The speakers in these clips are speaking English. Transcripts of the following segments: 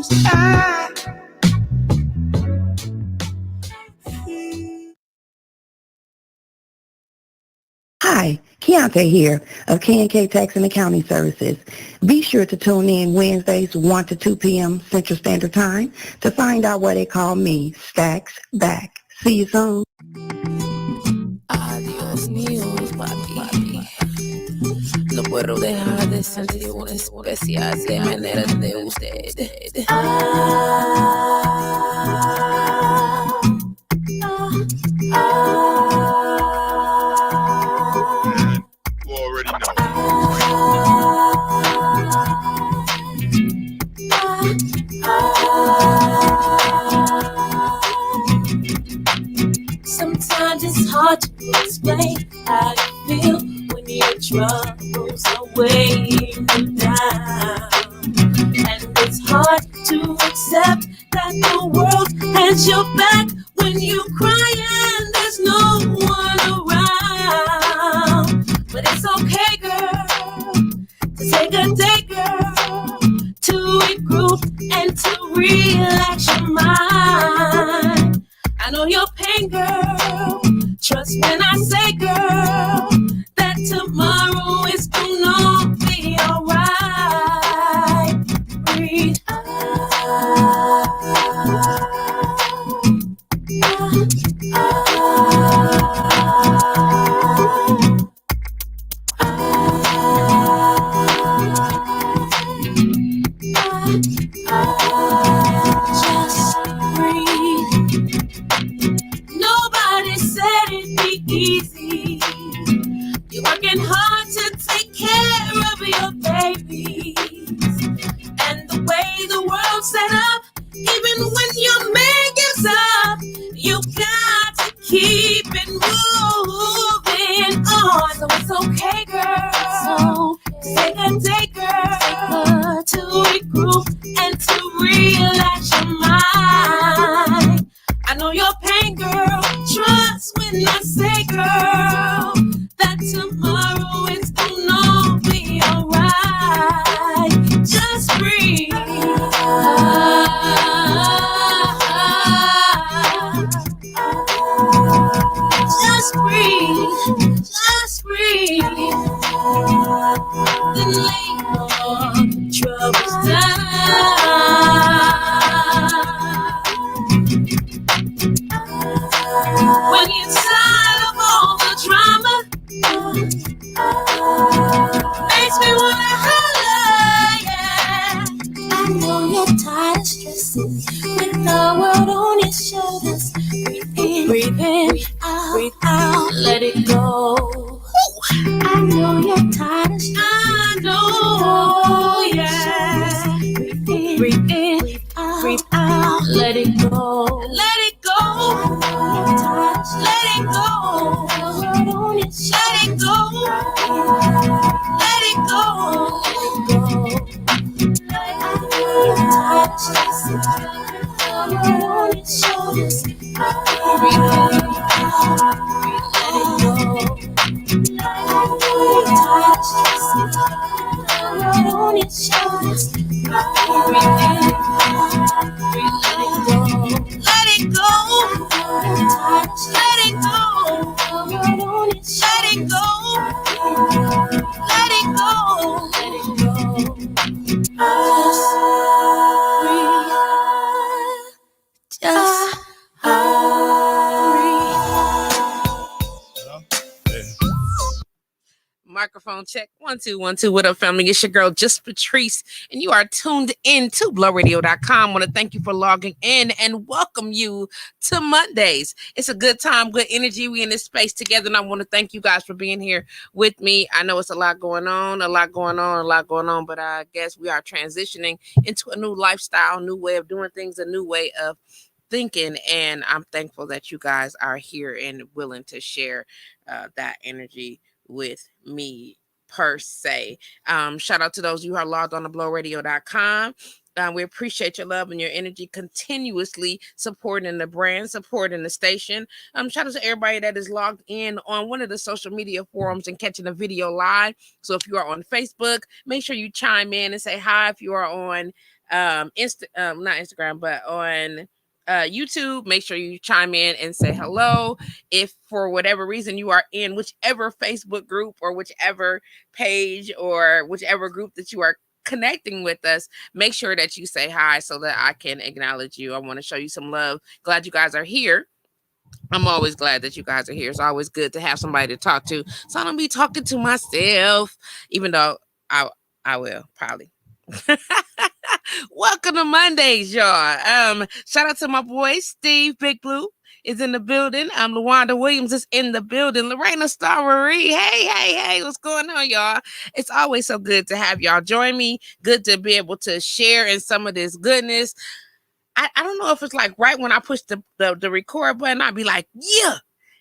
Hi, Keontae here of K&K Tax and Accounting Services. Be sure to tune in Wednesdays 1 to 2 p.m. Central Standard Time to find out what they call me, Stacks Back. See you soon. Adiós mío, papi. No puedo dejar de sentir una especial de manera de usted. You already know. Sometimes it's hard to explain how you feel when your troubles are weighing you down. And it's hard to accept that the world has your back when you cry and there's no one around. But it's okay, girl, to take a day, girl, to regroup and to relax your mind. I know your pain, girl. Trust when I say, girl, that tomorrow is gonna be alright. Breathe just breathe. Nobody said it'd be easy. You're working hard to take care of your babies. And the way the world's set up, even when your man gives up, you got to keep it moving on. So it's okay, girl. So take a day, girl, to regroup and to relax your mind. I know your pain, girl. Trust when I say, girl, that tomorrow is gonna be alright. Just breathe. Just breathe. Just breathe. Then lay your troubles down. When you're tired of all the drama, makes me wanna holler, yeah. I know you're tired of stressing with the world on your shoulders. Breathe in, breathe out, let it go. I know you're tired of stressing. I know, yeah. Breathe in, breathe out, let it go. Let it go. Let it go. Let it go. Let it go. Let it go. Let it go. Let it go. Let it go. Let it go. Just breathe. Just Microphone check. 1 2 1 2. What up, family? It's your girl, JustPatrice, and you are tuned in to blowradio.com. I want to thank you for logging in and welcome you to Mondays. It's a good time, good energy. We in this space together, and I want to thank you guys for being here with me. I know it's a lot going on, but I guess we are transitioning into a new lifestyle, new way of doing things, a new way of thinking, and I'm thankful that you guys are here and willing to share that energy with me per se. Shout out to those who are logged on to blowradio.com. We appreciate your love and your energy, continuously supporting the brand, supporting the station. Shout out to everybody that is logged in on one of the social media forums and catching the video live. So if you are on Facebook, make sure you chime in and say hi. If you are on not Instagram, but on YouTube. Make sure you chime in and say hello. If for whatever reason you are in whichever Facebook group or whichever page or whichever group that you are connecting with us, make sure that you say hi so that I can acknowledge you. I want to show you some love. Glad you guys are here. I'm always glad that you guys are here. It's always good to have somebody to talk to. So I don't be talking to myself, even though I will probably. Welcome to Mondays, y'all. Shout out to my boy Steve Big Blue is in the building. LaWanda Williams is in the building. Lorena Star Marie. Hey, what's going on, y'all? It's always so good to have y'all join me. Good to be able to share in some of this goodness. I don't know if it's like right when I push the record button, I'd be like, yeah.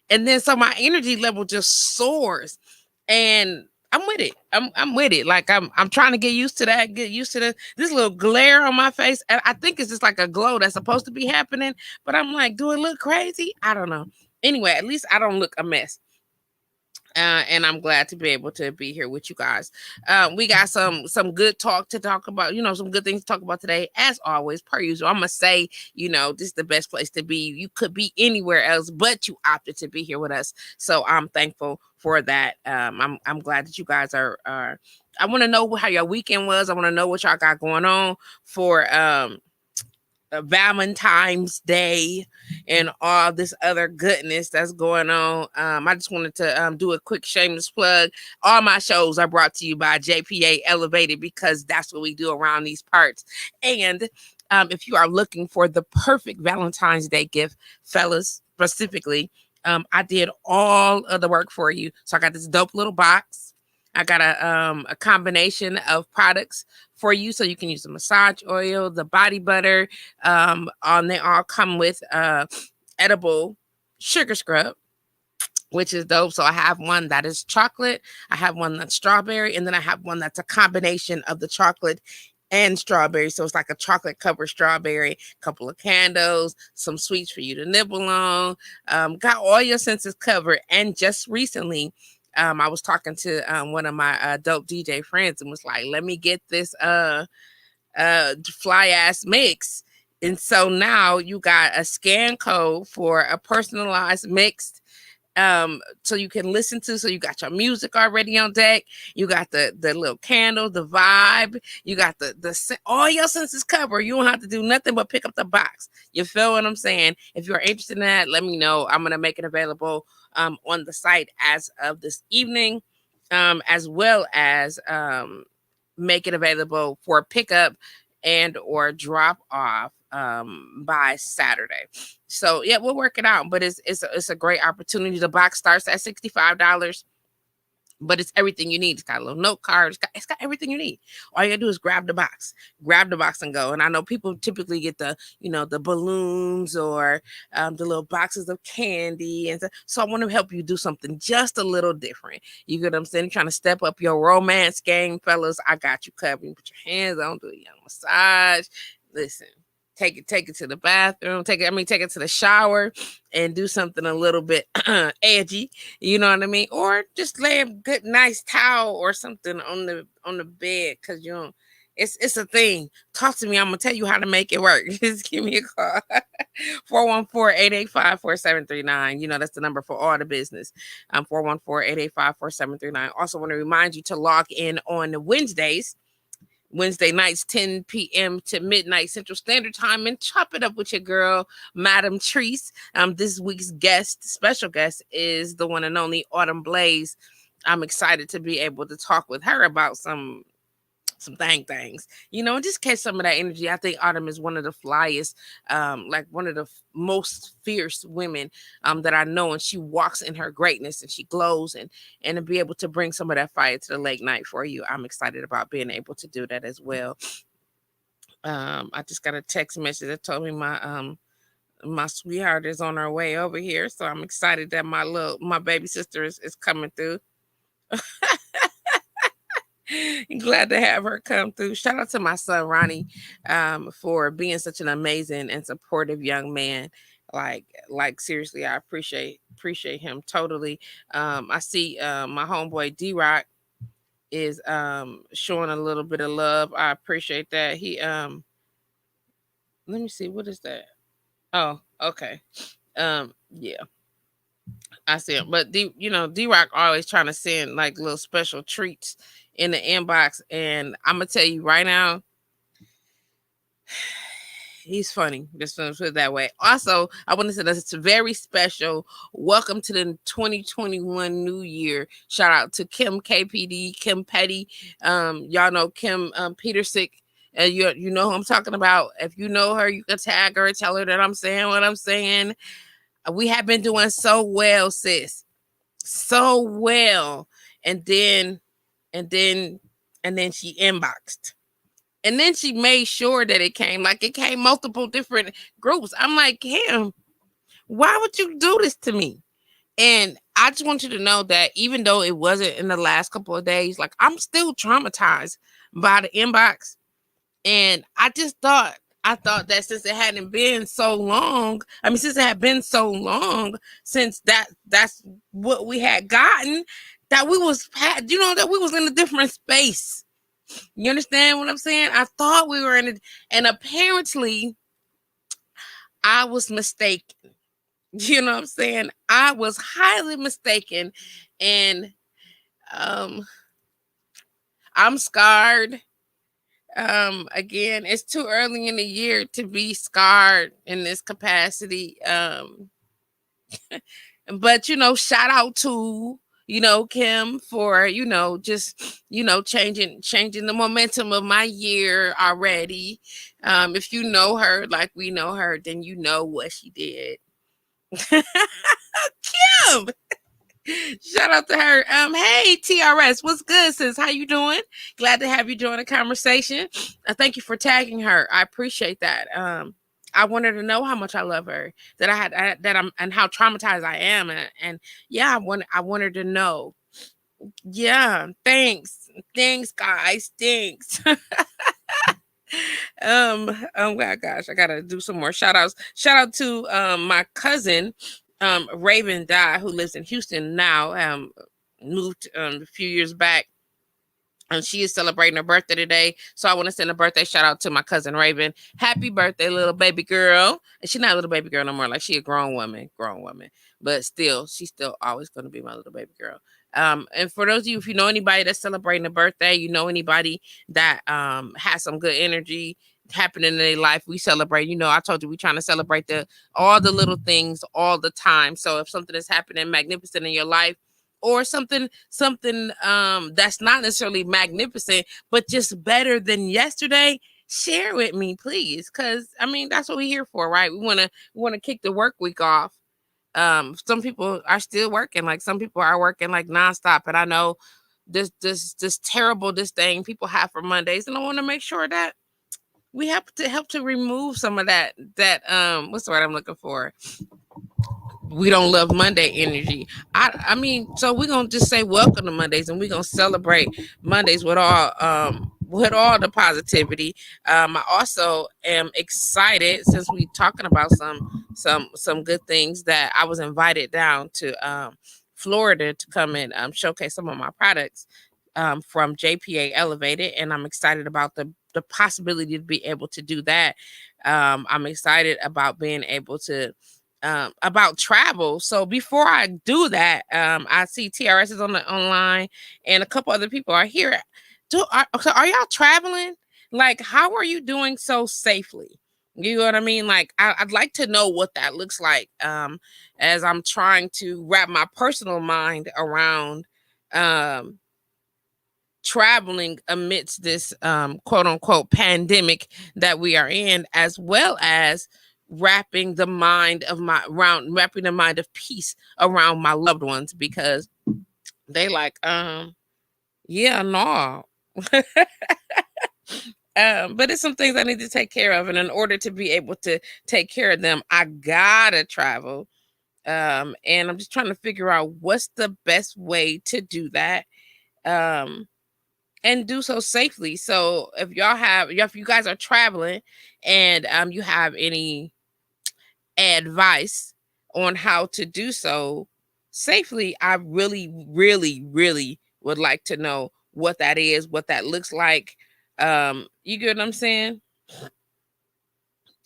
And then so my energy level just soars. And I'm with it. I'm with it. Like I'm trying to get used to that, get used to this little glare on my face. And I think it's just like a glow that's supposed to be happening. But I'm like, do it look crazy? I don't know. Anyway, at least I don't look a mess. And I'm glad to be able to be here with you guys. We got some good talk to talk about, some good things to talk about today. As always, per usual, I'm gonna say, this is the best place to be. You could be anywhere else, but you opted to be here with us. So I'm thankful for that. I'm glad that you guys are. I want to know how your weekend was. I want to know what y'all got going on for Valentine's Day and all this other goodness that's going on. I just wanted to do a quick shameless plug. All my shows are brought to you by JPA Elevated because that's what we do around these parts. And if you are looking for the perfect Valentine's Day gift, fellas, specifically, I did all of the work for you. So I got this dope little box. I got a combination of products for you, so you can use the massage oil, the body butter. They all come with edible sugar scrub, which is dope. So I have one that is chocolate, I have one that's strawberry, and then I have one that's a combination of the chocolate and strawberry. So it's like a chocolate covered strawberry, couple of candles, some sweets for you to nibble on. Got all your senses covered. And just recently, I was talking to one of my dope DJ friends and was like, let me get this fly ass mix. And so now you got a scan code for a personalized mix, so you can listen to. So you got your music already on deck. You got the little candle, the vibe. You got the all your senses covered. You don't have to do nothing but pick up the box. You feel what I'm saying? If you're interested in that, let me know. I'm gonna make it available on the site as of this evening, as well as make it available for pickup and or drop off by Saturday. So yeah, we'll work it out. But it's a great opportunity. The box starts at $65. But it's everything you need. It's got a little note card. It's got everything you need. All you gotta do is grab the box and go. And I know people typically get the balloons or the little boxes of candy. And so I want to help you do something just a little different. You get what I'm saying? You're trying to step up your romance game, fellas. I got you covered. You put your hands on, do a young massage. Listen. Take it to the bathroom, take it to the shower and do something a little bit edgy, you know what I mean? Or just lay a good nice towel or something on the bed, because it's a thing. Talk to me. I'm gonna tell you how to make it work. Just give me a call. 414-885-4739. That's the number for all the business. 414-885-4739. Also want to remind you to log in on Wednesday nights, 10 p.m. to midnight Central Standard Time, and chop it up with your girl, Madam Trice. This week's special guest, is the one and only Autumn Blaze. I'm excited to be able to talk with her about some things, and just catch some of that energy. I think Autumn is one of the flyest, like one of the most fierce women that I know, and she walks in her greatness and she glows, and to be able to bring some of that fire to the late night for you. I'm excited about being able to do that as well. I just got a text message that told me my sweetheart is on her way over here, so I'm excited that my baby sister is coming through. Glad to have her come through. Shout out to my son Ronnie for being such an amazing and supportive young man. Like seriously, I appreciate him totally. I see my homeboy D-Rock is showing a little bit of love. I appreciate that. Let me see. What is that? Oh, okay. Yeah, I see it. But D Rock always trying to send like little special treats in the inbox, and I'm gonna tell you right now, he's funny. Just to put it that way. Also, I want to say that it's a very special welcome to the 2021 New Year. Shout out to Kim KPD, Kim Petty. Y'all know Kim Petersick. You know who I'm talking about. If you know her, you can tag her, tell her that I'm saying what I'm saying. We have been doing so well, sis. So well. And then and then and then she inboxed. And then she made sure that it came multiple different groups. I'm like, Kim, why would you do this to me? And I just want you to know that even though it wasn't in the last couple of days, like I'm still traumatized by the inbox. And I thought that since it hadn't been so long, since it had been so long since that's what we had gotten, that that we was in a different space. You understand what I'm saying? I thought we were in it, and apparently I was mistaken. You know what I'm saying? I was highly mistaken, and um, I'm scarred. Again, it's too early in the year to be scarred in this capacity. But shout out to Kim for just changing the momentum of my year already. If you know her like we know her, then you know what she did. Kim, shout out to her. Hey TRS, what's good, sis? How you doing? Glad to have you join the conversation. Thank you for tagging her. I appreciate that. I want her to know how much I love her, that I'm, and how traumatized I am, and yeah, I want her to know. Yeah, thanks, guys, thanks. Oh my gosh, I gotta do some more shout outs. Shout out to my cousin Raven Dye, who lives in Houston now. Moved a few years back, and she is celebrating her birthday today. So I want to send a birthday shout out to my cousin Raven. Happy birthday, little baby girl. And she's not a little baby girl no more. Like, she a grown woman. But still, she's still always going to be my little baby girl. And for those of you, if you know anybody that's celebrating a birthday, you know anybody that has some good energy happening in their life, we celebrate. I told you we trying to celebrate all the little things all the time. So if something is happening magnificent in your life, or something that's not necessarily magnificent but just better than yesterday, share with me, please, because that's what we're here for, right? We want to kick the work week off. Some people are still working, like some people are working like nonstop, and I know this terrible this thing people have for Mondays, and I want to make sure that we have to help to remove some of that what's the word I'm looking for, we don't love Monday energy. So we're gonna just say welcome to Mondays, and we're gonna celebrate Mondays with all the positivity. I also am excited, since we talking about some good things, that I was invited down to Florida to come and showcase some of my products from JPA Elevated, and I'm excited about the possibility to be able to do that. I'm excited about being able to about travel. So before I do that, I see TRS is on the online, and a couple other people are here. Are y'all traveling? Like, how are you doing so safely? You know what I mean? Like, I'd like to know what that looks like. As I'm trying to wrap my personal mind around traveling amidst this quote unquote pandemic that we are in, as well as wrapping the mind of peace around my loved ones, because they like yeah, no. But it's some things I need to take care of, and in order to be able to take care of them, I gotta travel. And I'm just trying to figure out what's the best way to do that. And do so safely. So if you guys are traveling, and you have any advice on how to do so safely, I really, really, really would like to know what that is, what that looks like. You get what I'm saying?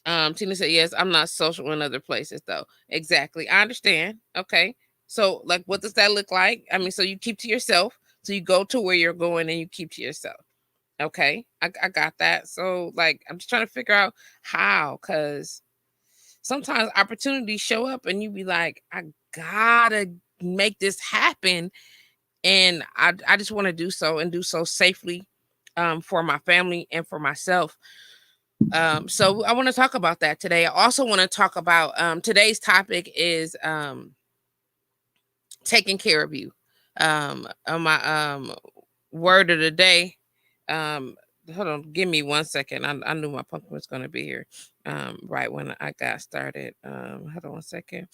Tina said, yes, I'm not social in other places though. Exactly. I understand. Okay. So like what does that look like? I mean, so you keep to yourself. So you go to where you're going and you keep to yourself. Okay. I got that. So like I'm just trying to figure out how, because sometimes opportunities show up and you be like, I gotta make this happen. And I just want to do so and do so safely for my family and for myself. So I want to talk about that today. I also want to talk about today's topic is taking care of you. My word of the day. Um, hold on, give me 1 second. I knew my pumpkin was going to be here right when I got started. Hold on 1 second.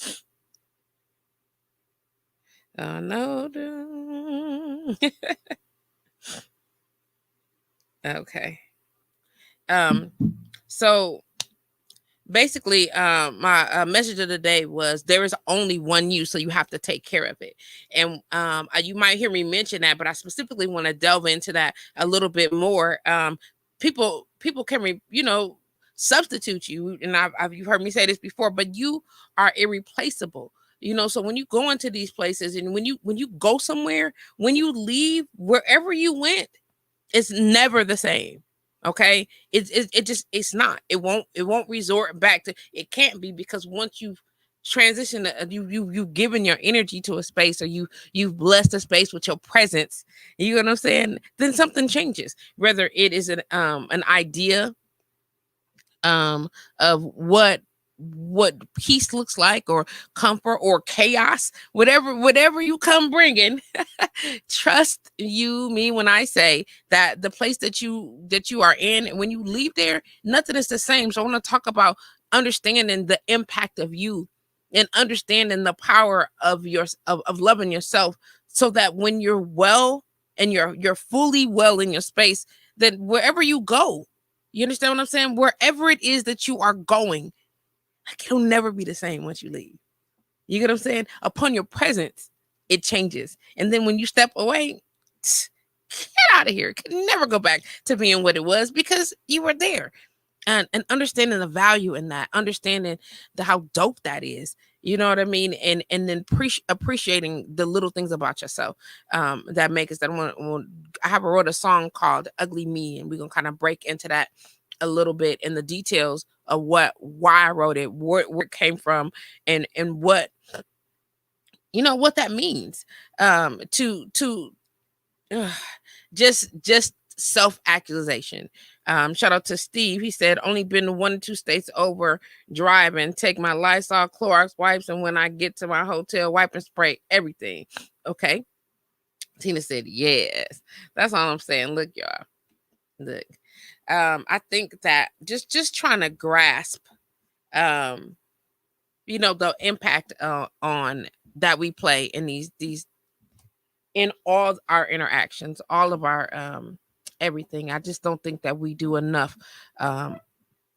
No. Okay. So basically my message of the day was there is only one you, so you have to take care of it. And you might hear me mention that, but I specifically want to delve into that a little bit more. People can substitute you, and you've heard me say this before, but you are irreplaceable. So when you go into these places and when you go somewhere, when you leave wherever you went, it's never the same. Okay, it's not. It won't resort back to. It can't be, because once you've transitioned, you've given your energy to a space, or you've blessed a space with your presence. You know what I'm saying? Then something changes. Whether it is an idea of what peace looks like, or comfort, or chaos, whatever you come bringing. Trust you me when I say that the place that you are in, when you leave there, nothing is the same. So I want to talk about understanding the impact of you, and understanding the power of of loving yourself, so that when you're well and you're fully well in your space, then wherever you go, you understand what I'm saying? Wherever it is that you are going, like, it'll never be the same once you leave. You get what I'm saying? Upon your presence, it changes. And then when you step away, get out of here. It can never go back to being what it was, because you were there. And understanding the value in that, understanding how dope that is. You know what I mean? And then appreciating the little things about yourself that make us that one. I wrote a song called Ugly Me, and we're gonna kind of break into that a little bit in the details of why I wrote it, where it came from, and what that means to ugh, just self-accusation. Shout out to Steve. He said, only been to 1 or 2 states over, driving, take my Lysol, Clorox wipes, and when I get to my hotel, wipe and spray everything. Okay. Tina said, yes. That's all I'm saying. Look, y'all. Look. I think that just trying to grasp the impact on that we play in these in all our interactions, all of our everything. I just don't think that we do enough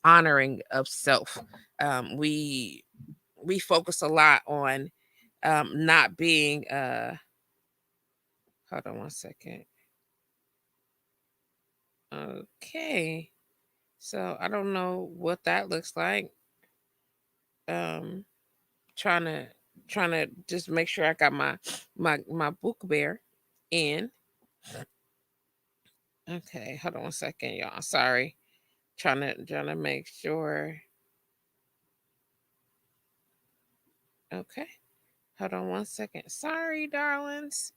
honoring of self. We focus a lot on not being hold on 1 second. Okay. So I don't know what that looks like. Um trying to just make sure I got my book bear in. Okay, hold on 1 second, y'all. Sorry. Trying to make sure. Okay. Hold on 1 second. Sorry, darlings.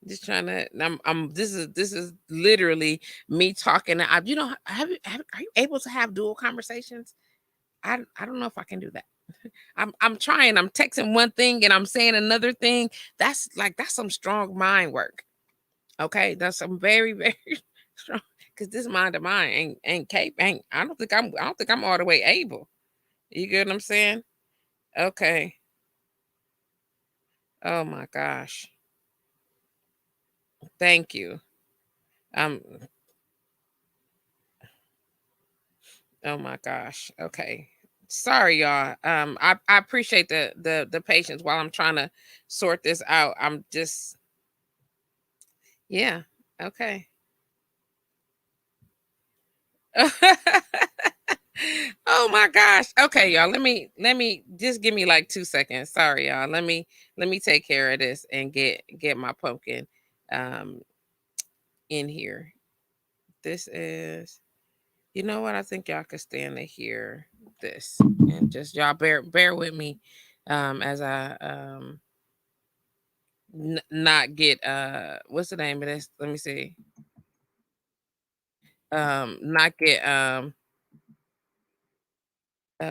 Just trying to. I'm. This is literally me talking. Are you able to have dual conversations? I don't know if I can do that. I'm trying. I'm texting one thing and I'm saying another thing. That's some strong mind work. Okay, that's some very very strong. Because this mind of mine ain't cape. Ain't. I don't think I'm all the way able. You get what I'm saying? Okay. Oh my gosh. Thank you. Um. Oh my gosh. Okay. Sorry, y'all. I appreciate the patience while I'm trying to sort this out. I'm just yeah. Okay. Oh my gosh. Okay, y'all. Let me just give me like 2 seconds. Sorry, y'all. Let me take care of this and get my pumpkin in here. This is, you know what? I think y'all could stand to hear this. And just y'all bear with me as I not get what's the name of this? Let me see. Not get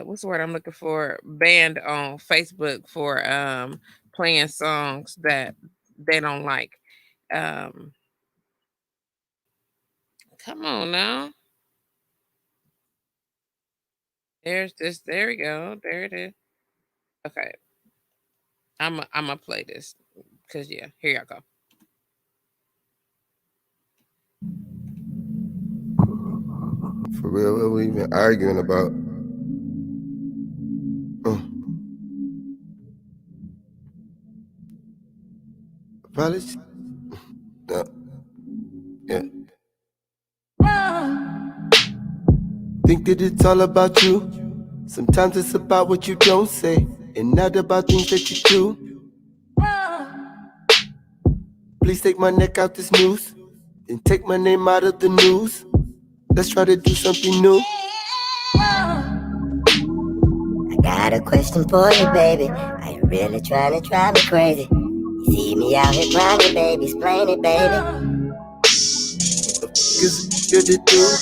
what's the word I'm looking for? Banned on Facebook for playing songs that they don't like. Um Come on now. There's this. There we go. There it is. Okay. I'm gonna play this because yeah, here y'all go. For real, what we even arguing about? Probably, no, yeah. Think that it's all about you. Sometimes it's about what you don't say, and not about things that you do. Please take my neck out this noose, and take my name out of the news. Let's try to do something new. I got a question for you, baby. Are you really trying to drive me crazy? You see me out here grinding, baby. Explain it, baby. Cause you're the dude.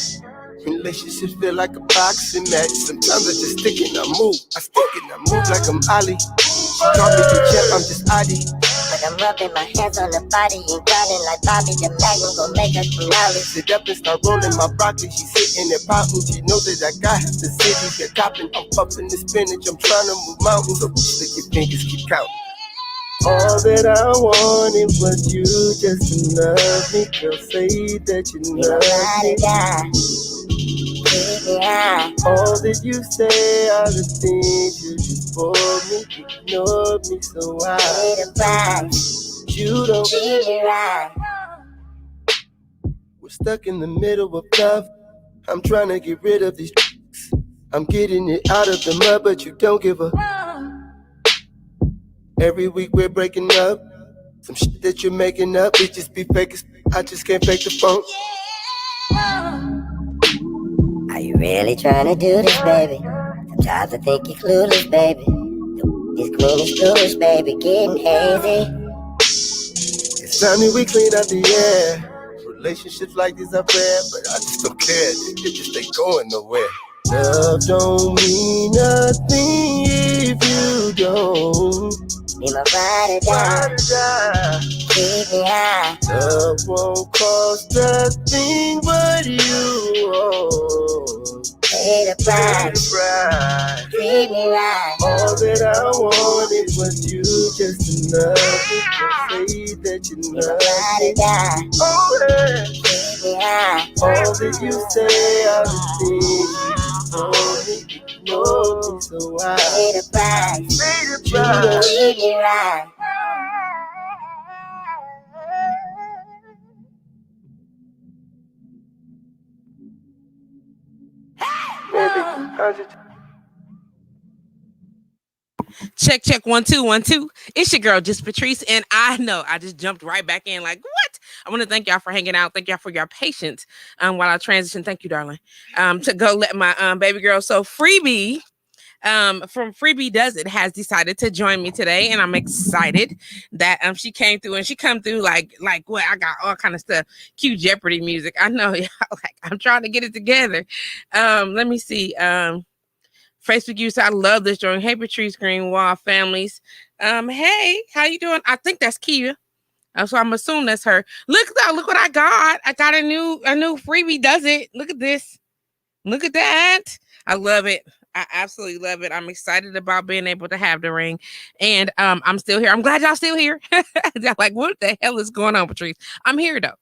Relationships feel like a boxing match. Sometimes I just stick and I move. I stick and I move like I'm Ali. She call me the champ, I'm just Adi. But I'm rubbing my hands on the body and grinding like Bobby. The Magnum gon' make us finale. Sit up and start rolling my broccoli. She sitting there pouting. She knows that I got the city here copping. I'm puffing the spinach. I'm trying to move mountains. So stick your fingers, keep counting. All that I wanted was you just to love me. Girl, say that you love me. All that you say are the things you do for me. Ignore me, so I need a prize. You don't treat me right. We're stuck in the middle of love. I'm trying to get rid of these I'm getting it out of the mud, but you don't give a. Every week we're breaking up. Some shit that you're making up, it just be fake as I just can't fake the phone. Are you really trying to do this, baby? Sometimes I think you're clueless, baby. This queen is foolish, baby, getting hazy. It's time that we clean up the air. Relationships like these are rare, but I just don't care. It just ain't going nowhere. Love don't mean nothing if you don't be my ride or die. Keep me high. Love won't cost nothing but you won't pay the price. Treat me right. All that I wanted was you just to love me. Say that you love me. Oh yeah. Keep me high. All that you say are the things you told me. Ignore me, so I pay the price. Treat me right. Check 1 2 1 2. It's your girl JustPatrice, and I know I just jumped right back in. Like what? I want to thank y'all for hanging out. Thank y'all for your patience while I transition. Thank you, darling. To go let my baby girl Freebie from Freebie Does It has decided to join me today, and I'm excited that she came through, and she come through like what I got all kind of stuff, cute Jeopardy music. I know, y'all, like I'm trying to get it together. Let me see. Facebook user, I love this drawing. Hey, Patrice Greenwald families. Hey, how you doing? I think that's Kia. So I'm assuming that's her. Look what I got. I got a new Freebie Does It. Look at this. Look at that. I love it. I absolutely love it. I'm excited about being able to have the ring. And I'm still here. I'm glad y'all still here. Y'all like, what the hell is going on, Patrice? I'm here though.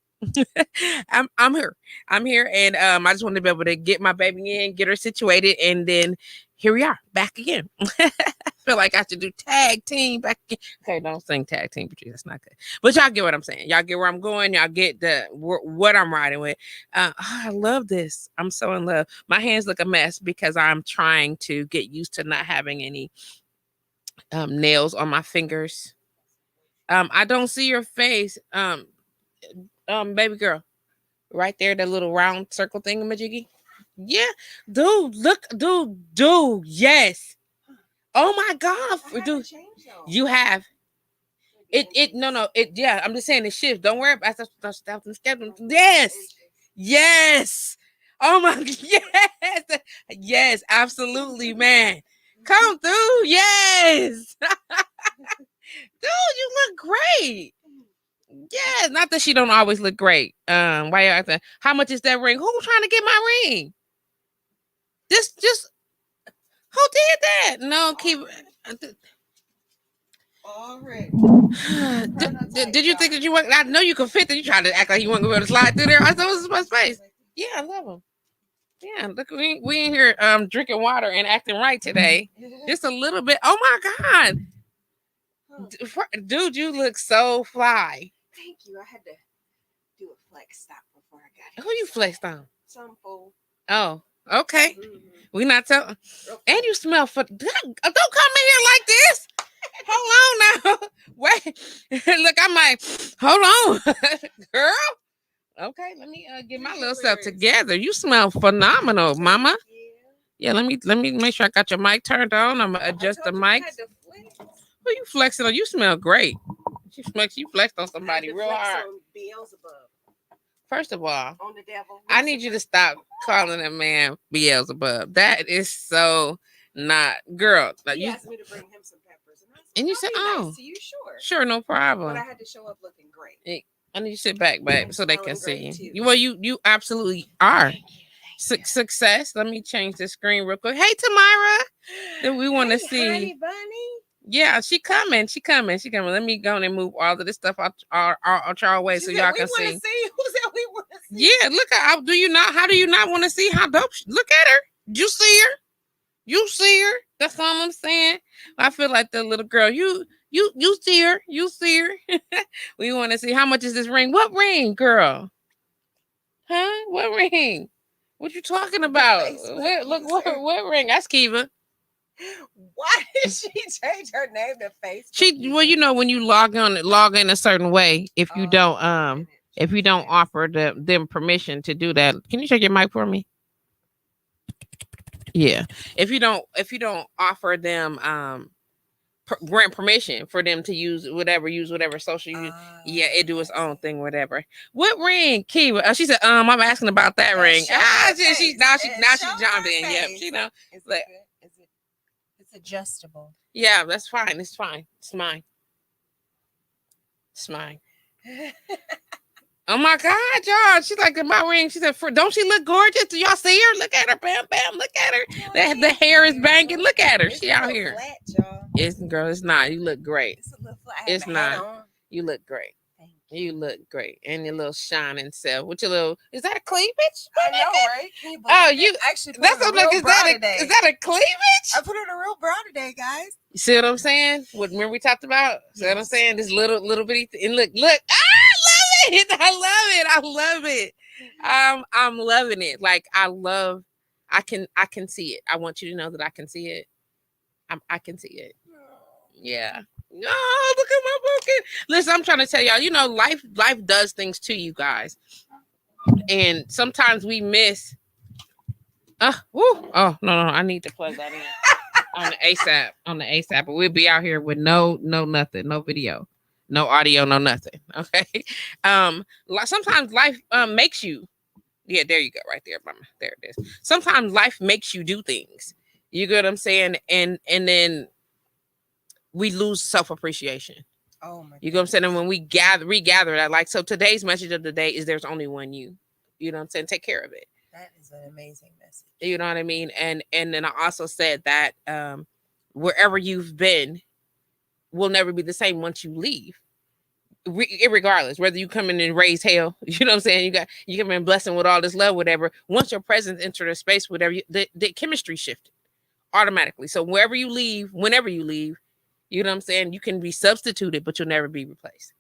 I'm here. I'm here. And I just want to be able to get my baby in, get her situated, and then here we are back again. Feel like I should do tag team back again. Okay, don't sing tag team, Patrice. That's not good. But y'all get what I'm saying. Y'all get where I'm going. Y'all get what I'm riding with. I love this. I'm so in love. My hands look a mess because I'm trying to get used to not having any nails on my fingers. I don't see your face, baby girl, right there, that little round circle thing, majiggy. Yeah, dude, look, dude, yes. Oh my God, dude, you have it. No, it. Yeah, I'm just saying it shifts. Don't worry about that. Yes. Oh my, yes, absolutely, man. Come through, yes. Dude, you look great. Yeah, not that she don't always look great. Why you asking? How much is that ring? Who's trying to get my ring? Just who did that? No, keep. Already. Did you think that you want? I know you could fit that. You tried to act like you want to be able to slide through there. I thought it was my space. Yeah, I love them. Yeah, look, we in here drinking water and acting right today. Just a little bit. Oh my God, dude, you look so fly. Thank you. I had to do a flex stop before I got here. Who you flexed on? Some fool. Oh, okay. We not telling. And you smell for. Don't come in here like this. Hold on now. Wait. Look, I'm like, hold on, girl. Okay, let me get my little self together. You smell phenomenal, mama. Yeah, let me make sure I got your mic turned on. I'm gonna adjust the mic. Who you flexing on? You smell great. You flexed on somebody real hard. First of all, on the devil. I need you to stop calling a man Beelzebub. That is so not, girl. He asked me to bring him some peppers, and you said, "Oh, nice to you, sure, no problem." But I had to show up looking great. I need you to sit back, babe, so they can see you. Well, you absolutely are. Success. Let me change the screen real quick. Hey, Tamara. Then we want to see. Honey bunny. Yeah, she coming. Let me go and move all of this stuff out our way so y'all can see. Who said we want to see? Yeah, look at how do you not? How do you not want to see how dope? Look at her. You see her? You see her? That's all I'm saying. I feel like the little girl. You see her? You see her? We want to see how much is this ring? What ring, girl? Huh? What ring? What you talking about? What ring? That's Kiva. Why did she change her name to Facebook? Well, you know, when you log in a certain way, if you don't offer them permission to do that. Can you check your mic for me? Yeah. If you don't offer them grant permission for them to use whatever social it do its own thing, whatever. What ring, Kiva? She said, I'm asking about that ring. She jumped in. Yeah, she know. It's adjustable. Yeah, that's fine. It's fine. It's mine. Oh my God, y'all. She's like, my ring. She said, don't she look gorgeous? Do y'all see her? Look at her. Bam, bam. Look at her. The hair is banging. Look at her. She out here. Flat, It's not. You look great. It's a little flat. It's not. You look great. Thank You look great. And your little shining self. With your little, is that a cleavage? I know, right? You actually put that's on what I'm like, today. is that a cleavage? I put on a real bra today, guys. You see what I'm saying? What remember we talked about? See what I'm saying? This little bitty and look. I love it. I'm loving it. Like I can see it. I want you to know that I can see it. I can see it. Yeah. Oh, look at my booking. Listen, I'm trying to tell y'all, you know, life does things to you guys. And sometimes we miss. Oh, no. I need to plug that in on the ASAP. But we'll be out here with no nothing, no video, no audio, no nothing. Okay. Sometimes life makes you. Yeah, there you go, right there, mama. There it is. Sometimes life makes you do things. You get what I'm saying? And then we lose self-appreciation. Oh my God. You know what I'm saying? And when we regather that, like, so today's message of the day is there's only one you. You know what I'm saying? Take care of it. That is an amazing message. You know what I mean? And then I also said that wherever you've been will never be the same once you leave. Regardless, whether you come in and raise hell, you know what I'm saying? You come in blessing with all this love, whatever. Once your presence entered a space, whatever, the chemistry shifted automatically. So wherever you leave, whenever you leave, you know what I'm saying? You can be substituted, but you'll never be replaced.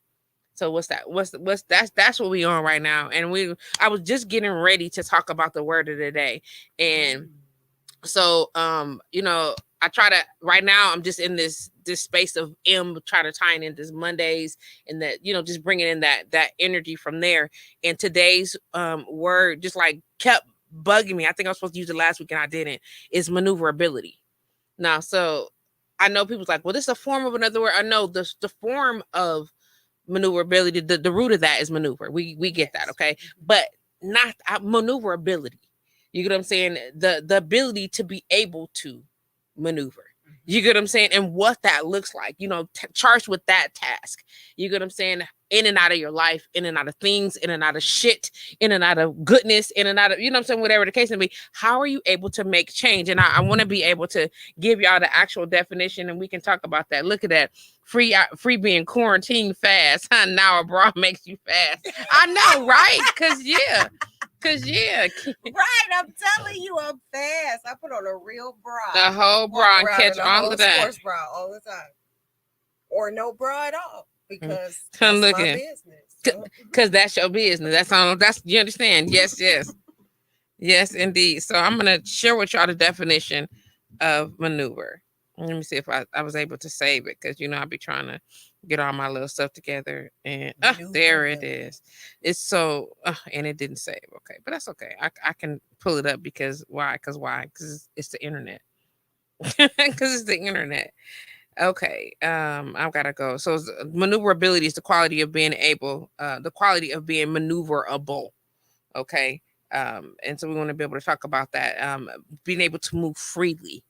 So what's that? That's what we on right now. And I was just getting ready to talk about the word of the day. And so you know, I try to right now I'm just in this space of try to tie in this Mondays and that, you know, just bringing in that energy from there. And today's word just like kept bugging me. I think I was supposed to use it last week and I didn't. Is maneuverability. Now, so I know people's like, well, this is a form of another word. I know the form of maneuverability, the root of that is maneuver. We get that, okay? But not maneuverability. You get what I'm saying? The ability to be able to maneuver. You get what I'm saying? And what that looks like, you know, charged with that task. You get what I'm saying? In and out of your life, in and out of things, in and out of shit, in and out of goodness, in and out of, you know what I'm saying? Whatever the case may be, how are you able to make change? And I want to be able to give y'all the actual definition and we can talk about that. Look at that. Free being quarantined fast. Huh? Now a bra makes you fast. I know, right? Cause yeah. Right, I'm telling you, I'm fast. I put on a real bra. The whole bra and catch all of that. Sports bra all the time, or no bra at all because that's my business. Because that's your business. That's all. That's you understand? Yes, indeed. So I'm gonna share with y'all the definition of maneuver. Let me see if I was able to save it because you know I'll be trying to get all my little stuff together and there it is. It's so and it didn't save. Okay, but that's okay. I can pull it up because why? Because it's the internet. Because it's the internet. Okay, I've got to go. So maneuverability is the quality of being maneuverable. Okay, and so we want to be able to talk about that. Being able to move freely.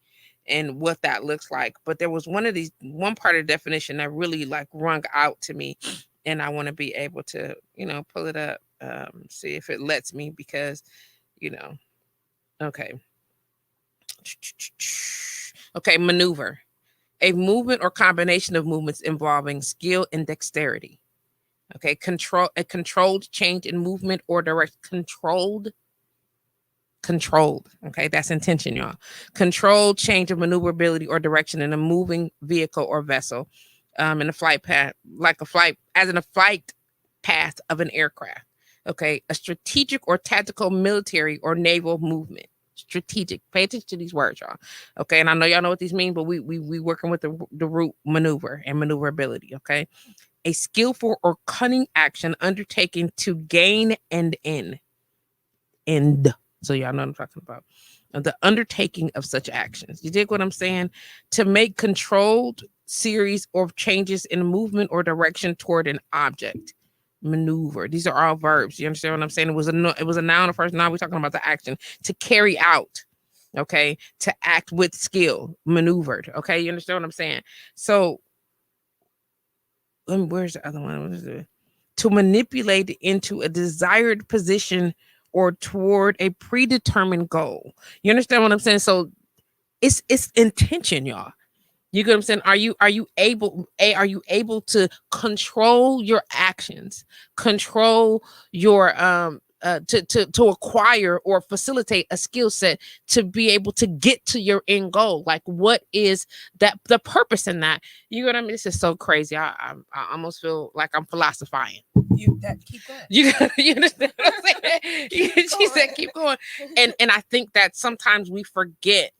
And what that looks like. But there was one part of the definition that really like rung out to me. And I want to be able to, you know, pull it up, see if it lets me because, you know, okay. Okay, maneuver. A movement or combination of movements involving skill and dexterity. Okay, a controlled change in movement or direct controlled. Okay, that's intention, y'all. Controlled change of maneuverability or direction in a moving vehicle or vessel, in a flight path, as in a flight path of an aircraft. Okay, a strategic or tactical military or naval movement. Strategic. Pay attention to these words, y'all. Okay, and I know y'all know what these mean, but we working with the root maneuver and maneuverability. Okay, a skillful or cunning action undertaken to gain an end. So y'all know what I'm talking about. The undertaking of such actions. You dig what I'm saying? To make controlled series of changes in movement or direction toward an object. Maneuver. These are all verbs. You understand what I'm saying? It was a noun first. Now we're talking about the action. To carry out. Okay. To act with skill. Maneuvered. Okay. You understand what I'm saying? So where's the other one? What is it? To manipulate into a desired position or toward a predetermined goal. You understand what I'm saying? So it's intention, y'all. You get what I'm saying? Are you able to control your actions, control your to acquire or facilitate a skill set to be able to get to your end goal? Like, what is that the purpose in that? You know what I mean? This is so crazy. I almost feel like I'm philosophizing. Keep going. You understand what I'm saying? She said keep going. And I think that sometimes we forget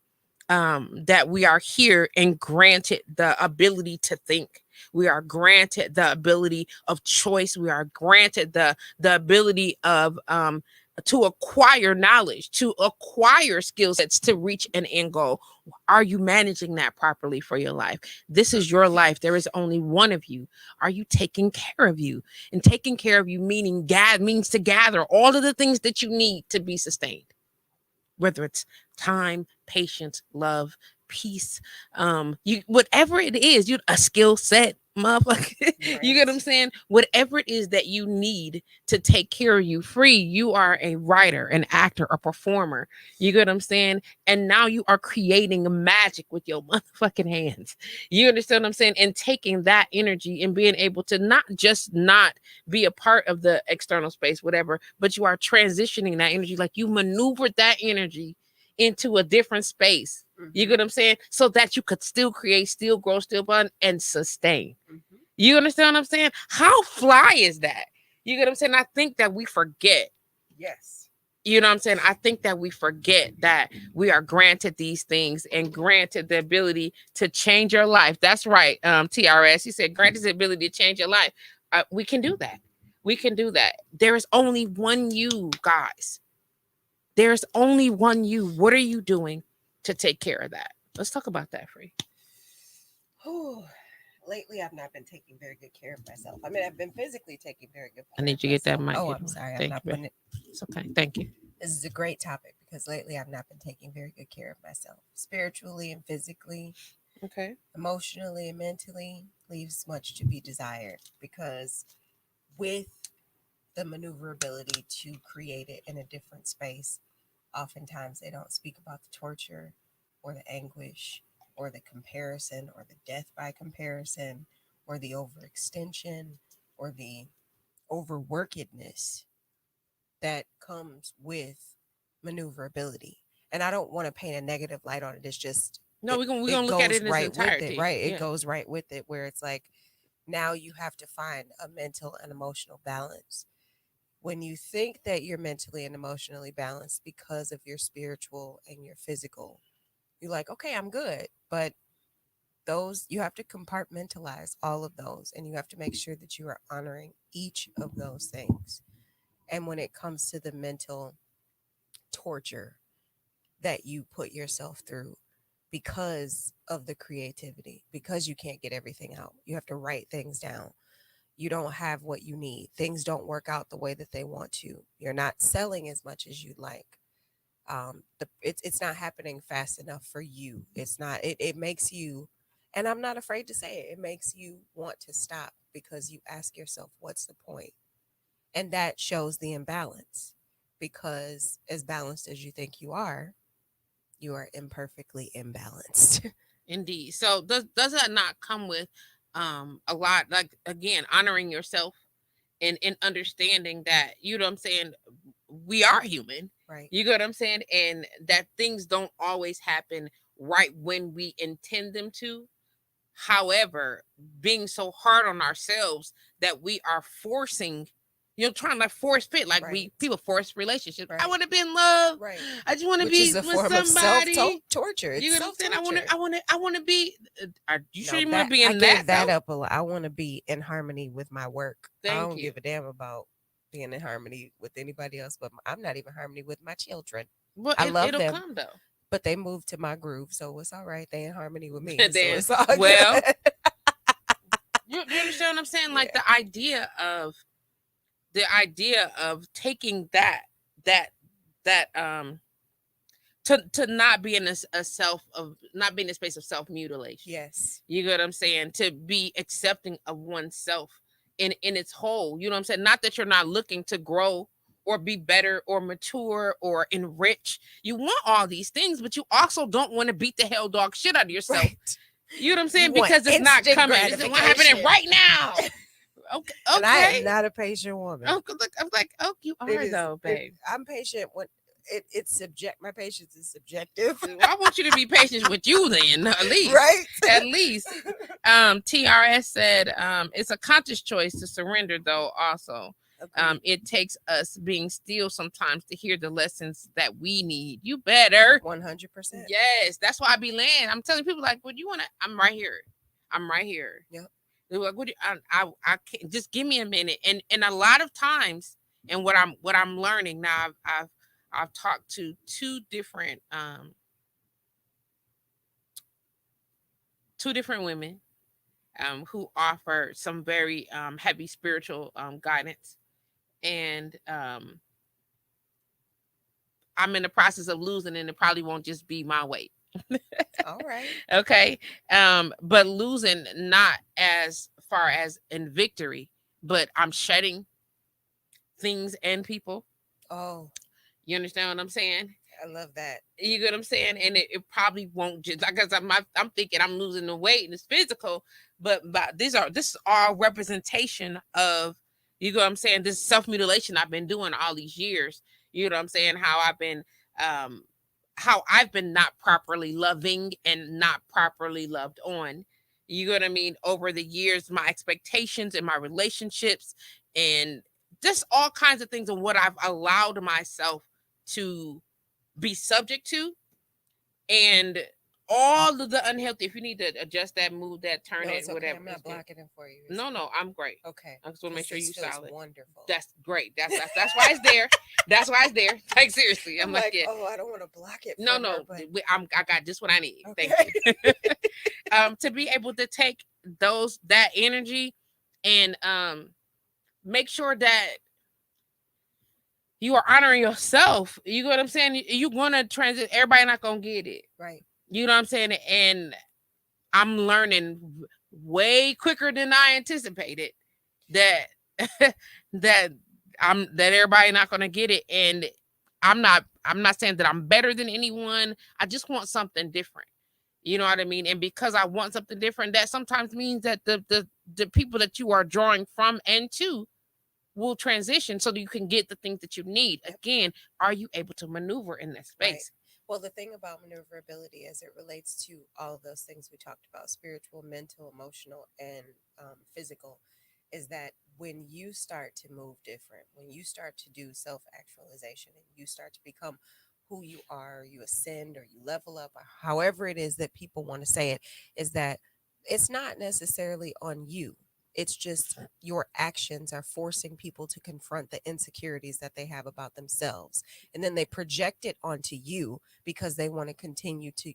that we are here and granted the ability to think. We are granted the ability of choice. We are granted the ability of to acquire knowledge, to acquire skill sets to reach an end goal. Are you managing that properly for your life? This is your life. There is only one of you. Are you taking care of you? And taking care of you means to gather all of the things that you need to be sustained. Whether it's time, patience, love, peace, whatever it is, a skill set, motherfucker. Right. You get what I'm saying? Whatever it is that you need to take care of you free, you are a writer, an actor, a performer. You get what I'm saying? And now you are creating magic with your motherfucking hands. You understand what I'm saying? And taking that energy and being able to not be a part of the external space, whatever, but you are transitioning that energy. Like you maneuvered that energy into a different space. You get what I'm saying? So that you could still create, still grow, still fun, and sustain. You understand what I'm saying? How fly is that? You get what I'm saying? I think that we forget. Yes. You know what I'm saying? I think that we forget that we are granted these things and granted the ability to change your life. That's right, TRS. He said, granted the ability to change your life. We can do that. We can do that. There is only one you, guys. There's only one you. What are you doing to take care of that? Let's talk about that, Free. Lately, I've not been taking very good care of myself. I mean, I've been physically taking very good care I need you to get that mic. Oh, I'm sorry. I'm not putting it. It's okay. Thank you. This is a great topic because lately I've not been taking very good care of myself. Spiritually and physically. Okay. Emotionally and mentally leaves much to be desired because with the maneuverability to create it in a different space, oftentimes they don't speak about the torture or the anguish or the comparison or the death by comparison or the overextension or the overworkedness that comes with maneuverability. And I don't want to paint a negative light on it. It's just no, we're gonna look at it in its entirety. With it, right? It goes right with it, where it's like now you have to find a mental and emotional balance. When you think that you're mentally and emotionally balanced because of your spiritual and your physical, you're like, okay, I'm good. But those, you have to compartmentalize all of those, and you have to make sure that you are honoring each of those things. And when it comes to the mental torture that you put yourself through because of the creativity, because you can't get everything out, you have to write things down. You don't have what you need. Things don't work out the way that they want to. You're not selling as much as you'd like. It's not happening fast enough for you. It's not. It makes you, and I'm not afraid to say it. It makes you want to stop because you ask yourself, "What's the point?" And that shows the imbalance. Because as balanced as you think you are imperfectly imbalanced. Indeed. So does that not come with a lot, like, again, honoring yourself and understanding that, you know what I'm saying, we are human, right? You get what I'm saying, and that things don't always happen right when we intend them to. However, being so hard on ourselves that we are forcing, trying to force fit, like people force relationships. Right. I want to be in love. Right. I just want to be with somebody. Torture. You know what I'm saying? I want to be. Are you sure you want to be in that? I gave that up a lot. I want to be in harmony with my work. Thank I don't you. give a damn about being in harmony with anybody else, but I'm not even in harmony with my children. Well, I love them. Come, though. But they moved to my groove, so it's all right. They in harmony with me. So it's all well, good. you understand what I'm saying? Like the idea of taking that to not be in not being in a space of self-mutilation. Yes. You get what I'm saying? To be accepting of oneself in its whole. You know what I'm saying? Not that you're not looking to grow or be better or mature or enrich. You want all these things, but you also don't want to beat the hell dog shit out of yourself. Right. You know what I'm saying? Because it's not coming. It's not happening right now. Okay. And I am not a patient woman. I'm like, oh, you are though, babe. I'm patient when it's subject. My patience is subjective. Well, I want you to be patient with you then, at least. Right? At least. TRS said, it's a conscious choice to surrender, though, also. It takes us being still sometimes to hear the lessons that we need. You better. 100%. Yes, that's why I be laying. I'm telling people, like, what do you want to? I'm right here. Yep. They're like, what do you, I can't, just give me a minute. And a lot of times, and what I'm learning now, I've talked to two different women who offer some very heavy spiritual guidance. And I'm in the process of losing, and it probably won't just be my weight. All right. Okay. But losing not as far as in victory, but I'm shedding things and people. Oh. You understand what I'm saying? I love that. You get what I'm saying? And it probably won't just, because I'm thinking I'm losing the weight and it's physical, but this is all representation of, you know what I'm saying, this self-mutilation I've been doing all these years. You know what I'm saying? How I've been how I've been not properly loving and not properly loved on. You know what I mean? Over the years, my expectations and my relationships and just all kinds of things and what I've allowed myself to be subject to, and all of the unhealthy. If you need to adjust that, move that, turn No, it, it's okay. whatever. I'm not blocking it for you. No, I'm great. Okay. I just want to make sure you feels solid. Wonderful. That's great. That's why it's there. That's why it's there. Like seriously, I'm like, yeah. Oh, I don't want to block it. No, from her, but... I got just what I need. Okay. Thank you. To be able to take that energy and make sure that you are honoring yourself. You know what I'm saying? You're gonna transit. Everybody not gonna get it. Right. You know what I'm saying? And I'm learning way quicker than I anticipated that that everybody not gonna get it. And I'm not saying that I'm better than anyone. I just want something different. You know what I mean? And because I want something different, that sometimes means that the people that you are drawing from and to will transition so that you can get the things that you need. Again, are you able to maneuver in that space? Right. Well, the thing about maneuverability as it relates to all of those things we talked about, spiritual, mental, emotional, and physical, is that when you start to move different, when you start to do self-actualization and you start to become who you are, you ascend or you level up, or however it is that people want to say it, is that it's not necessarily on you. It's just your actions are forcing people to confront the insecurities that they have about themselves. And then they project it onto you because they want to continue to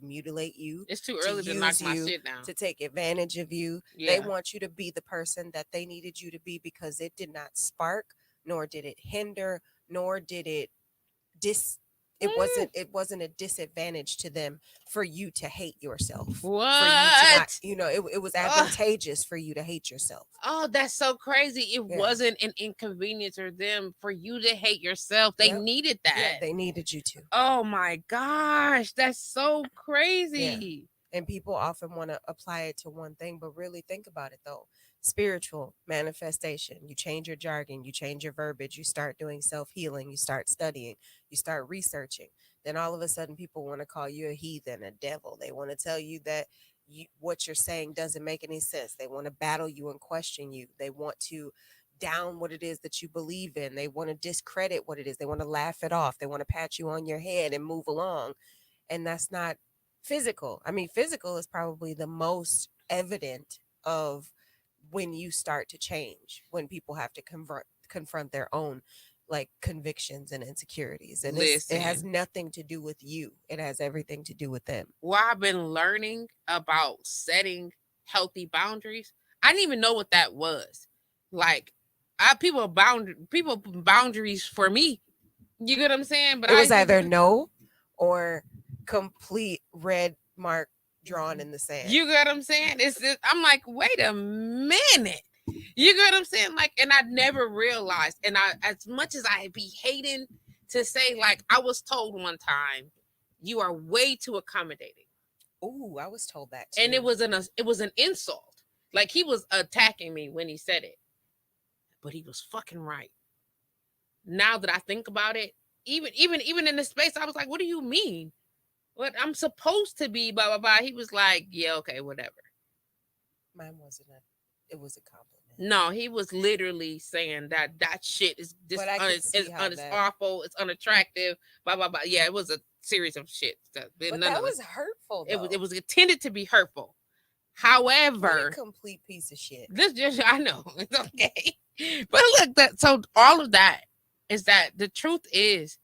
mutilate you. It's too early to knock my shit down. To take advantage of you. Yeah. They want you to be the person that they needed you to be because it did not spark, nor did it hinder, nor did it it wasn't a disadvantage to them for you to hate yourself. What? For you to not, it was advantageous for you to hate yourself. Oh, that's so crazy. It wasn't an inconvenience for them for you to hate yourself. They needed that. Yeah, they needed you to. Oh my gosh, that's so crazy. Yeah. And people often want to apply it to one thing, but really think about it though. Spiritual manifestation. You change your jargon, you change your verbiage, you start doing self-healing, you start studying, you start researching. Then all of a sudden people want to call you a heathen, a devil. They want to tell you that what you're saying doesn't make any sense. They want to battle you and question you. They want to down what it is that you believe in. They want to discredit what it is. They want to laugh it off. They want to pat you on your head and move along. And that's not physical. I mean, physical is probably the most evident of when you start to change, when people have to confront their own like convictions and insecurities. And it has nothing to do with you. It has everything to do with them. What I've been learning about setting healthy boundaries, I didn't even know what that was. Like, people boundaries for me. You get what I'm saying? But it was either no or complete red mark drawn in the sand. You get what I'm saying? I'm like, wait a minute. You get what I'm saying? Like, and I never realized. And as much as I be hating to say, like, I was told one time, you are way too accommodating. Ooh, I was told that too. And it was an insult. Like, he was attacking me when he said it. But he was fucking right. Now that I think about it, even in the space, I was like, what do you mean? What I'm supposed to be, blah, blah, blah. He was like, yeah, okay, whatever. Mine wasn't it was a compliment. No, he was literally saying that shit is awful, it's unattractive, blah, blah, blah. Yeah, it was a series of shit. But that was hurtful, though. It was intended to be hurtful. However, what a complete piece of shit. I know, it's okay. But look, so all of that is that the truth is,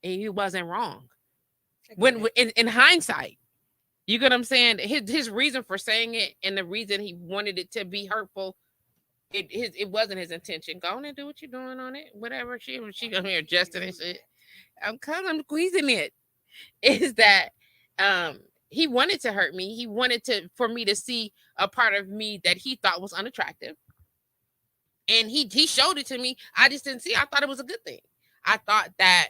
he wasn't wrong. When in hindsight, you get what I'm saying? His reason for saying it and the reason he wanted it to be hurtful, it wasn't his intention. Go on and do what you're doing on it. Whatever she come here adjusting and shit. I'm squeezing it. Is that he wanted to hurt me. He wanted for me to see a part of me that he thought was unattractive. And he showed it to me. I just didn't see. I thought it was a good thing. I thought that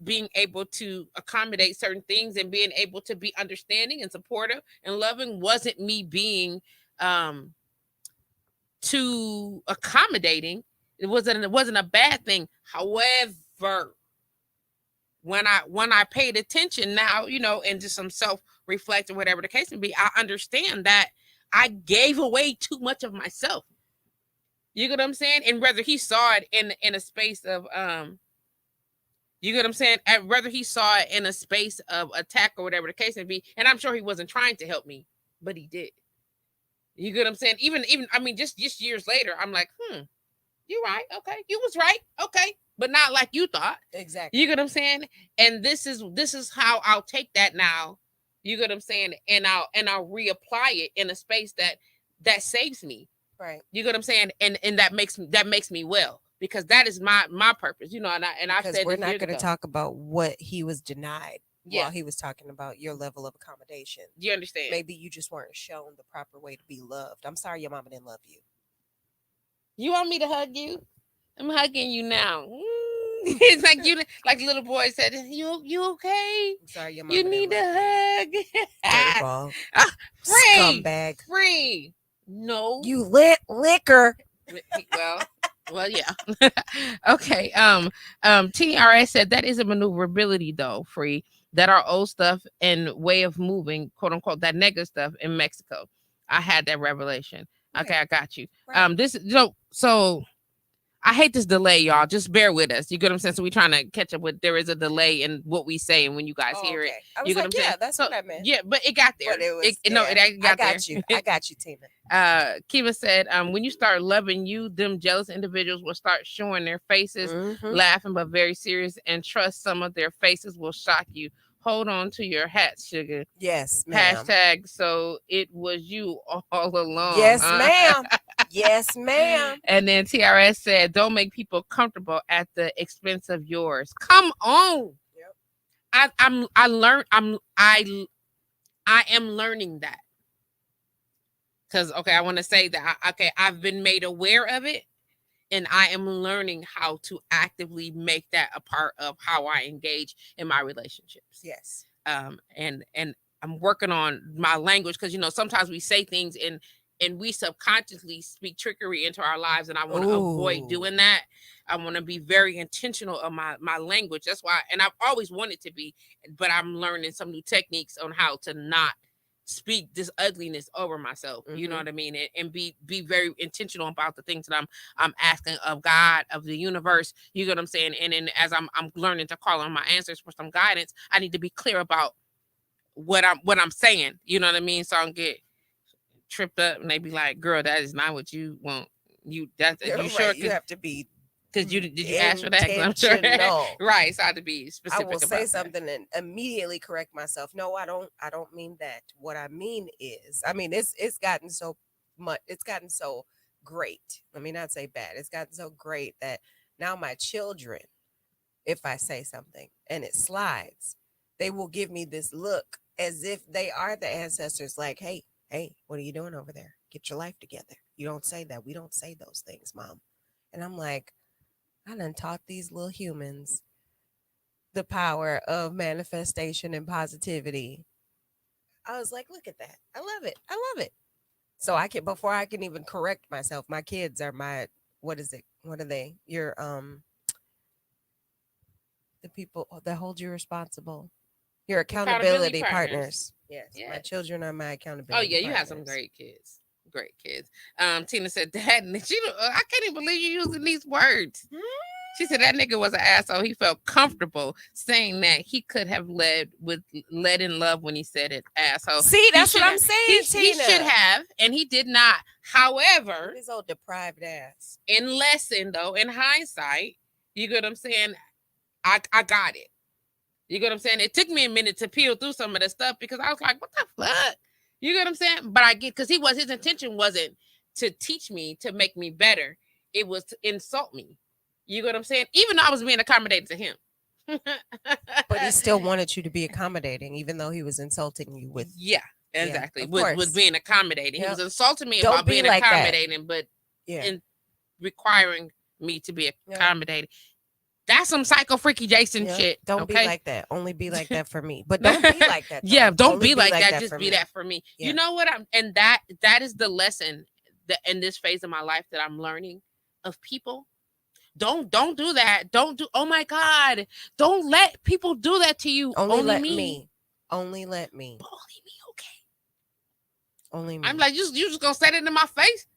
being able to accommodate certain things and being able to be understanding and supportive and loving wasn't me being too accommodating. It wasn't a bad thing. However, when I paid attention now, and just some self-reflect or whatever the case may be, I understand that I gave away too much of myself. You get what I'm saying? And whether he saw it in a space of you get what I'm saying? Whether he saw it in a space of attack or whatever the case may be, and I'm sure he wasn't trying to help me, but he did. You get what I'm saying? Even I mean, just years later, I'm like, you're right. Okay, you was right. Okay, but not like you thought. Exactly. You get what I'm saying? And this is how I'll take that now. You get what I'm saying? And I'll reapply it in a space that saves me. Right. You get what I'm saying? And that makes me well, because that is my purpose. And I've said we're not going to talk about what he was denied Yeah. while he was talking about your level of accommodation. You understand? Maybe you just weren't shown the proper way to be loved. I'm sorry your mama didn't love you. You want me to hug you? I'm hugging you now. It's like like little boy said, you okay? I'm sorry your mama You didn't need love a you. hug. Dirtball. Free. Scumbag. Free. No. You lit liquor. Well, yeah. Okay. TRS said that is a maneuverability though, Free. That our old stuff and way of moving, quote unquote, that negative stuff in Mexico. I had that revelation. Okay, I got you. Right. So I hate this delay, y'all. Just bear with us. You get what I'm saying? So we're trying to catch up with. There is a delay in what we say and when you guys hear it. I was You get like, what I'm saying? that's what I meant. Yeah, but it got there. But it was, it got there. you. I got you, Tina. Kiva said, when you start loving you, them jealous individuals will start showing their faces, laughing but very serious, and trust some of their faces will shock you. Hold on to your hat, sugar. Yes, ma'am. Hashtag so it was you all along. Yes, ma'am. Yes, ma'am. And then TRS said, don't make people comfortable at the expense of yours. Come on. Yep. I am learning that. Because, I want to say that, I've been made aware of it, and I am learning how to actively make that a part of how I engage in my relationships. Yes. And I'm working on my language, because, sometimes we say things and we subconsciously speak trickery into our lives, and I want to avoid doing that. I want to be very intentional of my language. That's why, and I've always wanted to be, but I'm learning some new techniques on how to not speak this ugliness over myself. You know what I mean? And be very intentional about the things that I'm asking of God, of the universe. You get what I'm saying? And then as I'm learning to call on my answers for some guidance, I need to be clear about what I'm saying. You know what I mean? So I don't get tripped up and they be like, girl, that is not what you want. You sure? You have to be, because did you ask for that? I'm sure. Right. So I have to be specific. I will say that. something and immediately correct myself. No, I don't mean that. What I mean is, it's gotten so much. It's gotten so great. Let me not say bad. It's gotten so great that now my children, if I say something and it slides, they will give me this look as if they are the ancestors. Like, hey, what are you doing over there? Get your life together. You don't say that. We don't say those things, Mom. And I'm like, I done taught these little humans the power of manifestation and positivity. I was like, look at that. I love it. I love it. So before I can even correct myself, my kids are what is it? What are they? You're, the people that hold you responsible. Your accountability partners. Yes. My children are my accountability partners. You have some great kids. Great kids. Tina said that, and I can't even believe you using these words. She said that nigga was an asshole. He felt comfortable saying that he could have led in love when he said it, asshole. See, that's what I'm saying, Tina. He should have, and he did not. However, his old deprived ass. In hindsight, you get what I'm saying? I got it. You get what I'm saying? It took me a minute to peel through some of the stuff because I was like, what the fuck? You get what I'm saying? But I get, because his intention wasn't to teach me, to make me better. It was to insult me. You get what I'm saying? Even though I was being accommodating to him. But he still wanted you to be accommodating, even though he was insulting you with. Yeah, exactly. With being accommodating. He was insulting me about being like accommodating, but in requiring me to be accommodating. That's some psycho freaky Jason shit. Don't be like that. Only be like that for me. But don't be like that. Don't be like that. Just be that for me. Yeah. You know what? That is the lesson that in this phase of my life that I'm learning of people. Don't do that. Don't do. Oh my God! Don't let people do that to you. Only let me. me. Only let me. But only me. Okay. Only me. I'm like, you just gonna say it in my face?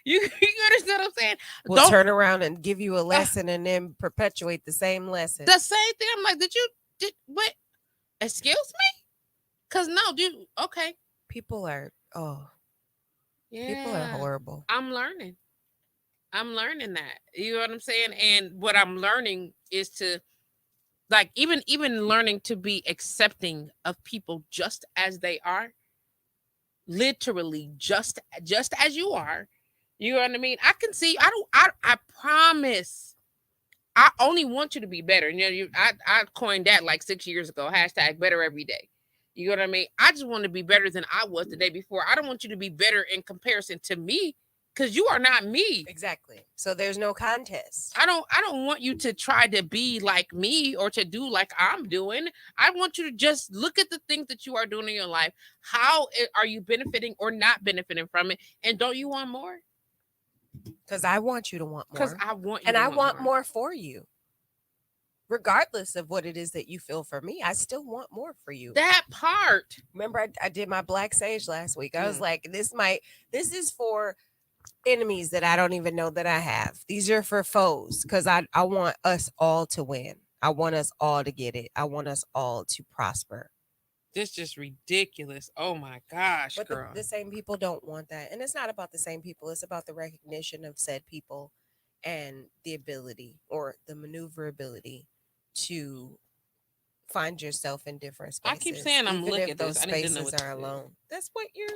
You understand what I'm saying? We'll Don't turn around and give you a lesson and then perpetuate the same lesson. the same thing. I'm like, did what? Excuse me? Cause no, dude. Okay. People are Yeah. people are horrible. I'm learning that. You know what I'm saying? And what I'm learning is to like even learning to be accepting of people just as they are. Literally just as you are. You know what I mean? I can see I promise. I only want you to be better. You know, I coined that like 6 years ago. # better every day. You know what I mean? I just want to be better than I was the day before. I don't want you to be better in comparison to me because you are not me. Exactly. So there's no contest. I don't want you to try to be like me or to do like I'm doing. I want you to just look at the things that you are doing in your life. How are you benefiting or not benefiting from it? And don't you want more? Because I want you to want more. Because I want you and to I want more for you. Regardless of what it is that you feel for me, I still want more for you. That part. Remember, I did my Black Sage last week. I was like, this is for enemies that I don't even know that I have. These are for foes because I want us all to win. I want us all to get it. I want us all to prosper. This just ridiculous. Oh my gosh, but girl. The same people don't want that. And it's not about the same people. It's about the recognition of said people and the ability or the maneuverability to find yourself in different spaces. I keep saying I'm looking at those this. I need to know spaces what are alone. That's what you're.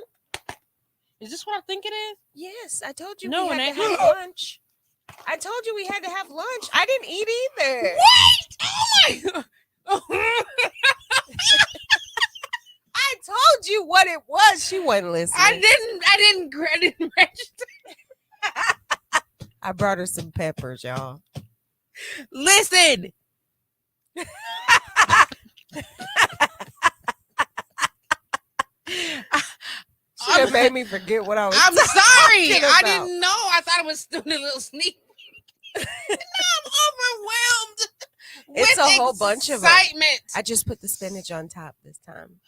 Is this what I think it is? Yes, I told you No, we it had ain't. to have lunch. I told you we had to have lunch. I didn't eat either. Wait! Oh my! I told you what it was. She wasn't listening. I didn't register. I brought her some peppers, y'all. Listen. She have made me forget what I was. I'm sorry. About. I didn't know. I thought it was doing a little sneak. Now I'm overwhelmed. It's with a whole bunch of excitement. I just put the spinach on top this time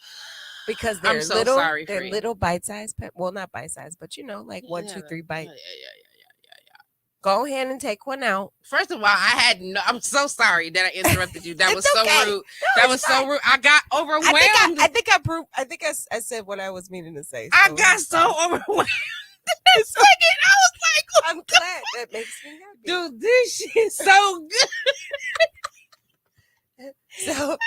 because I'm they're so little. sorry, They're friend. little bite-sized. Well, not bite-sized, but you know, like 1, 2, 3 bites. Yeah. Go ahead and take one out. First of all, I'm so sorry that I interrupted you. That was okay. so rude. That was so rude. I got overwhelmed. I think I said what I was meaning to say. So I got so overwhelmed. Second, I was like, I'm glad that makes me happy. Dude, this shit is so good. So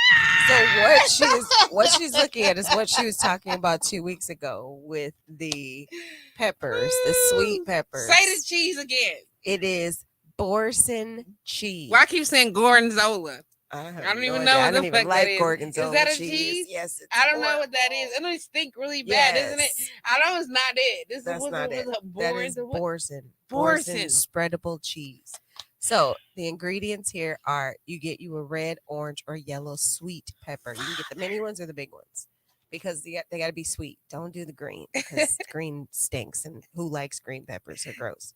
what she's looking at is what she was talking about 2 weeks ago with the peppers, the sweet peppers. Say the cheese again. It is Boursin cheese. Well, I keep saying Gorgonzola. I don't even know what the fuck that is. Gorgonzola Is that a cheese? cheese? Yes, it's I don't know what that is. It only stink really bad, isn't it? I know it's not it. That's not it. That is Boursin. Boursin spreadable cheese. So the ingredients here are you get you a red, orange, or yellow sweet pepper. You can get the mini ones or the big ones because they got to be sweet. Don't do the green because green stinks, and who likes green peppers? They're gross.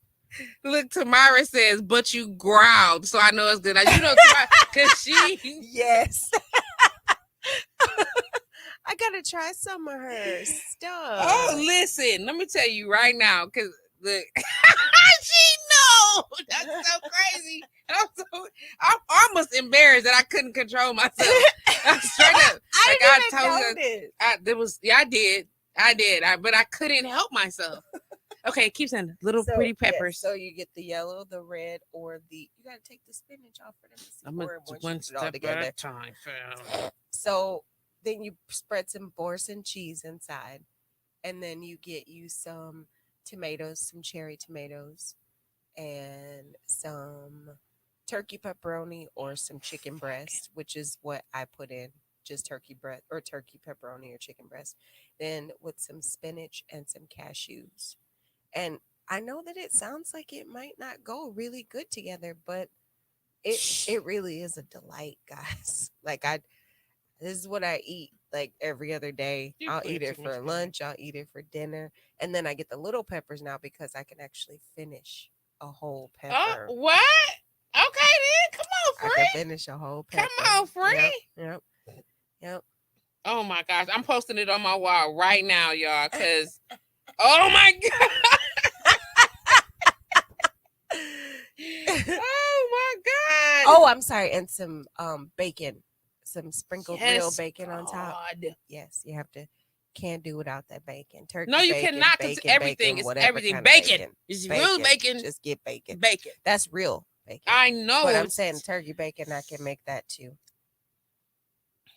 Look, Tamara says, but you growled, so I know it's good. Now, you know, because she... Yes. I got to try some of her stuff. Oh, listen. Let me tell you right now, because look, she knows. That's so crazy. I'm almost embarrassed that I couldn't control myself. I'm straight up. I told you. I did. But I couldn't help myself. Okay, keep saying little pretty peppers. Yes, so you get the yellow, the red, or you got to take the spinach off for them. I'm one step at a time, fam. So then you spread some Boursin cheese inside, and then you get you some tomatoes, some cherry tomatoes, and some turkey pepperoni or some chicken breast, which is what I put in, just turkey breast or turkey pepperoni or chicken breast. Then with some spinach and some cashews. And I know that it sounds like it might not go really good together, but it really is a delight, guys. Like this is what I eat like every other day. I'll eat it for lunch. I'll eat it for dinner. And then I get the little peppers now because I can actually finish a whole pepper. Oh, what? then. Come on, I can friend. finish a whole pepper. Come on, friend. Yep. Oh my gosh, I'm posting it on my wall right now, y'all. Cause, oh my god. Oh my god. Oh, I'm sorry, and some bacon, some sprinkled real Yes, bacon on top. God. Yes, you have to. Can't do without that bacon. Turkey. No, you bacon, cannot. Cause bacon, everything bacon, is whatever everything. kind of Bacon. It's real bacon. Just get bacon. Bacon. That's real bacon. I know. But I'm saying turkey bacon, I can make that too.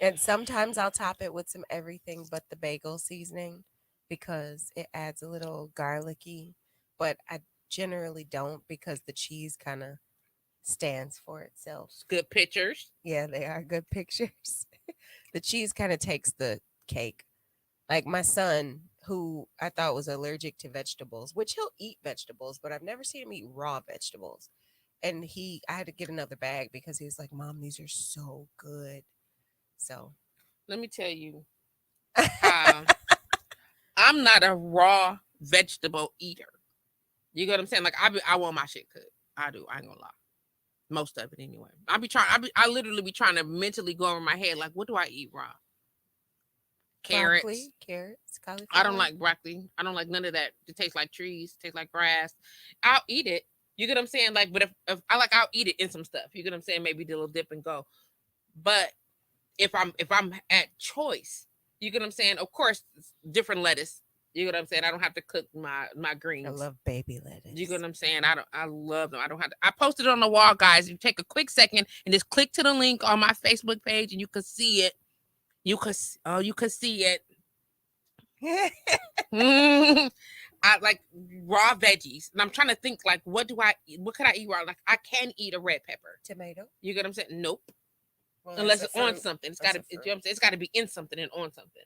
And sometimes I'll top it with some everything but the bagel seasoning because it adds a little garlicky. But I generally don't because the cheese kind of stands for itself. Good pictures. Yeah, they are good pictures. The cheese kind of takes the cake. Like my son, who I thought was allergic to vegetables, which he'll eat vegetables, but I've never seen him eat raw vegetables. And I had to get another bag because he was like, Mom, these are so good. So let me tell you, I'm not a raw vegetable eater. You get what I'm saying? Like I want my shit cooked. I do. I ain't gonna lie. Most of it anyway. I literally be trying to mentally go over my head like, what do I eat raw? Carrots. Broccoli, carrots, cauliflower. I don't like broccoli. I don't like none of that. It tastes like trees. Tastes like grass. I'll eat it. You get what I'm saying? Like, but if I'll eat it in some stuff. You get what I'm saying? Maybe do a little dip and go. But if I'm at choice, you get what I'm saying? Of course, different lettuce. You get what I'm saying? I don't have to cook my greens. I love baby lettuce. You get what I'm saying? I love them. I don't have to. I posted it on the wall, guys. You take a quick second and just click to the link on my Facebook page, and you can see it. You could see it. I like raw veggies, and I'm trying to think like, what could I eat raw? Like I can eat a red pepper, tomato. You get what I'm saying? Nope. Well, Unless it's on something, it's got to. You know what I'm saying? It's got to be in something and on something.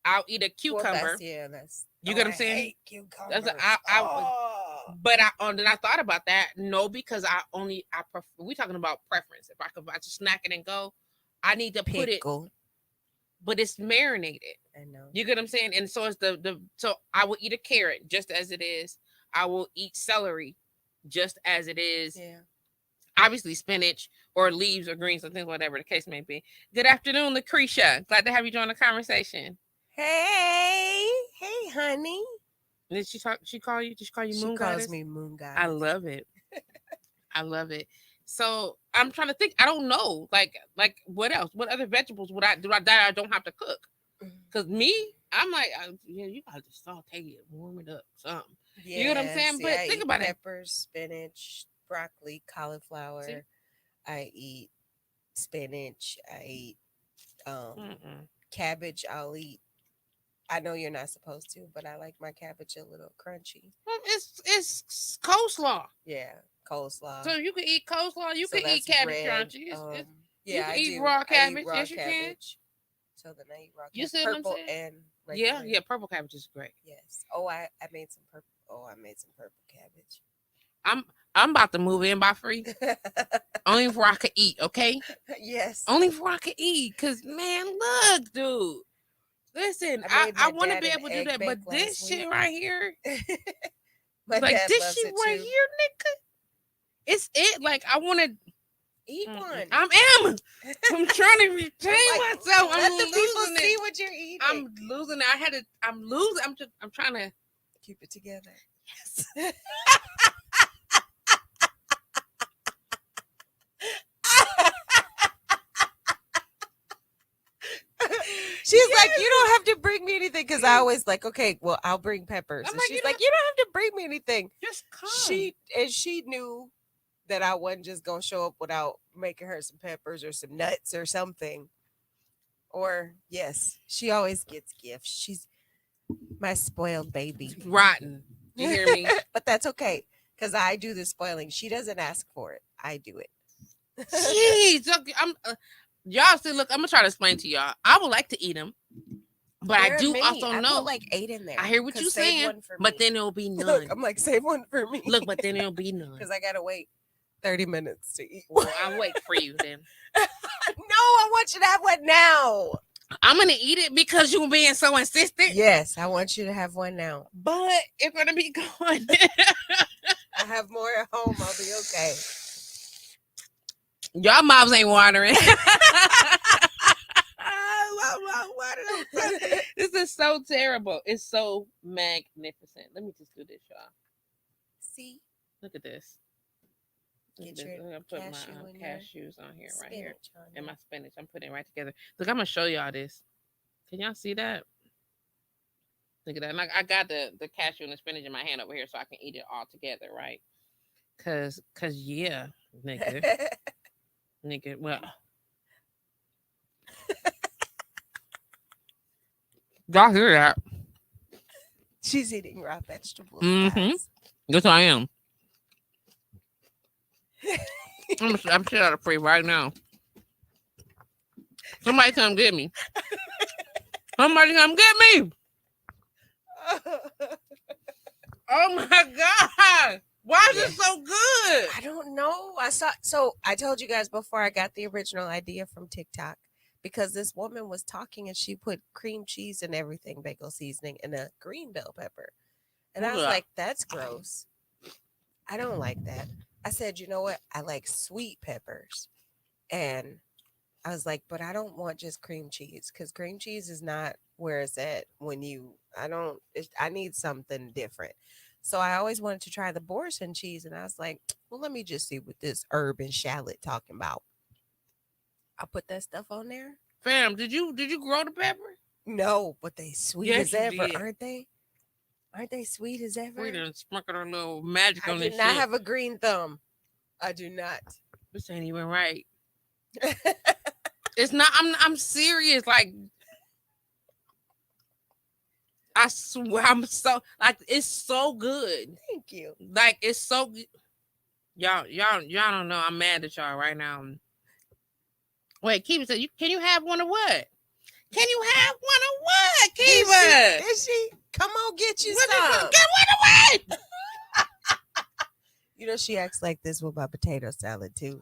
I'll eat a cucumber. That's. You get what I'm saying? I hate cucumbers. Then I thought about that. No, because I prefer. We talking about preference. If I just snack it and go, I need to put it. But it's marinated. I know. You get what I'm saying? And so it's so I will eat a carrot just as it is. I will eat celery just as it is. Yeah. Obviously spinach or leaves or greens or things, whatever the case may be. Good afternoon, Lucretia. Glad to have you join the conversation. Hey, honey. Did she call you? Did she call you Moon She Goddess? calls me Moon Goddess. I love it. I love it. So I'm trying to think. I don't know. Like what else? What other vegetables would I don't have to cook? Because me, I'm like, you gotta just saute it, warm it up, something. Yes, you know what I'm saying? But think about peppers, spinach, broccoli, cauliflower. See? I eat spinach. I eat cabbage. I'll eat. I know you're not supposed to, but I like my cabbage a little crunchy. Well, it's coleslaw. Yeah. Coleslaw. So you can eat coleslaw. You can eat cabbage crunchy. You can eat do. raw cabbage. Raw yes, you cabbage. can. So then I eat raw cabbage. You see purple what I'm saying? And regular. Yeah. Purple cabbage is great. Yes. Oh, I made some purple. Oh, I made some purple cabbage. I'm about to move in by free. Only before I could eat. Okay. Yes. Only before I could eat. Cause man, look, dude. Listen, I want to be able to do that, but this shit right here, like this shit right here, nigga. It's it. Like I want to eat one. I'm trying to retain myself. Let the people see what you're eating. I'm losing it. I'm losing. I'm trying to keep it together. Yes. She's like, you don't have to bring me anything because I always like, okay, well, I'll bring peppers. And she's like, you don't have to bring me anything. Just come. She knew that I wasn't just gonna show up without making her some peppers or some nuts or something. Or yes, she always gets gifts. She's my spoiled baby. Rotten. You hear me? But that's okay because I do the spoiling. She doesn't ask for it. I do it. Jeez, y'all see. Look, I'm gonna try to explain to y'all. I would like to eat them, but I do also know put like 8 in there. I hear what you're saying, but then there'll be none. Look, I'm like, save one for me. Look, but then there'll be none because I gotta wait 30 minutes to eat one. Well, I'll wait for you then. No, I want you to have one now. I'm gonna eat it because you're being so insistent. Yes, I want you to have one now. But it's gonna be gone. I have more at home. I'll be okay. Y'all mouths ain't watering. This is so terrible. It's so magnificent. Let me just do this, y'all. See? Look at this. Get Look at your this. I'm gonna put cashew my in your cashews on here, right here, spinach on and there. my spinach. I'm putting it right together. Look, I'm gonna show y'all this. Can y'all see that? Look at that. And I got the cashew and the spinach in my hand over here, so I can eat it all together, right? Cause yeah, nigga, nigga. Well, y'all hear that? She's eating raw vegetables, Mm-hmm. guys. Yes, I am. I'm shit out of free right now. Somebody come get me. Somebody come get me. Oh my god! Why is it so good? I don't know. So I told you guys before I got the original idea from TikTok because this woman was talking and she put cream cheese and everything, bagel seasoning, and a green bell pepper. And I was like, that's gross. I don't like that. I said, you know what? I like sweet peppers. And I was like, but I don't want just cream cheese because cream cheese is not where it's at when I need something different. So I always wanted to try the Boursin cheese. And I was like, well, let me just see what this herb and shallot talking about. I put that stuff on there. Fam, did you grow the pepper? No, but they sweet Yes, as you ever, did. aren't they? Aren't they sweet as ever? We done sprinkled a little magic I on do this not shit. have a green thumb. I do not. This ain't even right. It's not. I'm serious. Like, I swear, I'm so like it's so good. Thank you. Like it's so good. Y'all don't know. I'm mad at y'all right now. Wait, Kiva said, can you have one of what? Can you have one of what, Kiva? Did she? Come on, get you What some. Get one away. You know, she acts like this with my potato salad too.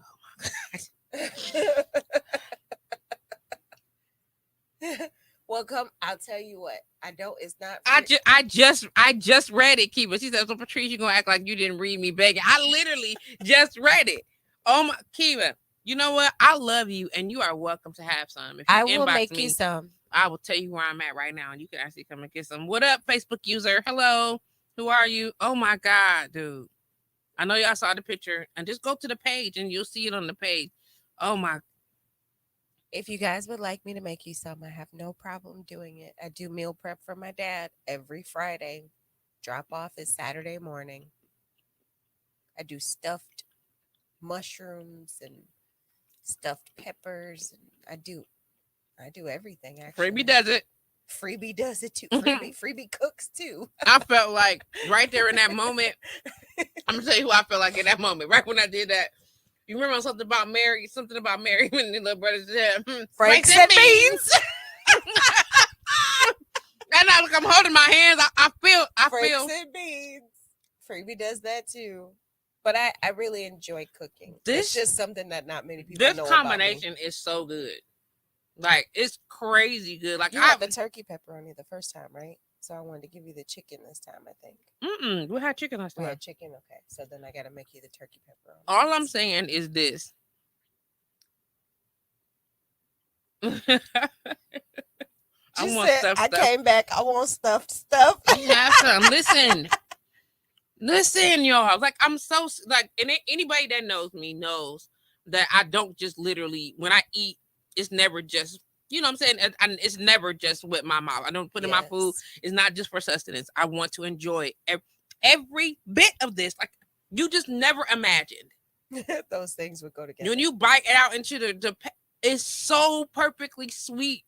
Well, come. I'll tell you what. I don't. It's not. I just read it, Kiva. She said, "So Patrice, you gonna act like you didn't read me begging?" I literally just read it. Oh my, Kiva. You know what? I love you, and you are welcome to have some. If you I will inbox make me, you some. I will tell you where I'm at right now, and you can actually come and get some. What up, Facebook user? Hello, who are you? Oh my God, dude. I know y'all saw the picture, and just go to the page, and you'll see it on the page. Oh my. If you guys would like me to make you some, I have no problem doing it. I do meal prep for my dad every Friday. Drop off is Saturday morning. I do stuffed mushrooms and stuffed peppers. And I do everything actually. Freebie does it. Freebie does it too. Freebie cooks too. I felt like right there in that moment. I'm gonna tell you who I felt like in that moment. Right when I did that. You remember something about Mary when the little brother said, Franks and beans. And I'm holding my hands. I feel. Franks and beans. Freebie does that too. But I really enjoy cooking. It's just something that not many people know about me. This combination is so good. Like, it's crazy good. Like, you had the turkey pepperoni the first time, right? So I wanted to give you the chicken this time, I think. We had chicken last time. We had chicken, okay. So then I got to make you the turkey pepperoni. All I'm saying is this. I came back. I want stuffed stuff. You have some. Listen, y'all. Like, I'm so, like, and anybody that knows me knows that I don't just literally, when I eat, it's never just, you know what I'm saying? It's never just with my mouth. I don't put in my food. It's not just for sustenance. I want to enjoy every bit of this. Like, you just never imagined. Those things would go together. When you bite it out into it's so perfectly sweet.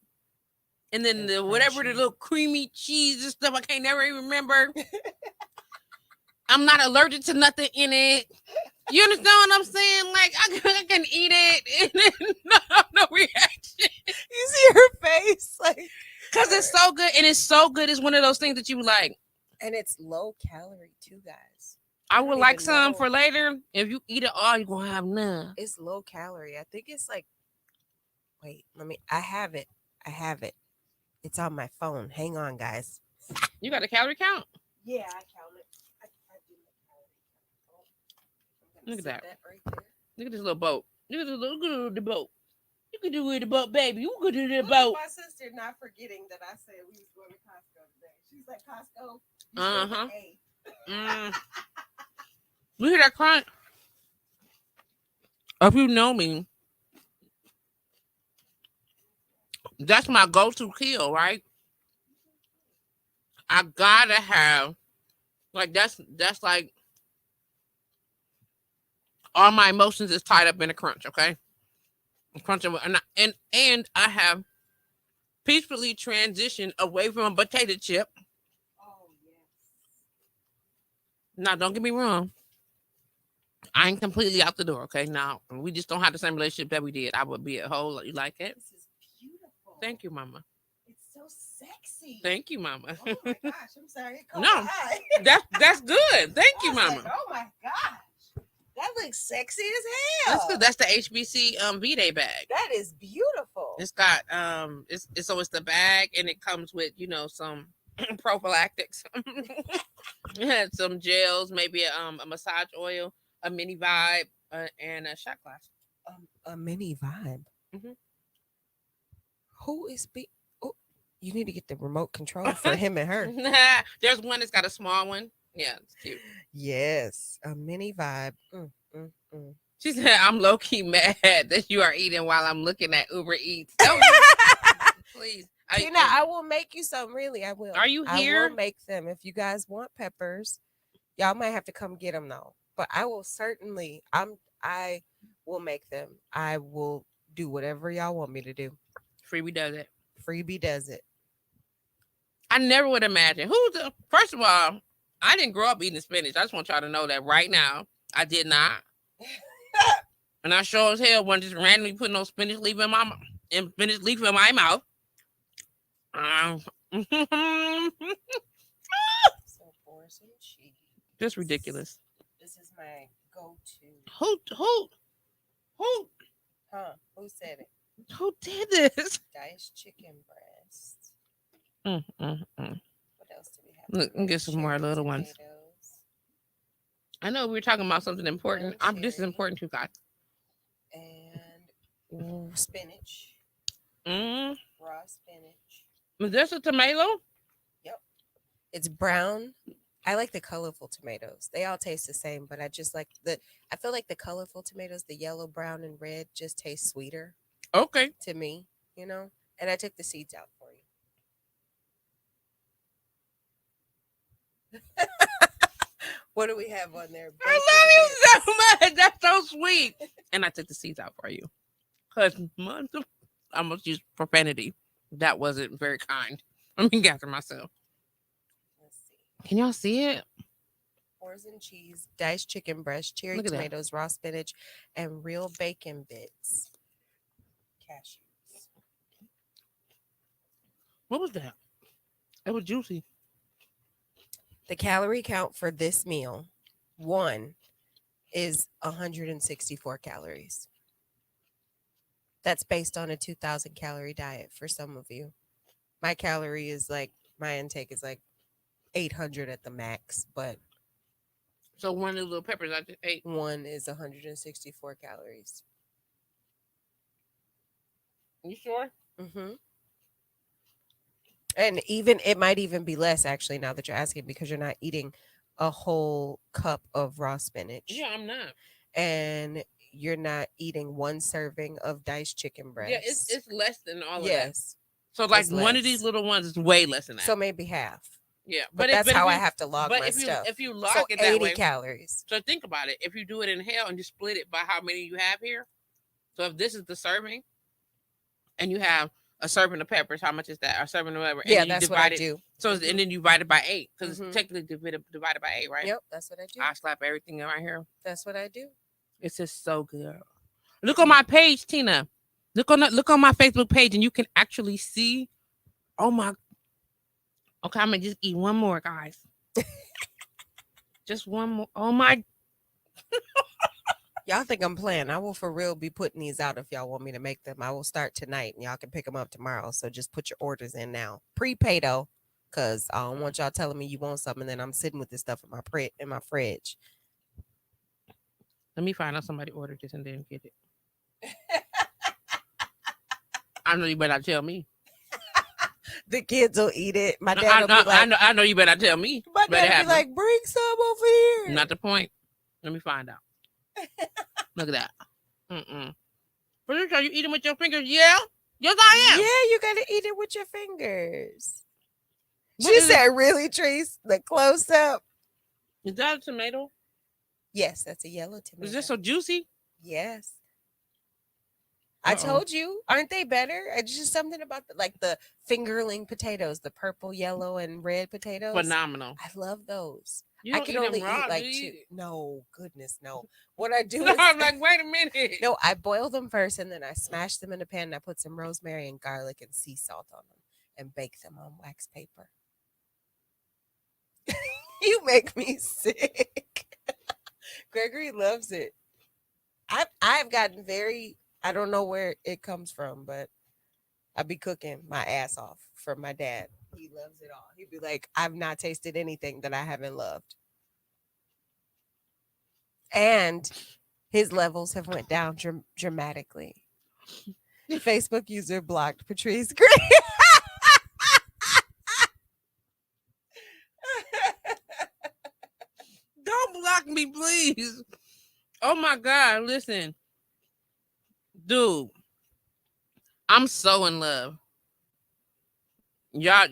And then the little creamy cheese and stuff, I can't never even remember. I'm not allergic to nothing in it. You understand what I'm saying? Like, I can eat it and no reaction. You see her face? Like, because it's so good. And it's so good. It's one of those things that you like. And it's low calorie too, guys. I would like some for later. If you eat it all, you're going to have none. It's low calorie. I think it's like, wait, I have it. It's on my phone. Hang on, guys. You got a calorie count? Yeah, I count it. I do the calorie count. Look at that. Right there. Look at this little boat. Look at the boat. You can do it about baby. You can do it Look at about. my sister not forgetting that I said we was going to Costco today. She's like, Costco? You Uh-huh. said You hear that crunch? If you know me, that's my go-to kill, right? I gotta have like that's like all my emotions is tied up in a crunch. Okay, crunching and I have peacefully transitioned away from a potato chip. oh, yes. Now, don't get me wrong. I ain't completely out the door. Okay, now we just don't have the same relationship that we did. I would be a whole. You like it? This is beautiful. Thank you, Mama. It's so sexy. Thank you, Mama. Oh my gosh, I'm sorry. It caught No, my eye. that's good. Thank I you, was Mama. like, oh my gosh. That looks sexy as That's hell. good. That's the HBC V-Day bag. That is beautiful. It's got it's so it's the bag and it comes with some prophylactics. It had some gels, maybe a massage oil, a mini vibe, and a shot glass. A mini vibe. Mhm. Who is oh, you need to get the remote control for him and her. There's one that's got a small one. Yeah, it's cute. Yes, a mini vibe. She said, "I'm low key mad that you are eating while I'm looking at Uber Eats." Don't please. Tina, I will make you some. Really, I will. Are you I here? will make them. If you guys want peppers, y'all might have to come get them though. But I will certainly. I will make them. I will do whatever y'all want me to do. Freebie does it. Freebie does it. I never would imagine. First of all, I didn't grow up eating spinach. I just want y'all to know that right now. I did not. And I sure as hell wasn't just randomly putting no spinach leaf in my mouth. So force and cheese. Just ridiculous. This is my go-to. Who? Huh? Who said it? Who did this? Diced chicken breast. What What else do we have? Look, let me get some more little ones. I know we were talking about something important. This is important too, guys. And spinach. Raw spinach. Is this a tomato? Yep. It's brown. I like the colorful tomatoes. They all taste the same, but I just like I feel like the colorful tomatoes, the yellow, brown, and red, just taste sweeter. Okay. To me, And I took the seeds out for you. What do we have on there? I love you so much. That's so sweet. And I took the seeds out for you. Because I almost used profanity. That wasn't very kind. Let me get after myself. Let's see. Can y'all see it? Oars and cheese, diced chicken breast, cherry tomatoes, raw spinach, and real bacon bits. Cashews. What was that? It was juicy. The calorie count for this meal, one, is 164 calories. That's based on a 2,000 calorie diet for some of you. My intake is like 800 at the max, but so one of the little peppers I just ate. One is 164 calories. You sure? Mm-hmm. And it might even be less actually now that you're asking, because you're not eating a whole cup of raw spinach. Yeah, I'm not. And you're not eating one serving of diced chicken breast. Yeah, it's less than all of that. Yes. So like one of these little ones is way less than that. So maybe half. Yeah, but that's how I have to log my stuff. If you log it that 80 way, calories. So think about it. If you do it in hell and you split it by how many you have here, so if this is the serving, and you have a serving of peppers, how much is that? A serving of whatever. Yeah, that's what I do. So and then you divide it by 8 because it's technically divided by 8, right? Yep, that's what I do. I slap everything right here. That's what I do. It's just so good. Look on my page, Tina. Look on my Facebook page, and you can actually see. Oh my. Okay, I'm gonna just eat one more, guys. Just one more. Oh my. Y'all think I'm playing? I will for real be putting these out if y'all want me to make them. I will start tonight, and y'all can pick them up tomorrow. So just put your orders in now. Prepay though, because I don't want y'all telling me you want something, and then I'm sitting with this stuff in my fridge. Let me find out somebody ordered this and then get it. I know you better not tell me. The kids will eat it. My dad will be like, I know you better not tell me. my dad will be like, bring some over here. Not the point. Let me find out. Look at that. Producer, are you eating with your fingers? Yeah. Yes, I am. Yeah, you gotta eat it with your fingers. She said, really, Trace? The close up. Is that a tomato? Yes, that's a yellow tomato. Is this so juicy? Yes. I told you, aren't they better? It's just something about the fingerling potatoes, the purple, yellow, and red potatoes. Phenomenal. I love those. You I don't can eat them only raw, eat like do you? 2. No, goodness, no. What I do is I'm like, wait a minute. no, I boil them first and then I smash them in a pan and I put some rosemary and garlic and sea salt on them and bake them on wax paper. You make me sick. Gregory loves it. I've gotten very, I don't know where it comes from, but I be cooking my ass off for my dad. He loves it all. He'd be like, I've not tasted anything that I haven't loved. And his levels have went down dramatically. Facebook user blocked Patrice Green. Don't block me, please. Oh my God, listen. Dude, I'm so in love. Y'all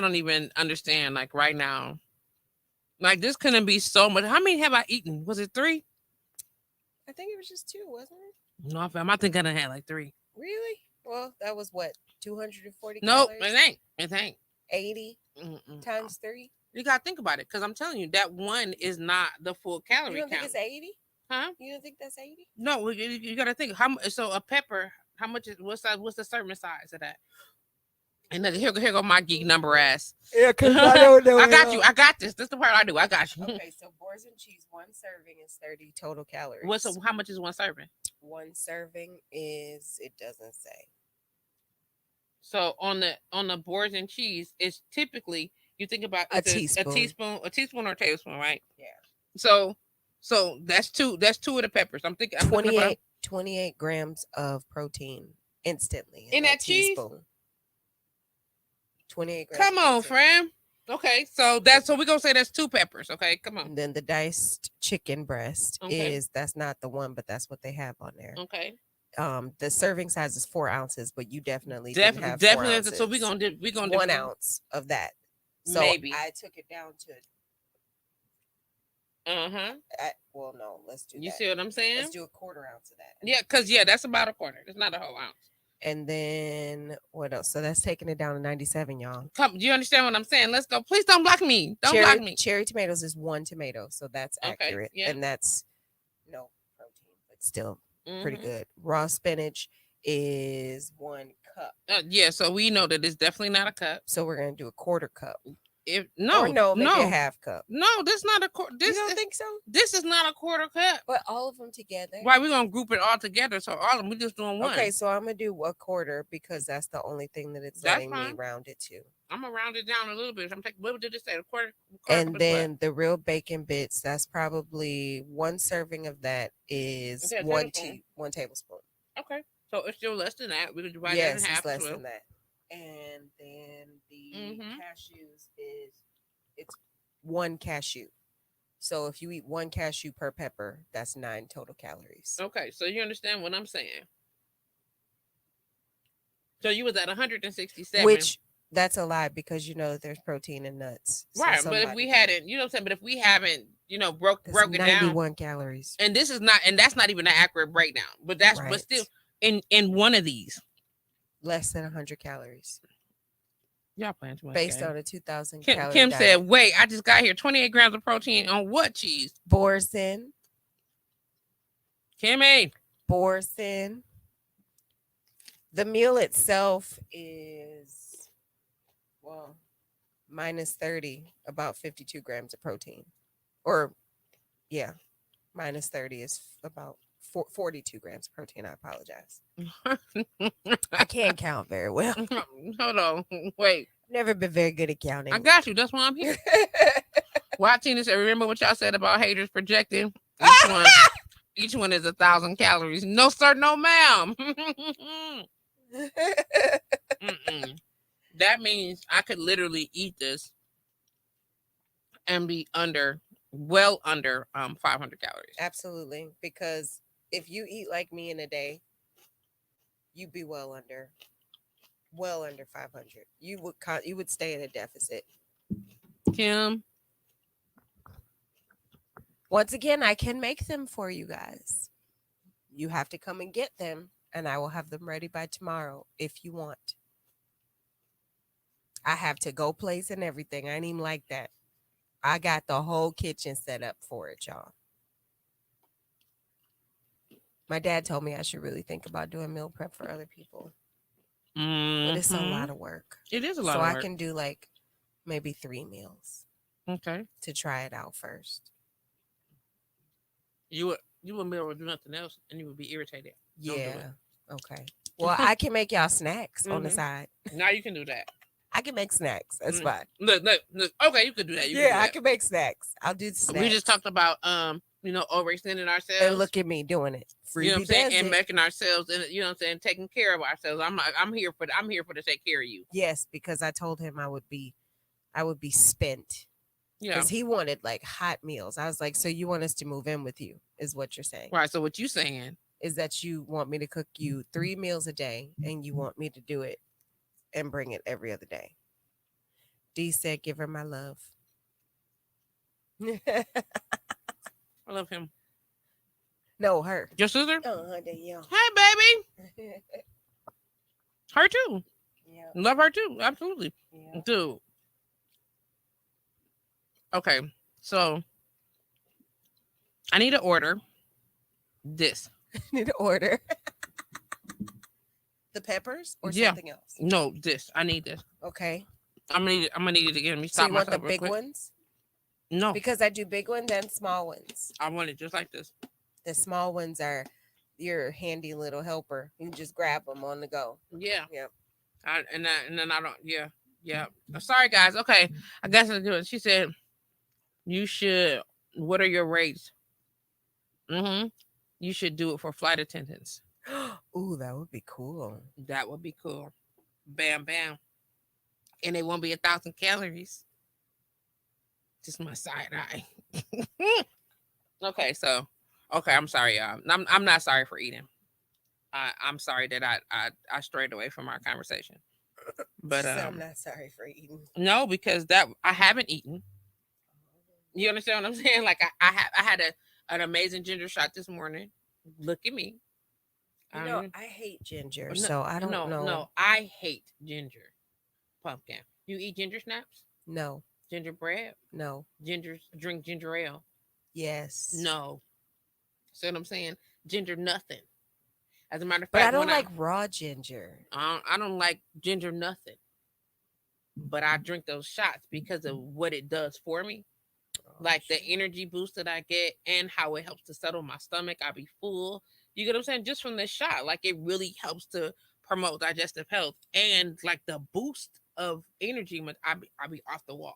don't even understand, like right now. Like this couldn't be so much. How many have I eaten? Was it 3? I think it was just 2, wasn't it? No, fam, I think I done had like 3. Really? Well, that was what, 240 Nope, calories? it ain't. 80 times 3? You gotta think about it, because I'm telling you, that one is not the full calorie You don't count. think it's 80? Huh? You don't think that's 80? No, you gotta think how much. So a pepper, how much is what's the serving size of that? And then here go my geek number ass. Yeah, because I don't know. I got you. I got this. This is the part I do. I got you. Okay, so boars and cheese, 1 serving is 30 total calories. How much is 1 serving? 1 serving is, it doesn't say. So on the boars and cheese, it's typically, you think about a teaspoon or a tablespoon, right? Yeah. So that's two of the peppers. I'm thinking 28 grams of protein instantly in that cheese. 28 grams. Come on, friend. Okay, so we're gonna say that's 2 peppers. Okay, come on. And then the diced chicken breast that's not the one, but that's what they have on there. Okay. The serving size is 4 ounces, but you definitely have 4 ounces. So we're gonna do 1 ounce of that. So maybe I took it down to. Well, no, let's do. You that. see what I'm saying? Let's do a 1/4 ounce of that. Yeah, because that's about a quarter. It's not a whole ounce. And then what else? So that's taking it down to 97, y'all. Come, do you understand what I'm saying? Let's go. Please don't block me. Block me. Cherry tomatoes is 1 tomato, so that's accurate. Yeah. And that's no protein, but still pretty good. Raw spinach is 1 cup. Yeah, so we know that it's definitely not a cup. So we're gonna do a 1/4 cup. Maybe a half cup. No, this is not a quarter. You don't think so? This is not a 1/4 cup. But all of them together. Why we're gonna group it all together? So all of them, we're just doing 1. Okay, so I'm gonna do a 1/4 because that's the only thing that it's letting me round it to. I'm gonna round it down a little bit. I'm taking. What did it say? A quarter and then the real bacon bits. That's probably 1 serving of that is 1 tablespoon. Okay, so it's still less than that. We can divide that in half. Yes, it's less than that. And then the cashews it's 1 cashew. So if you eat 1 cashew per pepper, that's 9 total calories. Okay, so you understand what I'm saying. So you was at 167. Which that's a lie because there's protein in nuts. So right, but if we hadn't, you know what I'm saying, but if we haven't, broken down 91 calories. And this is not, and that's not even an accurate breakdown. But that's but still in one of these. Less than 100 calories. Y'all playing too much. Based on a 2,000 calorie Kim diet. Said, wait, I just got here 28 grams of protein on what cheese? Boursin. Kimmy. Boursin. The meal itself is, minus 30, about 52 grams of protein. Or, minus 30 is about 42 grams of protein. I apologize. I can't count very well. Hold on. Wait. Never been very good at counting. I got you. That's why I'm here. Watching this, remember what y'all said about haters projecting? Each one is 1,000 calories. No, sir, no, ma'am. Mm-mm. That means I could literally eat this and be well under 500 calories. Absolutely. Because if you eat like me in a day, you'd be well under 500. You would stay in a deficit. Kim, Once again, I can make them for you guys. You have to come and get them, and I will have them ready by tomorrow if you want. I have to go place and everything. I ain't even like that. I got the whole kitchen set up for it, y'all. My dad told me I should really think about doing meal prep for other people. But it's a lot of work. It is a lot so of I work. can do like maybe 3 meals Okay. to try it out first. You would be able to do nothing else and you would be irritated. Don't do it. Yeah. Okay. Well, I can make y'all snacks on the Mhm. side. Now you can do that. I can make snacks. That's Mm. fine. Look. Okay, you could do that. You Yeah, can do I that. can make snacks. I'll do the snacks. We just talked about overextending ourselves. And look at me doing it. You know what I'm saying? And it. making ourselves, and you know what I'm saying, taking care of ourselves. I'm here for to take care of you. Yes, because I told him I would be spent. Yeah. Because he wanted like hot meals. I was like, so you want us to move in with you, is what you're saying. Right. So what you saying is that you want me to cook you 3 meals a day and you want me to do it and bring it every other day. D said, give her my love. I love him. No, her. Your sister? Yeah. Hey, baby. Her too. Yeah. Love her too. Absolutely. Yeah. Dude. Okay. So I need to order this. Need to order the peppers or something else? No, this. I need this. Okay. I'm gonna need it to get me. So you want the big ones? No. Because I do big ones and small ones. I want it just like this. The small ones are your handy little helper. You can just grab them on the go. Yeah. Yep. And then I don't. Yeah. Yeah. Sorry, guys. Okay. I guess I'll do it. She said, you should. What are your rates? Mm-hmm. You should do it for flight attendants. Ooh, that would be cool. That would be cool. Bam, bam. And it won't be 1,000 calories. Just my side eye. Okay, so I'm sorry, y'all. I'm not sorry for eating. I'm sorry that I strayed away from our conversation. But I'm not sorry for eating. No, because that I haven't eaten. You understand what I'm saying? Like I had an amazing ginger shot this morning. Look at me. I hate ginger, so I don't know. No, I hate ginger. Pumpkin. You eat ginger snaps? No. Ginger bread? No. Drink ginger ale? Yes. No. See what I'm saying? Ginger nothing. As a matter of fact, but I don't like raw ginger. I don't like ginger nothing. But I drink those shots because of what it does for me. Like the energy boost that I get and how it helps to settle my stomach. I'll be full. You get what I'm saying? Just from this shot. Like it really helps to promote digestive health and like the boost of energy. I'll be off the walls.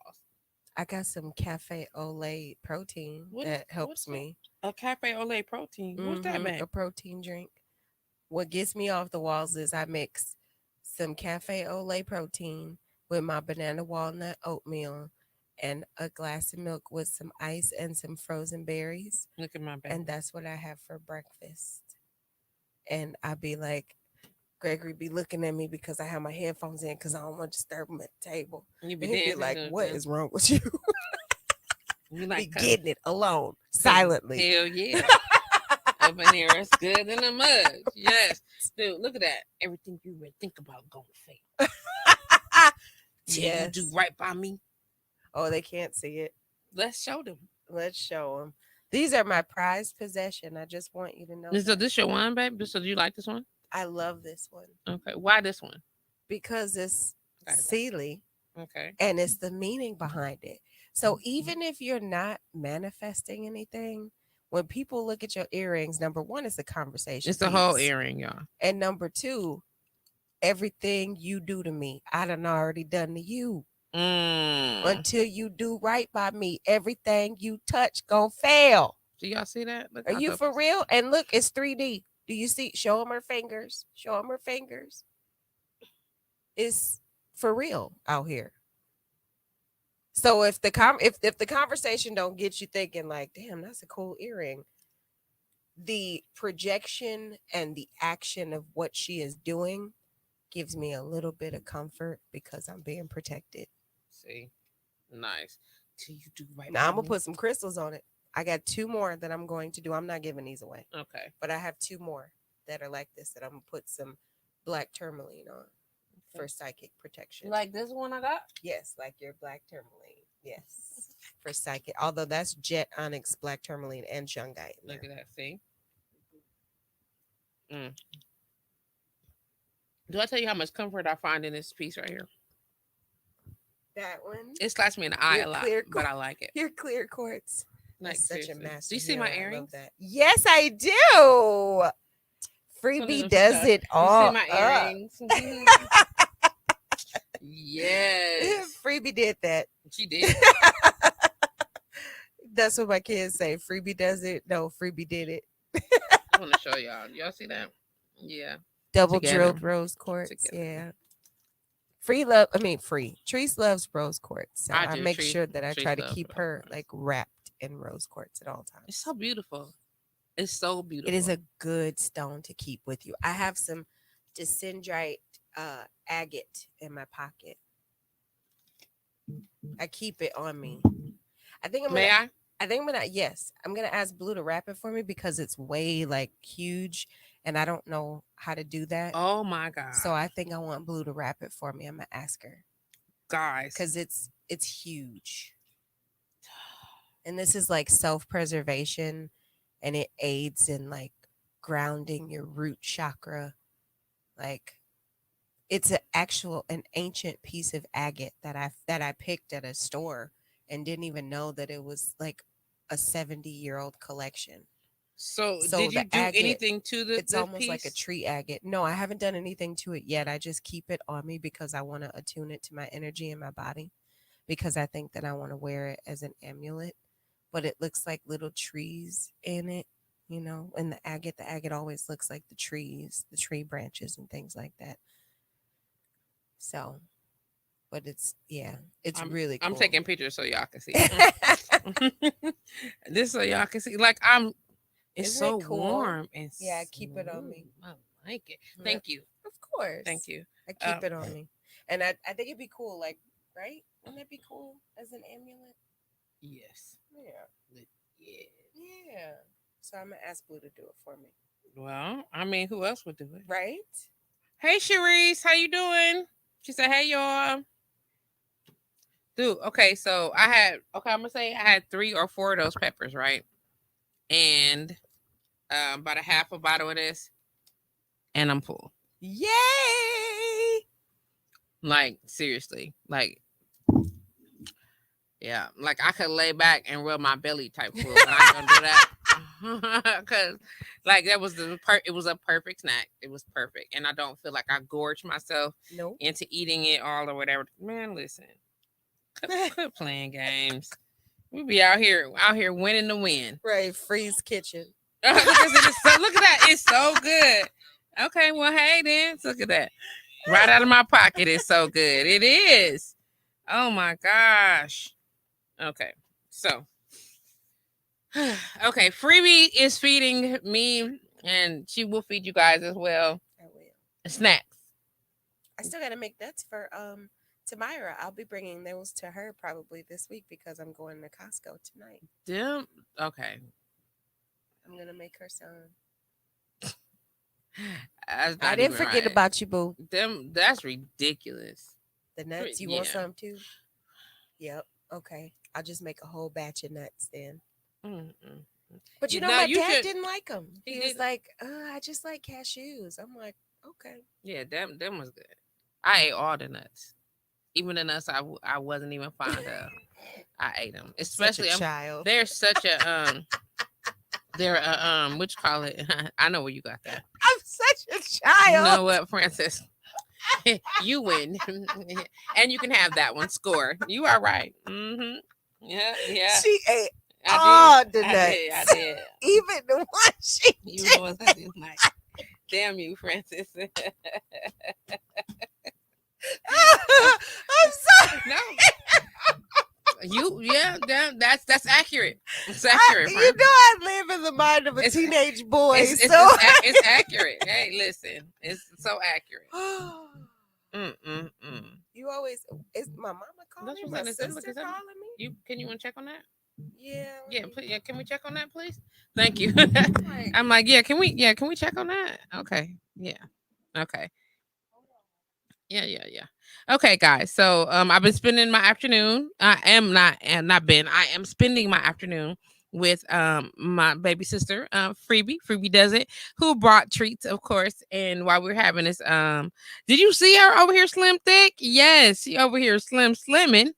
I got some cafe au lait protein that helps me. A cafe au lait protein? What's that, man? A protein drink. What gets me off the walls is I mix some cafe au lait protein with my banana walnut oatmeal and a glass of milk with some ice and some frozen berries. Look at my baby. And that's what I have for breakfast. And I be like, Gregory be looking at me because I have my headphones in because I don't want to disturb him at the table. And he'd be like, what is wrong with you? You like be getting it alone, silently. Hell yeah. Up in here, it's good in the mud. Yes. Dude, look at that. Everything you would think about going to fail. Yes. You do right by me. Oh, they can't see it. Let's show them. Let's show them. These are my prized possession. I just want you to know. So this your one, babe? So do you like this one? I love this one. Okay. Why this one? Because it's Sealy. Okay. And it's the meaning behind it. So even if you're not manifesting anything, when people look at your earrings, number one, it's a conversation. It's a whole earring, y'all. And number two, everything you do to me, I done already done to you. Until you do right by me, everything you touch gonna fail. Do y'all see that? Look, Are I you thought- for real? And look, it's 3D. Do you see? Show them her fingers. Show them her fingers. It's for real out here. So if the if the conversation don't get you thinking like, damn, that's a cool earring, the projection and the action of what she is doing gives me a little bit of comfort because I'm being protected. See, nice. Do you do right Now I'm by gonna me? put some crystals on it. I got 2 more that I'm going to do. I'm not giving these away, Okay. but I have 2 more that are like this that I'm gonna put some black tourmaline on for psychic protection. Like this one I got? Yes, like your black tourmaline. Yes, for psychic. Although that's jet onyx, black tourmaline, and shungite. in Look there. at that. See? Do I tell you how much comfort I find in this piece right here? That one. It slaps me in the eye Your a lot, clear but I like it. Your clear quartz. Like, That's such a seriously. master. Do you see my hero. I love earrings? that. Yes, I do. One of Freebie them does stuff. it You all. see my up. earrings? Yes. Freebie did that. She did. That's what my kids say. Freebie does it. No, Freebie did it. I want to show y'all. Y'all see that? Yeah. Double Together. drilled rose quartz. Together. Yeah. Treese loves rose quartz. So I I do. make Treese- sure that I Treese try to loves keep rose her quartz. like wrapped in rose quartz at all times. It's so beautiful. It's so beautiful. It is a good stone to keep with you. I have some dendrite agate in my pocket. I keep it on me. I think I'm gonna. Yes, I'm gonna ask Blue to wrap it for me because it's way like huge, and I don't know how to do that. Oh my God. So I think I want Blue to wrap it for me. I'm gonna ask her Guys. because it's huge, and this is like self-preservation, and it aids in like grounding your root chakra. Like it's an ancient piece of agate that I picked at a store and didn't even know that it was like a 70-year-old collection. So So did you the do agate, anything to It's this almost like a piece? tree agate. No, I haven't done anything to it yet. I just keep it on me because I want to attune it to my energy in my body because I think that I want to wear it as an amulet. But it looks like little trees in it, you know, and the agate always looks like the trees, the tree branches and things like that. So, but it's really cool. I'm taking pictures so y'all can see. This so y'all can see. Like it's Isn't so it cool? warm and Yeah, keep it on me. smooth. I like it. Yep. Thank you. Of course. Thank you. I keep it on me. And I think it'd be cool, like, right? Wouldn't it be cool as an amulet? Yes. Yeah. Yeah. Yeah. So I'm gonna ask Blue to do it for me. Well, I mean, who else would do it? Right? Hey, Sharice, how you doing? She said, "Hey, y'all." Dude, okay, so I'm gonna say I had 3 or 4 of those peppers, right? And about a half a bottle of this, and I'm full. Yay! Like seriously, like yeah, like I could lay back and rub my belly type food, but I ain't gonna do that because like that was it was a perfect snack. It was perfect, and I don't feel like I gorged myself Nope. into eating it all or whatever. Man, listen, quit playing games. We be out here winning the win. Right, Freeze Kitchen. Look at that, it's so good. Okay, well, hey then, look at that. Right out of my pocket, it's so good. It is. Oh my gosh. Okay, so okay, Freebie is feeding me, and she will feed you guys as well. I will. Snacks. I still gotta make nuts for Tamira. I'll be bringing those to her probably this week because I'm going to Costco tonight. Them. Okay. I'm gonna make her some. That's I not didn't even forget right. about you, boo. Them. That's ridiculous. The nuts. You want Yeah. some too? Yep. Okay. I'll just make a whole batch of nuts then. Mm-mm. But you know, No, my you dad should- didn't like them. He He was didn't? like, I just like cashews. I'm like, okay. Yeah, them was good. I ate all the nuts, even the nuts I wasn't even fond of. I ate them, especially Such a child. they're such a they're a what you call it? I know where you got that. I'm such a You child. know what, Francis? You win, and you can have that one. Score. You are right. Mm-hmm. Yeah. She ate all did. the I nuts. did. I did. Even the one she You did. know what that is like. Damn you, Francis. I'm sorry. No. That's accurate. It's accurate, You friend. know I live in the mind of a It's- teenage boy, It's, so it's accurate. Hey, listen. It's so accurate. you always is my mama calling That's me? what's My in sister December. calling me? Can you want to check on that? Yeah. Yeah, please. Yeah, can we check on that, please? Thank you. Like, I'm like, yeah. Can we check on that? Okay. Yeah. Okay. Yeah. Okay, guys. So I've been spending my afternoon. I am spending my afternoon with my baby sister, Freebie. Freebie does it, who brought treats, of course. And while we're having this, did you see her over here slim thick? Yes, she over here slimming.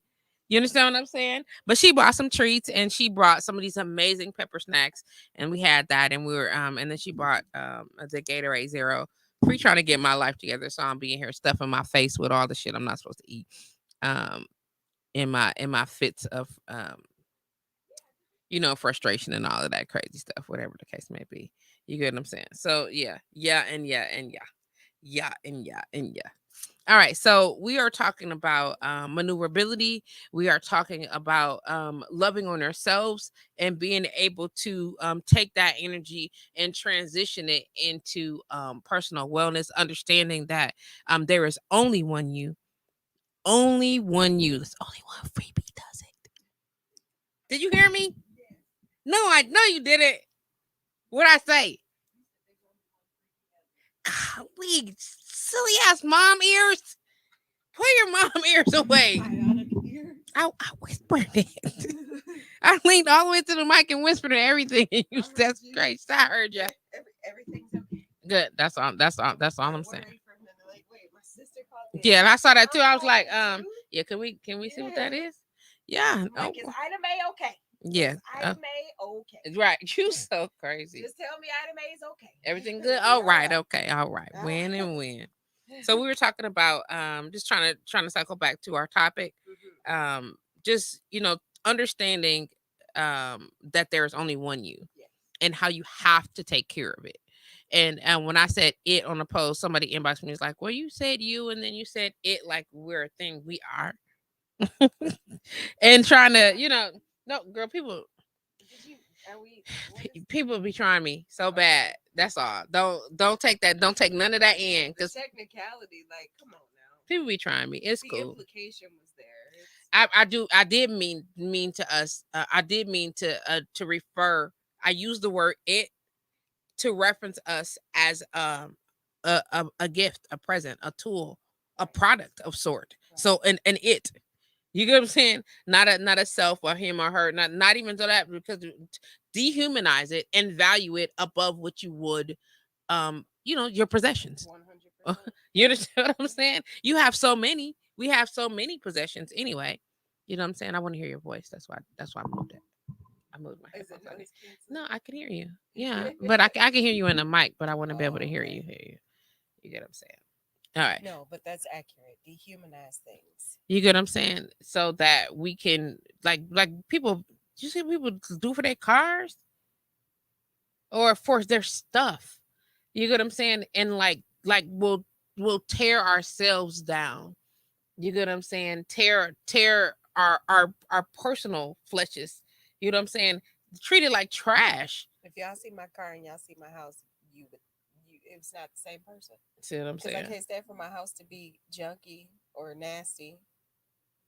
You understand what I'm saying? But she brought some treats and she brought some of these amazing pepper snacks, and we had that, and we were and then she brought the Gatorade Zero. Free trying to get my life together, so I'm being here stuffing my face with all the shit I'm not supposed to eat. Um, in my fits of frustration and all of that crazy stuff, whatever the case may be. You get what I'm saying? So yeah. All right, so we are talking about maneuverability. We are talking about loving on ourselves and being able to take that energy and transition it into personal wellness, understanding that there is only one you. Only one you. There's only one Freebie does it. Did you hear me? No, I know you didn't. What'd I say? Golly, silly ass mom ears. Put your mom ears away. I whispered it. I leaned all the way to the mic and whispered everything. And you, that's great. I heard you. everything's okay. Good. That's all. That's all I'm saying. Wait, my sister called me. Yeah, and I saw that too. I was like, yeah. Can we see what that is? Yeah. Like, is Ida May okay? Yeah. Ida May okay? Right. You so crazy. Just tell me Ida May is okay. Everything good? All right. Okay. All right. Win and win. So we were talking about just trying to cycle back to our topic. Just understanding that there's only one you, and how you have to take care of it. And when I said it on the post, somebody inboxed me, was like, well, you said you and then you said it like we're a thing. We are. And trying to, no, girl, people people be trying me so bad. That's all. Don't take that. Don't take none of that in, The because technicality, like, come on now. people be trying me. It's The cool. implication was there. I did mean to us. I did mean to refer. I used the word it to reference us as a gift, a present, a tool, a product of sort. So and it. You get what I'm saying? Not a self or him or her. Not even so that, because dehumanize it and value it above what you would your possessions. 100%. You understand what I'm saying? You have so many. We have so many possessions anyway. You know what I'm saying? I want to hear your voice. That's why I moved it. I moved my Is it headphones. noise canceling? No, I can hear you. Yeah, but I can hear you in the mic, but I want to be able to hear you. You get what I'm saying? All right. No, but that's accurate. Dehumanize things. You get what I'm saying? So that we can like people. You see people do for their cars or for their stuff. You get what I'm saying? And like we'll tear ourselves down. You get what I'm saying? Tear our personal fleshes. You know what I'm saying? Treat it like trash. If y'all see my car and y'all see my house, it's not the same person. See what I'm Because saying? I can't stand for my house to be junky or nasty,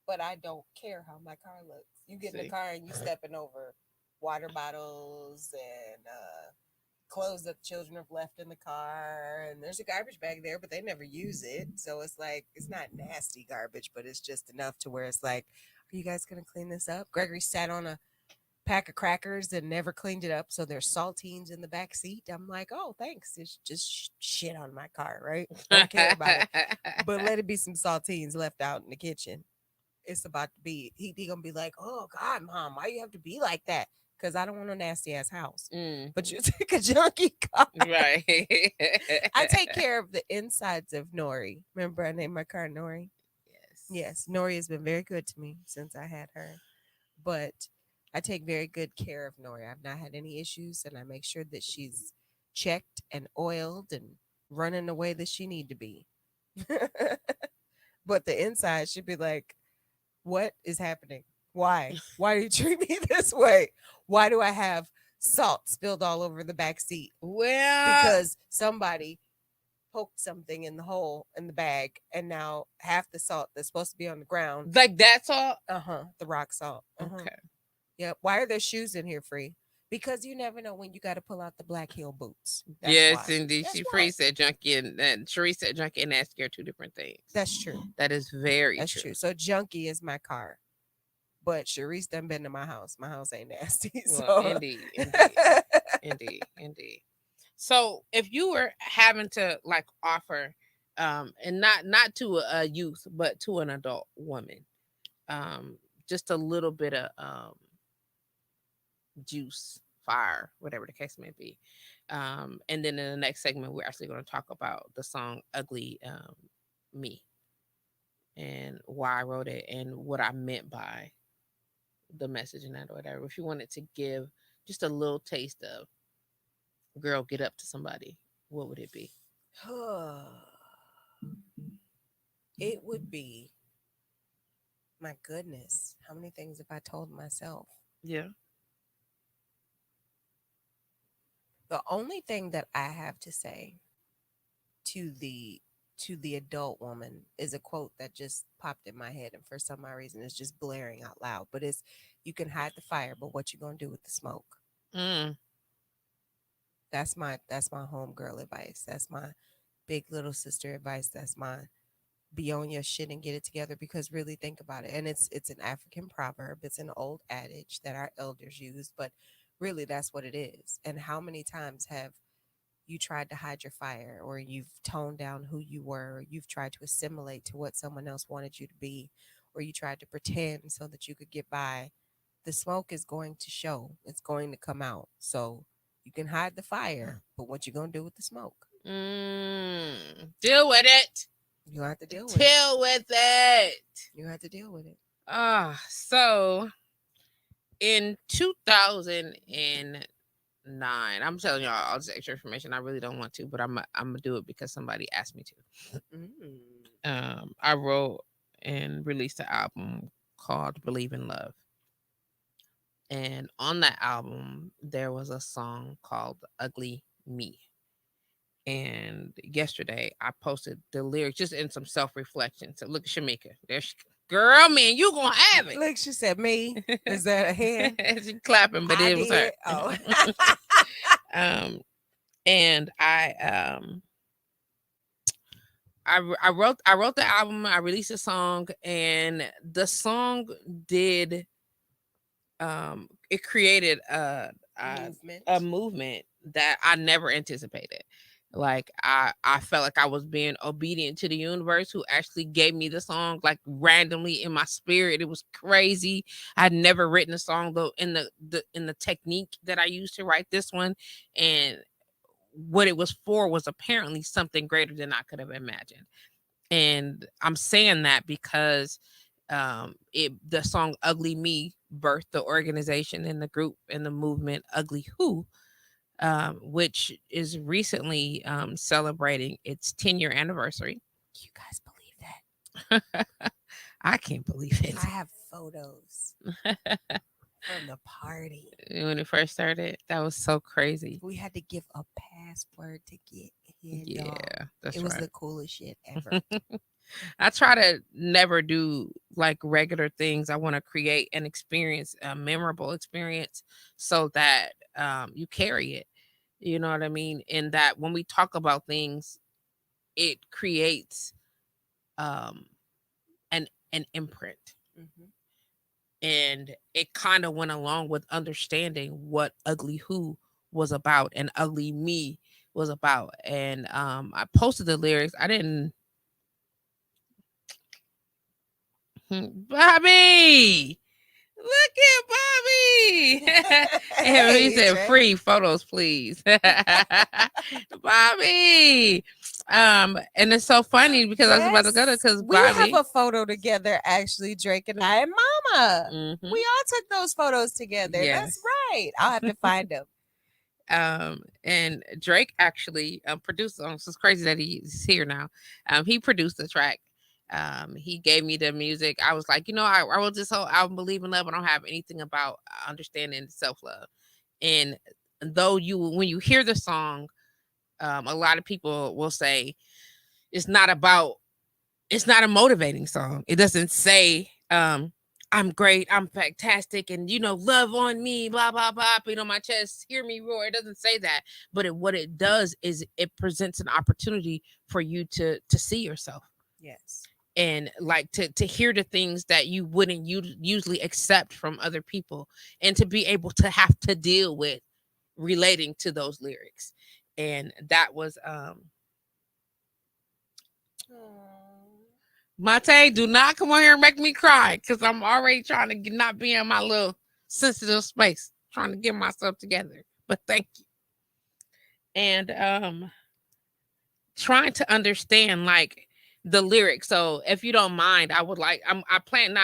but I don't care how my car looks. You get in the car and you stepping over water bottles and clothes that children have left in the car, and there's a garbage bag there, but they never use it. So it's like, it's not nasty garbage, but it's just enough to where it's like, are you guys gonna clean this up? Gregory sat on a pack of crackers and never cleaned it up, so there's saltines in the back seat. I'm like, oh, thanks. It's just shit on my car, right? Don't care about it, but let it be some saltines left out in the kitchen. It's about to be, he gonna be like, oh God, Mom, why you have to be like that? Because I don't want a nasty ass house. But you take a junky car. Right. I take care of the insides of Nori. Remember I named my car Nori? Yes. Yes, Nori has been very good to me since I had her. But I take very good care of Nori. I've not had any issues, and I make sure that she's checked and oiled and running the way that she need to be. But the inside should be like, what is happening? Why? Why do you treat me this way? Why do I have salt spilled all over the back seat? Well, Because somebody poked something in the hole in the bag, and now half the salt that's supposed to be on the ground, like that's all. the rock salt. Okay. Yep. Why are there shoes in here free? Because you never know when you got to pull out the black heel boots. That's Yes, why. indeed. That's She why. free said junkie and Cherise said junkie and nasty are two different things. That's true. That is very That's true. true. So junkie is my car, but Sharice done been to my house. My house ain't nasty. Well, So indeed. So if you were having to like offer, and not to a youth, but to an adult woman, just a little bit of juice, fire, whatever the case may be. And then in the next segment, we're actually going to talk about the song "Ugly Me" and why I wrote it and what I meant by the message in that or whatever. If you wanted to give just a little taste of "Girl, Get Up" to somebody, what would it be? it would be, my goodness, how many things have I told myself? Yeah. The only thing that I have to say to the adult woman is a quote that just popped in my head, and for some odd reason it's just blaring out loud. But it's, you can hide the fire, but what you gonna do with the smoke? That's my homegirl advice. That's my big little sister advice. That's my be on your shit and get it together. Because really think about it, and it's an African proverb. It's an old adage that our elders used, but really that's what it is. And how many times have you tried to hide your fire, or you've toned down who you were, or you've tried to assimilate to what someone else wanted you to be, or you tried to pretend so that you could get by? The smoke is going to show. It's going to come out. So you can hide the fire, but what you gonna do with the smoke? Deal with it. You have to deal with Deal with it. You have to deal with it. So in 2009, I'm telling y'all all this extra information. I really don't want to, but I'm gonna do it because somebody asked me to. I wrote and released an album called "Believe in Love," and on that album there was a song called "Ugly Me." And yesterday I posted the lyrics just in some self-reflection. So look at Shamika. There's girl, man, you gonna have it. Look, she said, "Me." Is that a hand? She clapping, but it was her. Oh. And I wrote the album. I released a song, and the song did it created a movement that I never anticipated. Like I felt like I was being obedient to the universe, who actually gave me the song like randomly in my spirit. It was crazy. I'd never written a song though in the technique that I used to write this one, and what it was for was apparently something greater than I could have imagined. And I'm saying that because the song "Ugly Me" birthed the organization and the group and the movement Ugly Who, which is recently celebrating its 10-year anniversary. You guys believe that? I can't believe it. I have photos from the party when it first started. That was so crazy. We had to give a password to get in. Yeah, that's it right. was the coolest shit ever. I try to never do like regular things. I want to create an experience, a memorable experience, so that you carry it. You know what I mean? And that when we talk about things, it creates an imprint. Mm-hmm. And it kind of went along with understanding what Ugly Who was about and Ugly Me was about. And I posted the lyrics. I didn't. Bobby, look at Bobby. And he said, "Free photos, please." Bobby. And it's so funny because I was about to go to because we have a photo together, actually, Drake and I and Mama. Mhm. We all took those photos together. Yes. That's right. I'll have to find them. And Drake actually produced songs. It's crazy that he's here now. He produced the track. He gave me the music. I was like, I wrote this whole album, Believe in Love. I don't have anything about understanding self-love. And though when you hear the song, a lot of people will say it's not a motivating song. It doesn't say, I'm great, I'm fantastic, and love on me, blah blah blah, beat on my chest, hear me roar. It doesn't say that, but what it does is it presents an opportunity for you to see yourself. Yes. And like to hear the things that you wouldn't usually accept from other people, and to be able to have to deal with relating to those lyrics. And that was Mate, do not come on here and make me cry, because I'm already trying to not be in my little sensitive space, trying to get myself together. But thank you. And trying to understand like the lyrics. So if you don't mind, I would like I plan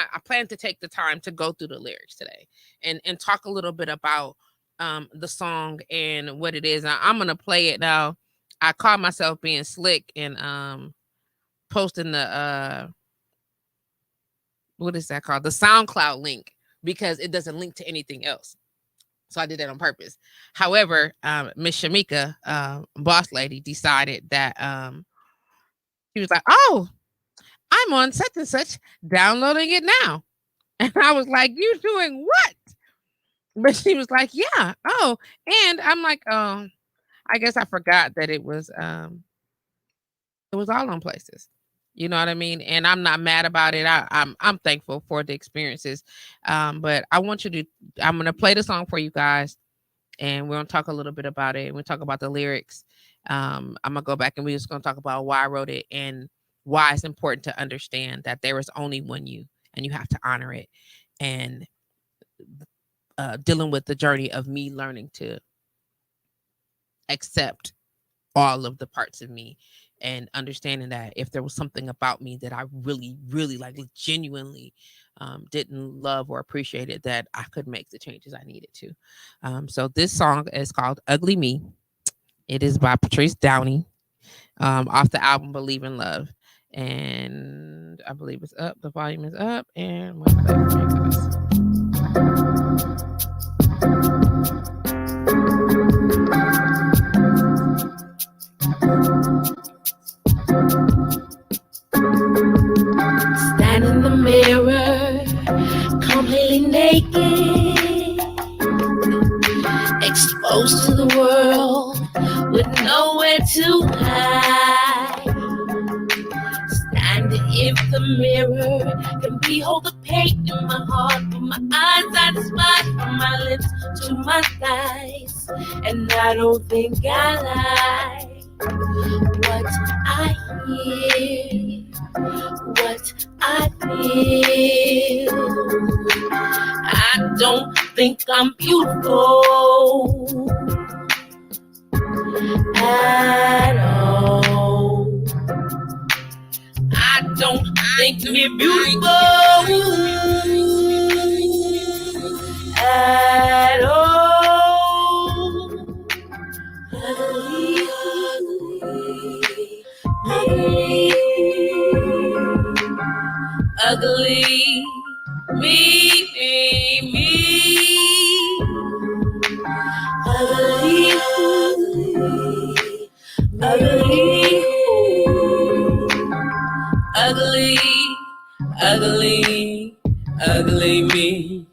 to take the time to go through the lyrics today and talk a little bit about the song and what it is. I'm gonna play it now. I caught myself being slick and posting the what is that called? The SoundCloud link, because it doesn't link to anything else. So I did that on purpose. However, Miss Shamika, boss lady, decided that she was like, "Oh, I'm on such and such, downloading it now." And I was like, "You doing what?" But she was like, "Yeah. Oh." And I'm like, "Oh, I guess I forgot that it was all on places." You know what I mean? And I'm not mad about it. I'm thankful for the experiences. But I'm gonna play the song for you guys, and we're gonna talk a little bit about it. We'll talk about the lyrics. I'm gonna go back and we're just gonna talk about why I wrote it and why it's important to understand that there is only one you, and you have to honor it. And dealing with the journey of me learning to accept all of the parts of me, and understanding that if there was something about me that I really, really like genuinely didn't love or appreciate it, that I could make the changes I needed to. So this song is called Ugly Me. It is by Patrice Downey, off the album Believe in Love. And I believe it's up. The volume is up. And one Stand in the mirror, completely naked, exposed to the world with nowhere to hide. Stand in the mirror and behold the pain in my heart, from my eyes I despise, from my lips to my thighs, and I don't think I like what I hear, what I feel. I don't think I'm beautiful at all. I don't think me beautiful at all. Ugly, ugly, ugly, me. Ugly, ugly, ugly me.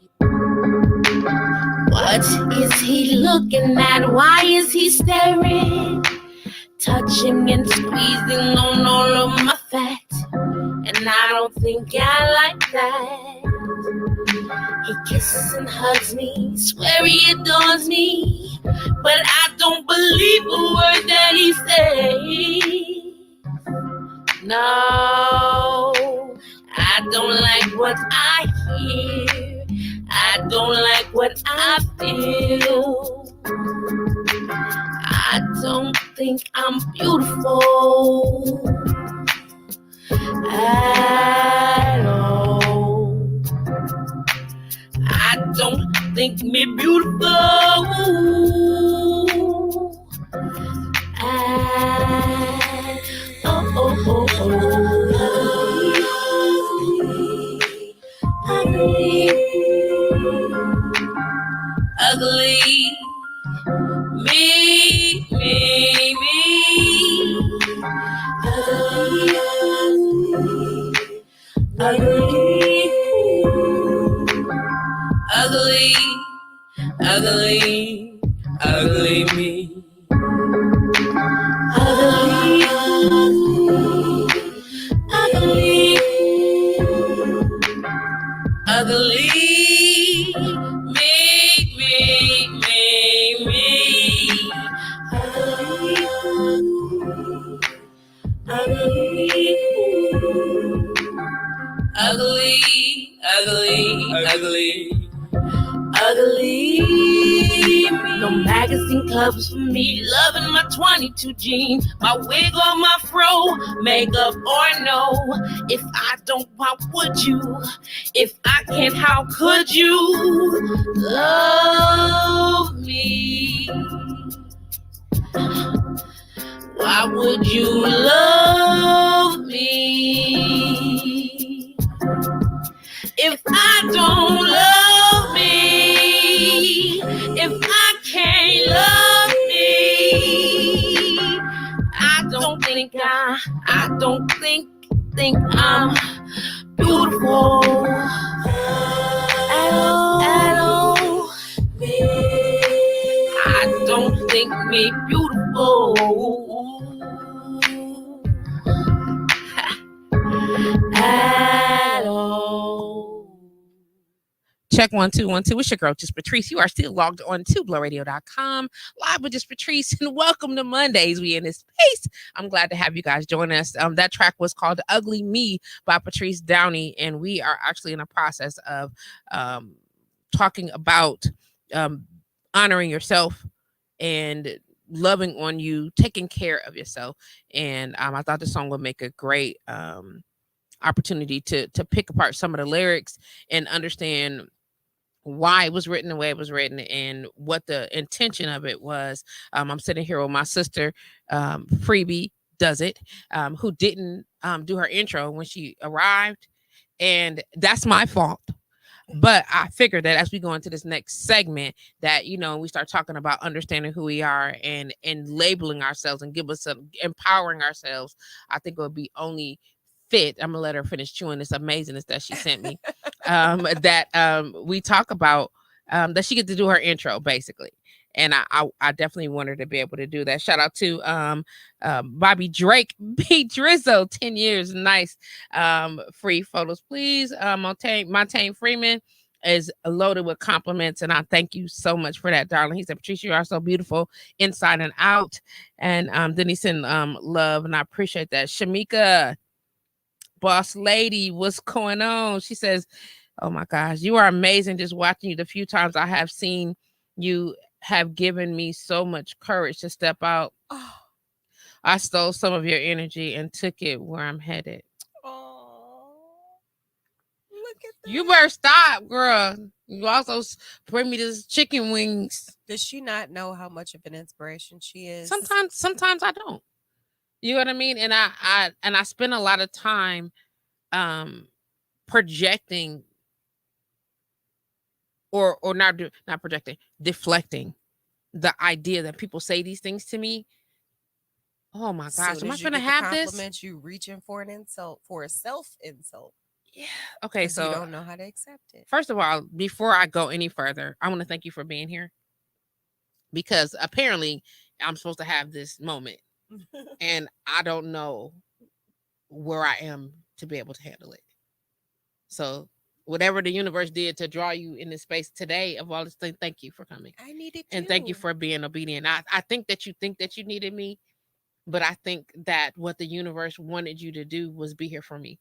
What is he looking at? Why is he staring? Touching and squeezing on all of my fat, and I don't think I like that. He kisses and hugs me, swear he adores me, but I don't believe a word that he says. No, I don't like what I hear. I don't like what I feel. I don't think I'm beautiful at all. I don't think me beautiful at ugly, ugly, me, ugly, ugly, ugly, ugly, ugly me. Ugly, ugly, ugly, me. Ugly, ugly. No magazine covers for me. Loving my 22 jeans, my wig or my fro, makeup or no. If I don't, why would you? If I can't, how could you love me? Why would you love me if I don't love me? If I can't love me, I don't think I'm beautiful at all. I don't think me beautiful at all. Check 1 2 1 2. It's your girl, JustPatrice. You are still logged on to blowradio.com, live with JustPatrice, and welcome to Mondays. We in this space. I'm glad to have you guys join us. That track was called "Ugly Me" by Patrice Downey, and we are actually in a process of talking about honoring yourself and loving on you, taking care of yourself. And I thought the song would make a great opportunity to pick apart some of the lyrics and understand why it was written the way it was written and what the intention of it was. I'm sitting here with my sister, Freebie Does It, who didn't do her intro when she arrived. And that's my fault. But I figured that as we go into this next segment that, we start talking about understanding who we are and labeling ourselves and empowering ourselves, I think it would be only fit. I'm gonna let her finish chewing this amazingness that she sent me. That we talk about that she gets to do her intro basically. And I definitely want her to be able to do that. Shout out to Bobby Drake, B Drizzo, 10 years. Nice. Free photos, please. Montaigne Freeman is loaded with compliments, and I thank you so much for that, darling. He said, Patricia, you are so beautiful inside and out. And then he sent love, and I appreciate that. Shamika, boss lady, what's going on? She says, oh my gosh, you are amazing. Just watching you the few times I have seen you have given me so much courage to step out. Oh. I stole some of your energy and took it where I'm headed. Oh, look at that. You better stop, girl. You also bring me this chicken wings. Does she not know how much of an inspiration she is? Sometimes I don't. You know what I mean? And I spend a lot of time projecting or not projecting, deflecting the idea that people say these things to me. Oh my gosh, am I gonna have this? Compliment you reaching for an insult, for a self insult. Yeah. Okay, so you don't know how to accept it. First of all, before I go any further, I want to thank you for being here, because apparently I'm supposed to have this moment and I don't know where I am to be able to handle it. So whatever the universe did to draw you in this space today of all this thing, thank you for coming. I needed you. And thank you for being obedient. I think that you needed me, but I think that what the universe wanted you to do was be here for me.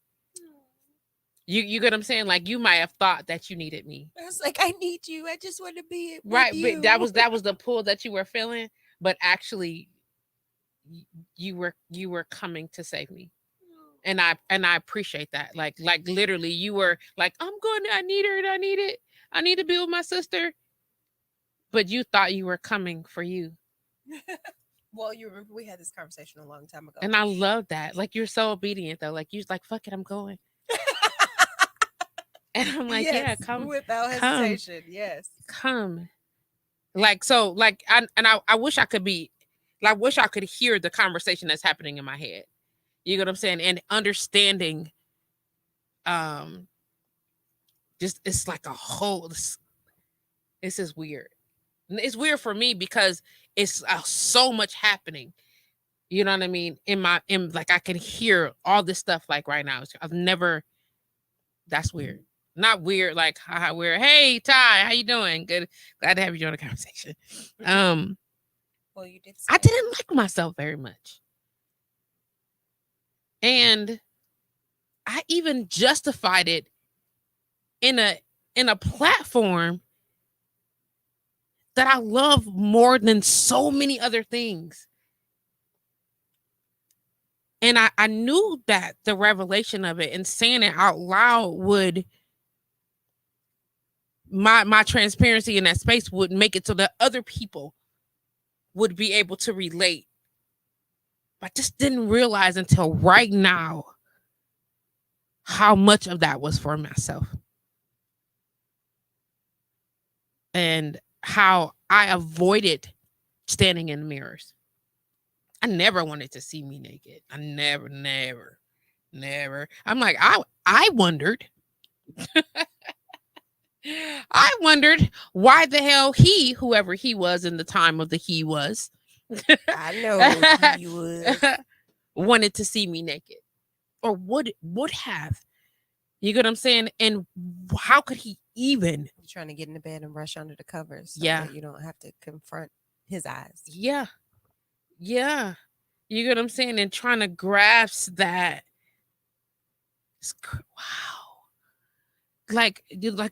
You get what I'm saying? Like, you might have thought that you needed me. I was like, I need you. I just want to be right. With you. But that was the pull that you were feeling. But actually, you were coming to save me. And I appreciate that. Like literally you were like, I need her and I need it. I need to be with my sister. But you thought you were coming for you. Well, you remember we had this conversation a long time ago. And I love that. Like you're so obedient though. Like you're like, fuck it, I'm going. And I'm like, yeah, Yes, come without come, hesitation. Yes. come. Like so, like I wish I could be like I wish I could hear the conversation that's happening in my head. You know what I'm saying? And understanding um just it's like a whole this is weird. It's weird for me because it's so much happening. You know what I mean? In like I can hear all this stuff like right now. I've never. That's weird. Not weird like haha weird. Hey Ty, how you doing? Good. Glad to have you join the conversation. Well, you did. I didn't like myself very much, and I even justified it in a platform that I love more than so many other things. And I knew that the revelation of it and saying it out loud would my transparency in that space would make it so that other people would be able to relate. But I just didn't realize until right now how much of that was for myself. And how I avoided standing in mirrors. I never wanted to see me naked. I never. I'm like, I wondered. I wondered why the hell whoever he was in the time of the he was, I know who he was. wanted to see me naked. Or would have. You get what I'm saying? And how could he even? You're trying to get into bed and rush under the covers so Yeah. that you don't have to confront his eyes. Yeah. Yeah. You get what I'm saying? And trying to grasp that. Wow. Like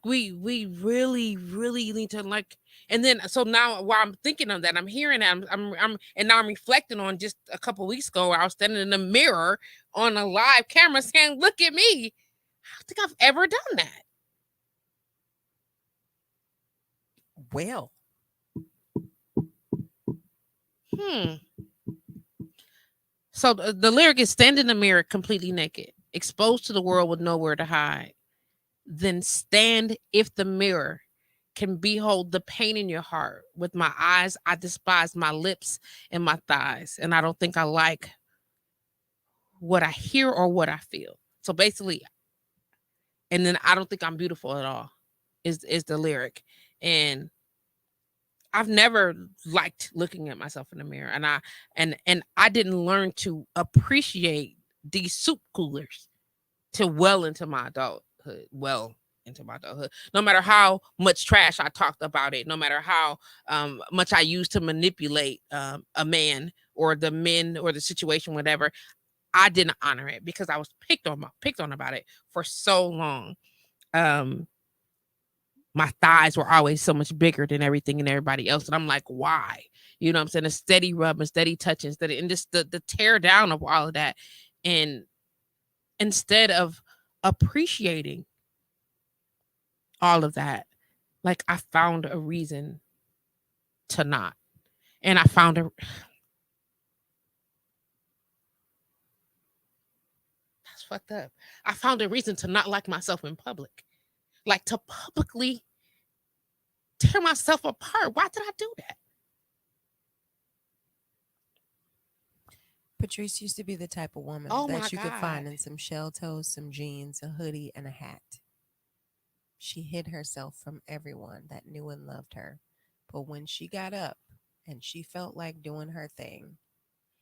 we really need to like, and then so now while I'm thinking of that, I'm hearing that I'm and now I'm reflecting on just a couple weeks ago where I was standing in the mirror on a live camera saying, look at me. I don't think I've ever done that. Well. So the lyric is stand in the mirror completely naked, exposed to the world with nowhere to hide. Then stand if the mirror can behold the pain in your heart. With my eyes, I despise my lips and my thighs. And I don't think I like what I hear or what I feel. So basically, and then I don't think I'm beautiful at all is the lyric. And I've never liked looking at myself in the mirror. And I didn't learn to appreciate these soup coolers till well into my adulthood. No matter how much trash I talked about it, no matter how much I used to manipulate a man or the men or the situation, whatever, I didn't honor it because I was picked on about it for so long. My thighs were always so much bigger than everything and everybody else. And I'm like, why? You know what I'm saying? A steady rub and steady touching, and just the tear down of all of that. And instead of appreciating all of that, like I found a reason to not. And I found that's fucked up. I found a reason to not like myself in public. Like to publicly tear myself apart. Why did I do that? Patrice used to be the type of woman that you could find in some shell toes, some jeans, a hoodie, and a hat. She hid herself from everyone that knew and loved her. But when she got up and she felt like doing her thing,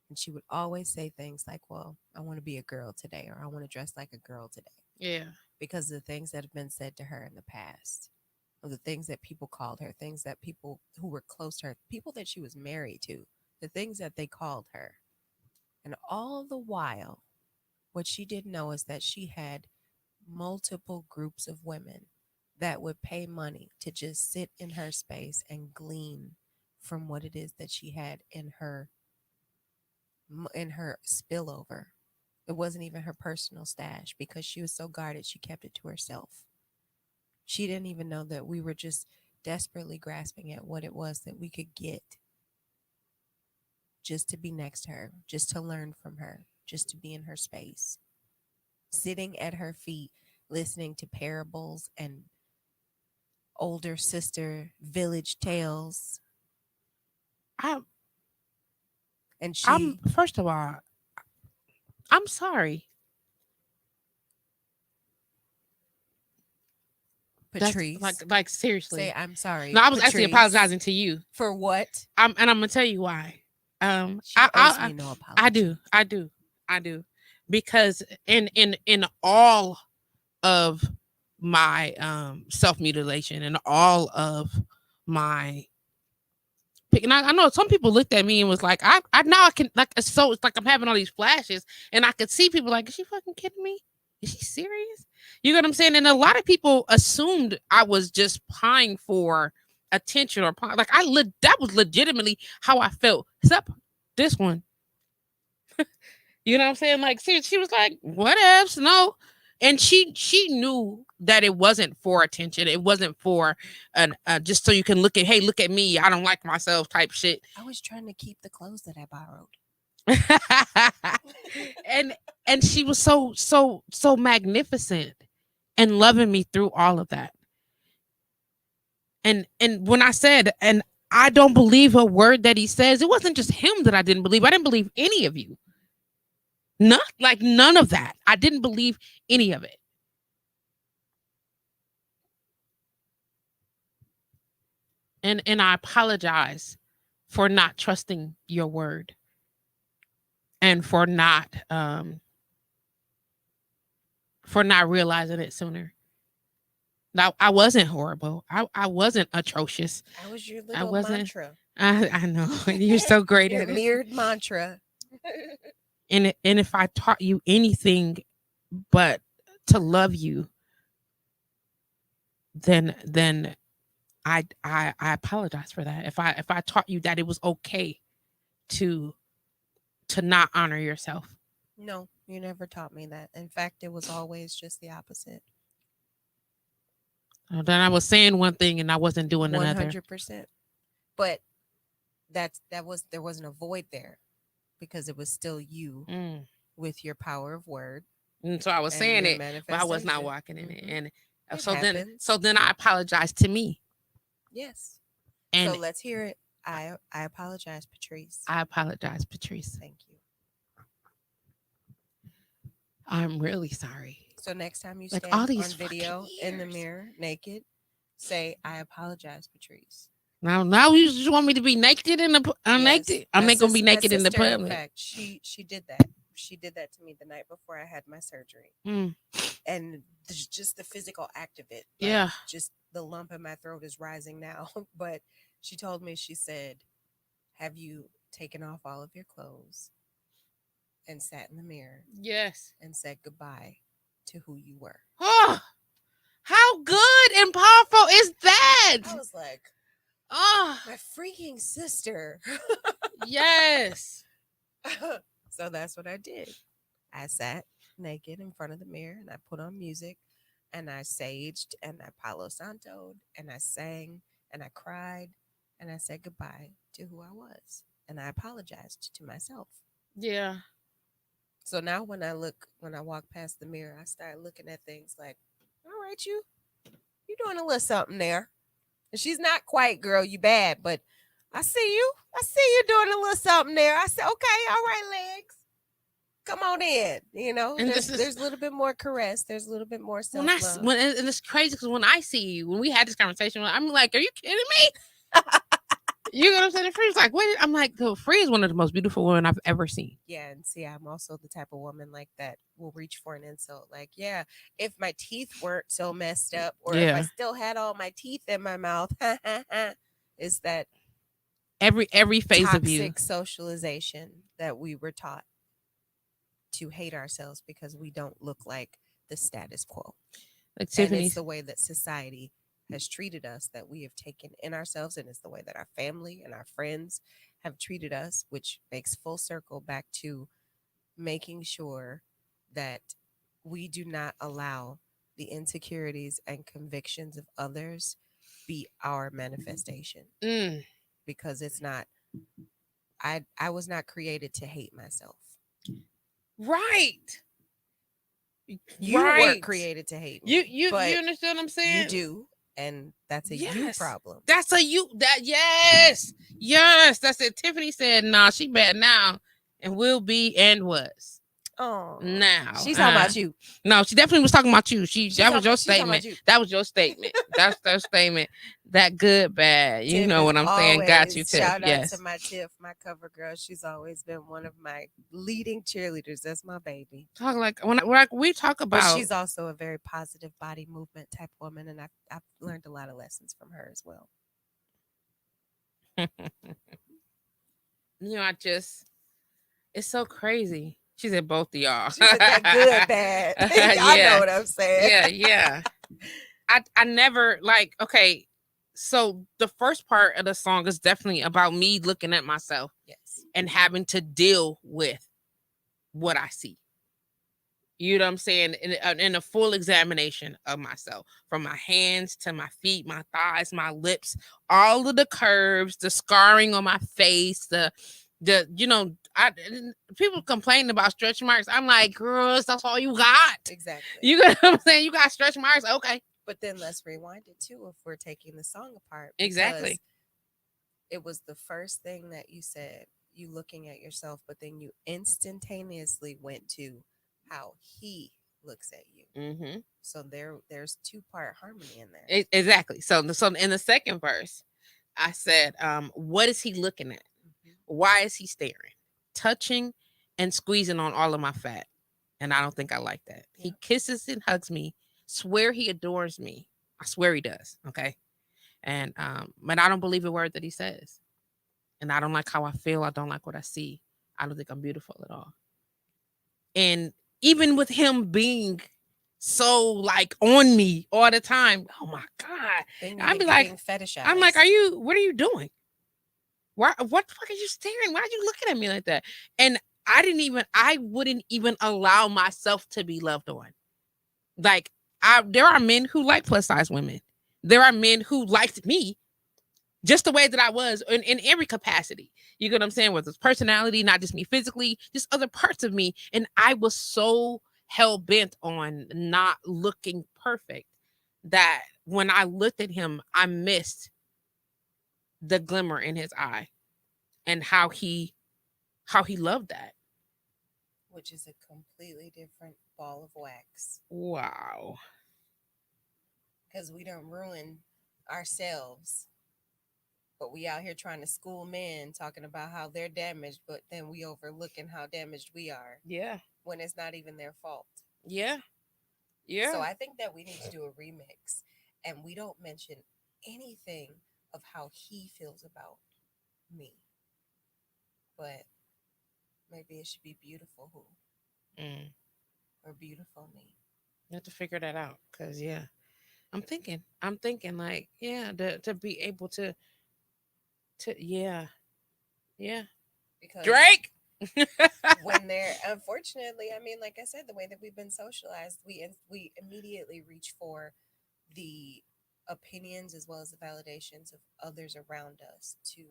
and she would always say things like, well, I want to be a girl today, or I want to dress like a girl today. Yeah. Because of the things that have been said to her in the past, of the things that people called her, things that people who were close to her, people that she was married to, the things that they called her. And all the while, what she didn't know is that she had multiple groups of women that would pay money to just sit in her space and glean from what it is that she had in her in her spillover. It wasn't even her personal stash because she was so guarded, she kept it to herself. She didn't even know that we were just desperately grasping at what it was that we could get just to be next to her, just to learn from her, just to be in her space, sitting at her feet, listening to parables and older sister village tales. I'm And first of all, I'm sorry. Patrice, That's like seriously. say I'm sorry. No, I was actually Patrice. apologizing to you. For what? And I'm gonna tell you why. She owes me no apology. I do, because in all of my self mutilation and all of my, and I know some people looked at me and was like, I now I can, like, so it's like I'm having all these flashes, and I could see people like, is she fucking kidding me? Is she serious? You know what I'm saying? And a lot of people assumed I was just pine for attention or like that was legitimately how I felt. Except this one. You know what I'm saying? Like, she was like, what else? No. And she knew that it wasn't for attention. It wasn't for an just so you can look at me. I don't like myself type shit. I was trying to keep the clothes that I borrowed. and she was so magnificent and loving me through all of that. And when I said, and I don't believe a word that he says, it wasn't just him that I didn't believe. I didn't believe any of you. None of that. I didn't believe any of it. And I apologize for not trusting your word and for not realizing it sooner. Now, I wasn't horrible. I wasn't atrocious. I was your little mantra. I know. You're so great Your at it. mirrored mantra. And if I taught you anything but to love you, then I apologize for that. If I taught you that it was okay to not honor yourself. No, you never taught me that. In fact, it was always just the opposite. Then I was saying one thing and I wasn't doing another. 100%. But there wasn't a void there because it was still you with your power of word. And so I was saying it, but I was not walking in it. And so then I apologized to me. Yes. And so let's hear it. I apologize, Patrice. I apologize, Patrice. Thank you. I'm really sorry. So next time you stand on video in the mirror naked, say, I apologize, Patrice. Now you just want me to be naked in the naked. I'm not gonna be naked in the public. In fact, she did that. She did that to me the night before I had my surgery. And just the physical act of it. Yeah. Just the lump in my throat is rising now. But she told me, she said, have you taken off all of your clothes and sat in the mirror? Yes. And said goodbye to who you were. Oh, how good and powerful is that? I was like, oh, my freaking sister. Yes. So that's what I did. I sat naked in front of the mirror and I put on music and I saged and I Palo Santo'd and I sang and I cried and I said goodbye to who I was. And I apologized to myself. Yeah. So now when I walk past the mirror, I start looking at things like, all right, you doing a little something there. And she's not quite, girl, you bad, but I see you doing a little something there. I said, okay, all right, legs. Come on in. You know, and there's a little bit more caress. There's a little bit more self-love. And it's crazy because when I see you, when we had this conversation, I'm like, are you kidding me? You know what I'm saying? Free's like, wait. I'm like, Free is one of the most beautiful women I've ever seen. Yeah, and see, I'm also the type of woman like that will reach for an insult. Like, yeah, if my teeth weren't so messed up, or if I still had all my teeth in my mouth, is that every phase of you, toxic socialization that we were taught to hate ourselves because we don't look like the status quo. Like and it's the way that society has treated us that we have taken in ourselves, and it's the way that our family and our friends have treated us, which makes full circle back to making sure that we do not allow the insecurities and convictions of others be our manifestation, Mm. because it's not. I was not created to hate myself. Right. You Right. weren't created to hate me. You but understand what I'm saying? You do, and that's a you Yes. problem. That's a you. That yes. That's it. Tiffany said, "Nah, she bad now, and will be and was Oh, now." she's talking about you. No, she definitely was talking about you. That was your she's talking about statement. you. That was your statement. That's their statement. That good, bad. You Tiff know is what I'm saying? Got you, always- Tiff. Shout Yes. out to my Tiff, my cover girl. She's always been one of my leading cheerleaders. That's my baby. Talk like when we talk But about. she's also a very positive body movement type woman, and I've learned a lot of lessons from her as well. You know, it's so crazy. She said both of y'all. She said that good, bad. Y'all know what I'm saying. Yeah. I never okay. So the first part of the song is definitely about me looking at myself, Yes, and having to deal with what I see. You know what I'm saying? In a full examination of myself, from my hands to my feet, my thighs, my lips, all of the curves, the scarring on my face, people complain about stretch marks. I'm like, girls, that's all you got. exactly. You know what I'm saying? You got stretch marks, okay. But then let's rewind it too if we're taking the song apart. Exactly. It was the first thing that you said, you looking at yourself, but then you instantaneously went to how he looks at you. Mm-hmm. So there's 2-part harmony in there. Exactly. So in the second verse, I said, what is he looking at? Mm-hmm. Why is he staring, touching, and squeezing on all of my fat? And I don't think I like that. Yeah. He kisses and hugs me, swear he adores me. I swear he does. Okay. And but I don't believe a word that he says. And I don't like how I feel. I don't like what I see. I don't think I'm beautiful at all. And even with him being so on me all the time, oh my God. I'd be like, fetishized. I'm like, what are you doing? What the fuck are you staring? Why are you looking at me like that? And I wouldn't even allow myself to be loved on. Like, there are men who like plus size women. There are men who liked me just the way that I was in every capacity. You get what I'm saying? With his personality, not just me physically, just other parts of me. And I was so hell bent on not looking perfect that when I looked at him, I missed the glimmer in his eye and how he loved that. Which is a completely different ball of wax. Wow. Because we don't ruin ourselves, but we out here trying to school men, talking about how they're damaged, but then we overlooking how damaged we are. Yeah. When it's not even their fault. Yeah. Yeah. So I think that we need to do a remix, and we don't mention anything of how he feels about me. But maybe it should be beautiful who or beautiful me. You have to figure that out, because I'm thinking like, to be able to because Drake. When they're, unfortunately, I mean, like I said, the way that we've been socialized, we immediately reach for the opinions as well as the validations of others around us to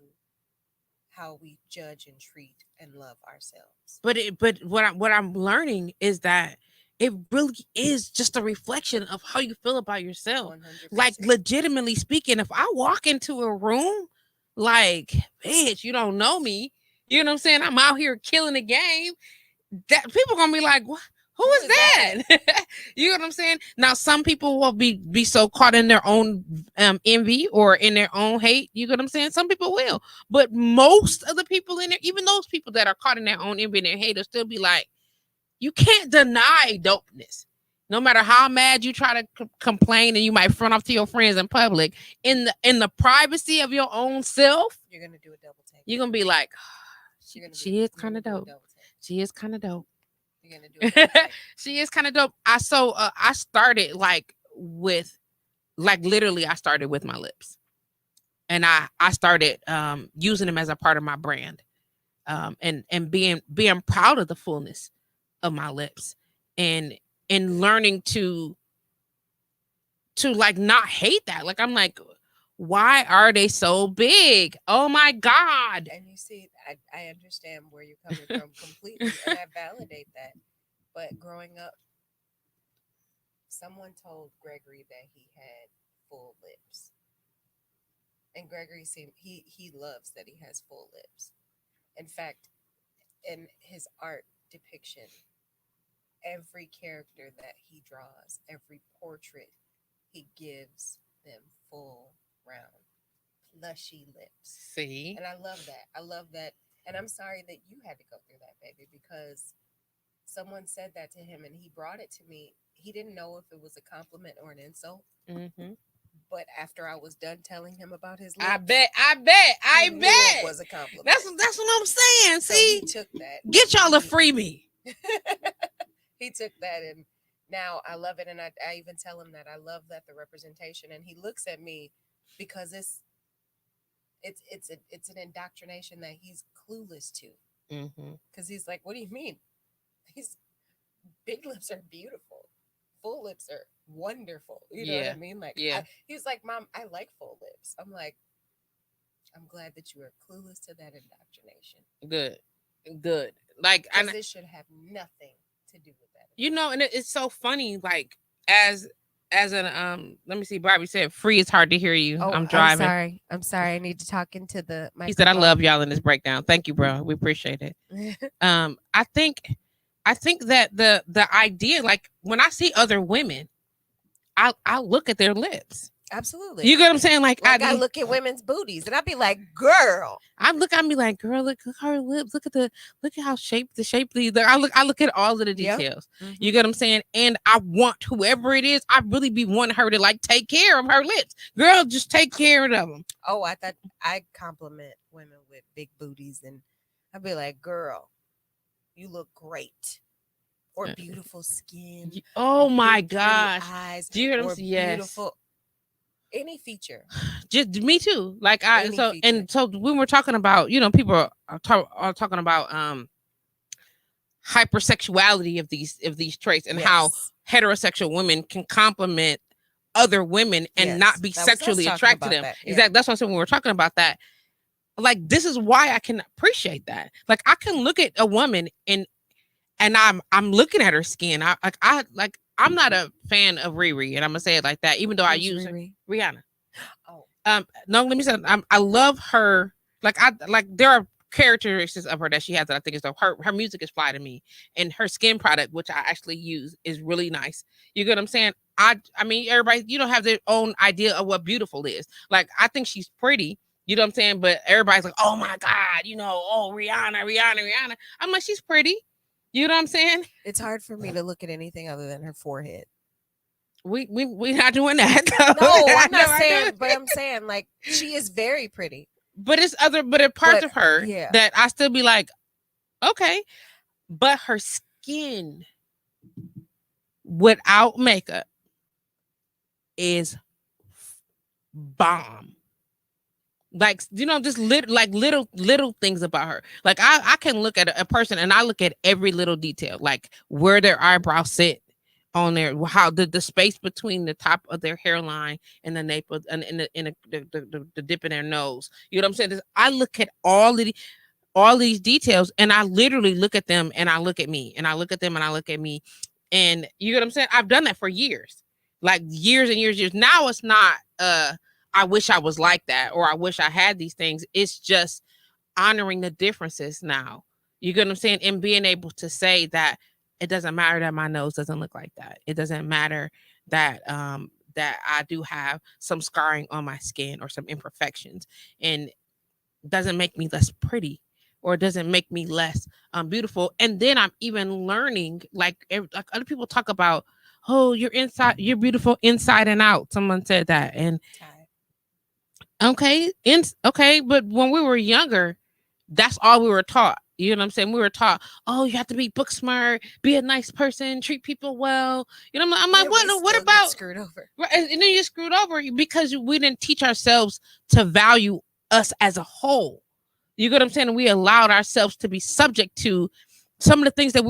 how we judge and treat and love ourselves. But what I'm learning is that it really is just a reflection of how you feel about yourself. 100%. Like, legitimately speaking, if I walk into a room like, bitch, you don't know me, you know what I'm saying? I'm out here killing the game. That people gonna be like, what? Who is that? You know what I'm saying? Now, some people will be so caught in their own envy or in their own hate. You know what I'm saying? Some people will, but most of the people in there, even those people that are caught in their own envy and their hate, will still be like, you can't deny dopeness. No matter how mad you try to complain, and you might front off to your friends in public, in the privacy of your own self, you're gonna do a double take. You're gonna be like, she is kind of dope. She is kind of dope. You're gonna do a double take. She is kind of dope. I started with literally I started with my lips. and I started using them as a part of my brand, and being proud of the fullness of my lips, and learning to like not hate that. Like I'm like, why are they so big? Oh my God. And you see, I understand where you're coming from completely, and I validate that. But growing up, someone told Gregory that he had full lips. And Gregory seemed he loves that he has full lips. In fact, in his art depiction, every character that he draws, every portrait, he gives them full, round, plushy lips. See? And I love that. I love that. And I'm sorry that you had to go through that, baby, because someone said that to him and he brought it to me. He didn't know if it was a compliment or an insult. Mm-hmm. But after I was done telling him about his lips, I bet he knew it was a compliment. That's what I'm saying. So See, he took that. Get y'all a freebie. He took that, and now I love it. And I even tell him that I love that the representation. And he looks at me because it's an indoctrination that he's clueless to. Because he's like, what do you mean? These big lips are beautiful. Full lips are wonderful. You know what I mean? Like, he's like, Mom, I like full lips. I'm like, I'm glad that you are clueless to that indoctrination. Good. Like, this should have nothing to do with that. You know, and it's so funny. Like, as an let me see. Barbie said, "Free, it's hard to hear you." Oh, I'm driving. I'm sorry. I need to talk into the microphone. He said, "I love y'all in this breakdown. Thank you, bro. We appreciate it." I think that the idea, like when I see other women, I look at their lips. Absolutely. You get what I'm saying? Like I look at women's booties and I'd be like, girl. I be like, girl, look her lips. Look at how the shapely. I look at all of the details. Yep. Mm-hmm. You get what I'm saying? And I want whoever it is, I really be wanting her to like take care of her lips. Girl, just take care of them. Oh, I thought I compliment women with big booties, and I'd be like, girl, you look great. Or beautiful skin. Oh my gosh. Eyes. Do you hear them? Yes. Beautiful. Any feature. Just me too. Like so when we're talking about, people are talking about hypersexuality of these traits, and how heterosexual women can compliment other women and not be sexually attracted to them. Yeah. Exactly. That's what I'm saying when we're talking about that. Like, this is why I can appreciate that. Like, I can look at a woman and I'm looking at her skin. I'm not a fan of Riri, and I'm gonna say it like that, even though I use Rihanna. Oh, no, let me say, I love her. Like, there are characteristics of her that she has that I think is dope. Her music is fly to me, and her skin product, which I actually use, is really nice. You get what I'm saying? I mean, everybody, have their own idea of what beautiful is. Like, I think she's pretty. You know what I'm saying? But everybody's like, oh my God, Rihanna. I'm like, she's pretty. You know what I'm saying? It's hard for me to look at anything other than her forehead. We not doing that. No, I'm not saying, but I'm saying, like, she is very pretty. But there are parts of her that I still be like, okay. But her skin without makeup is bomb. Like, just little things about her. Like, I can look at a person and I look at every little detail, like where their eyebrows sit on there, how the space between the top of their hairline and the nape and the dip in their nose. You know what I'm saying? I look at all these details, and I literally look at them and I look at me, and I look at them and I look at me, and you know what I'm saying? I've done that for years, like years and years. Now it's not I wish I was like that, or I wish I had these things. It's just honoring the differences now. You get what I'm saying? And being able to say that it doesn't matter that my nose doesn't look like that. It doesn't matter that that I do have some scarring on my skin or some imperfections, and doesn't make me less pretty, or doesn't make me less beautiful. And then I'm even learning, like other people talk about, oh, you're beautiful inside and out. Someone said that, and okay, but when we were younger, that's all we were taught. You know what I'm saying? We were taught, oh, you have to be book smart, be a nice person, treat people well. You know, I'm like, Yeah, what? we What still get about? screwed over? Right, and then you're screwed over because we didn't teach ourselves to value us as a whole. You get what I'm saying? We allowed ourselves to be subject to some of the things that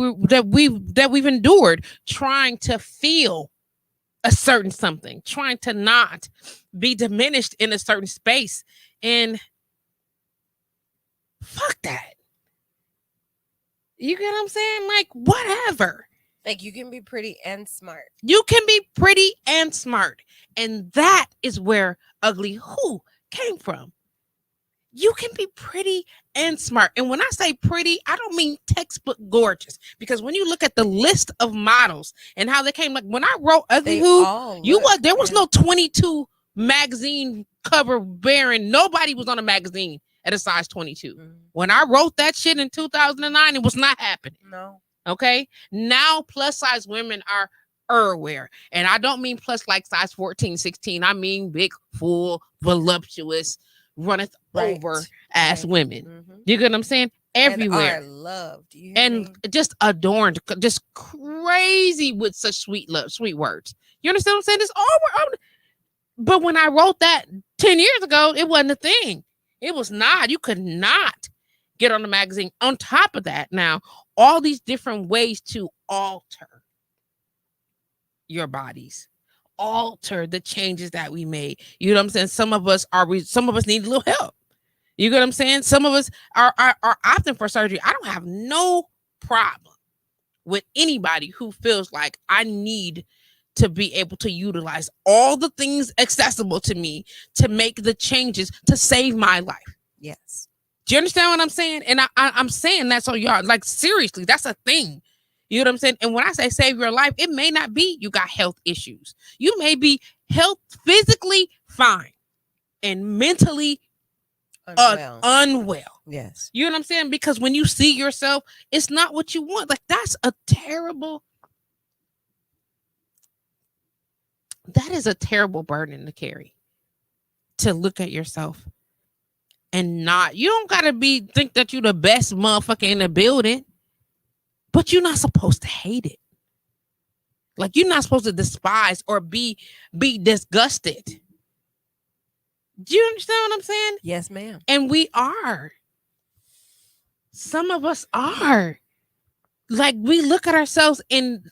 we've endured, trying to feel a certain something, trying to not be diminished in a certain space. And fuck that. You get what I'm saying? Like, whatever. Like, you can be pretty and smart. You can be pretty and smart. And that is where Ugly Who came from. You can be pretty and smart. And when I say pretty, I don't mean textbook gorgeous. Because when you look at the list of models and how they came, like when I wrote Ugly Who, there was no 22 magazine cover bearing. Nobody was on a magazine at a size 22. Mm-hmm. When I wrote that shit in 2009, it was not happening. No. Okay. Now plus size women are everywhere. And I don't mean plus like size 14, 16. I mean big, full, voluptuous, runneth over ass women. Mm-hmm. You get what I'm saying? Everywhere. And are loved. And just adorned, just crazy with such sweet words. You understand what I'm saying? It's all. But when I wrote that 10 years ago, it wasn't a thing. It was not. You could not get on the magazine. On top of that, now, all these different ways to alter your bodies, alter the changes that we made. You know what I'm saying? Some of us need a little help. You get what I'm saying? Some of us are opting for surgery. I don't have no problem with anybody who feels like I need to be able to utilize all the things accessible to me to make the changes to save my life. Yes. Do you understand what I'm saying? And I'm saying that so y'all, like, seriously, that's a thing. You know what I'm saying? And when I say save your life, it may not be you got health issues. You may be physically fine and mentally unwell. Yes. You know what I'm saying? Because when you see yourself, it's not what you want. Like, that is a terrible burden to carry. To look at yourself and you don't gotta think that you're the best motherfucker in the building, but you're not supposed to hate it. Like, you're not supposed to despise or be disgusted. Do you understand what I'm saying? Yes, ma'am. And we are. Some of us are. Like, we look at ourselves and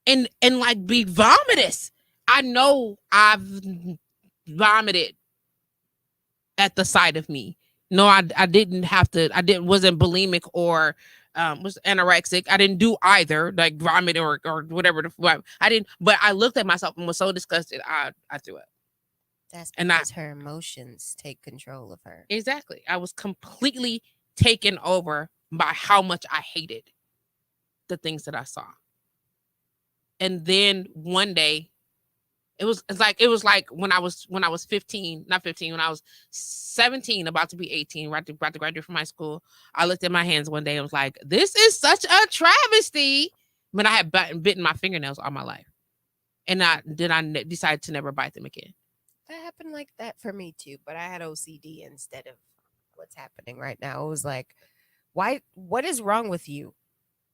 like be vomitous. I know I've vomited at the sight of me. No, I didn't have to. Wasn't bulimic or was anorexic. I didn't do either, like vomit or whatever. I didn't. But I looked at myself and was so disgusted. I threw up. That's because her emotions take control of her. Exactly. I was completely taken over by how much I hated the things that I saw. And then one day, it was like when I was 15, not 15, when I was 17, about to be 18, about to graduate from high school. I looked at my hands one day and was like, this is such a travesty. But I had bitten my fingernails all my life. And I decided to never bite them again. That happened like that for me too, but I had OCD instead of what's happening right now. It was like, what is wrong with you?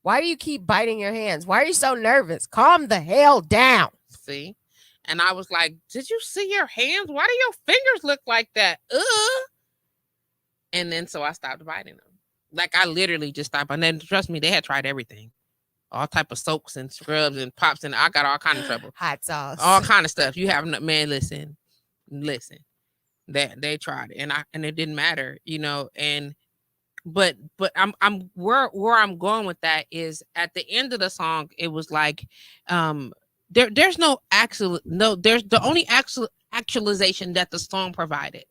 Why do you keep biting your hands? Why are you so nervous? Calm the hell down. See? And I was like, did you see your hands? Why do your fingers look like that? And then so I stopped biting them. Like, I literally just stopped. And then trust me, they had tried everything. All type of soaps and scrubs and pops, and I got all kind of trouble. Hot sauce. All kind of stuff. You have, man, listen. They tried it, and it didn't matter, you know. And but I'm where I'm going with that is at the end of the song, it was like there's the only actualization that the song provided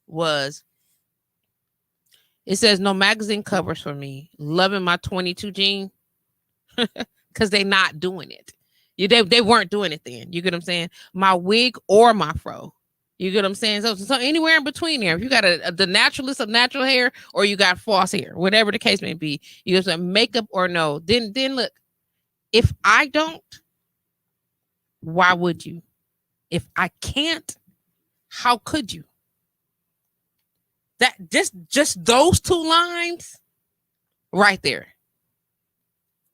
was, it says, no magazine covers for me, loving my 22 jean, because they not doing it. They weren't doing it then. You get what I'm saying? My wig or my fro. You get what I'm saying? So anywhere in between there, if you got the naturalist of natural hair or you got false hair, whatever the case may be, you got some makeup or no, then look, if I don't, why would you? If I can't, how could you? That just those two lines right there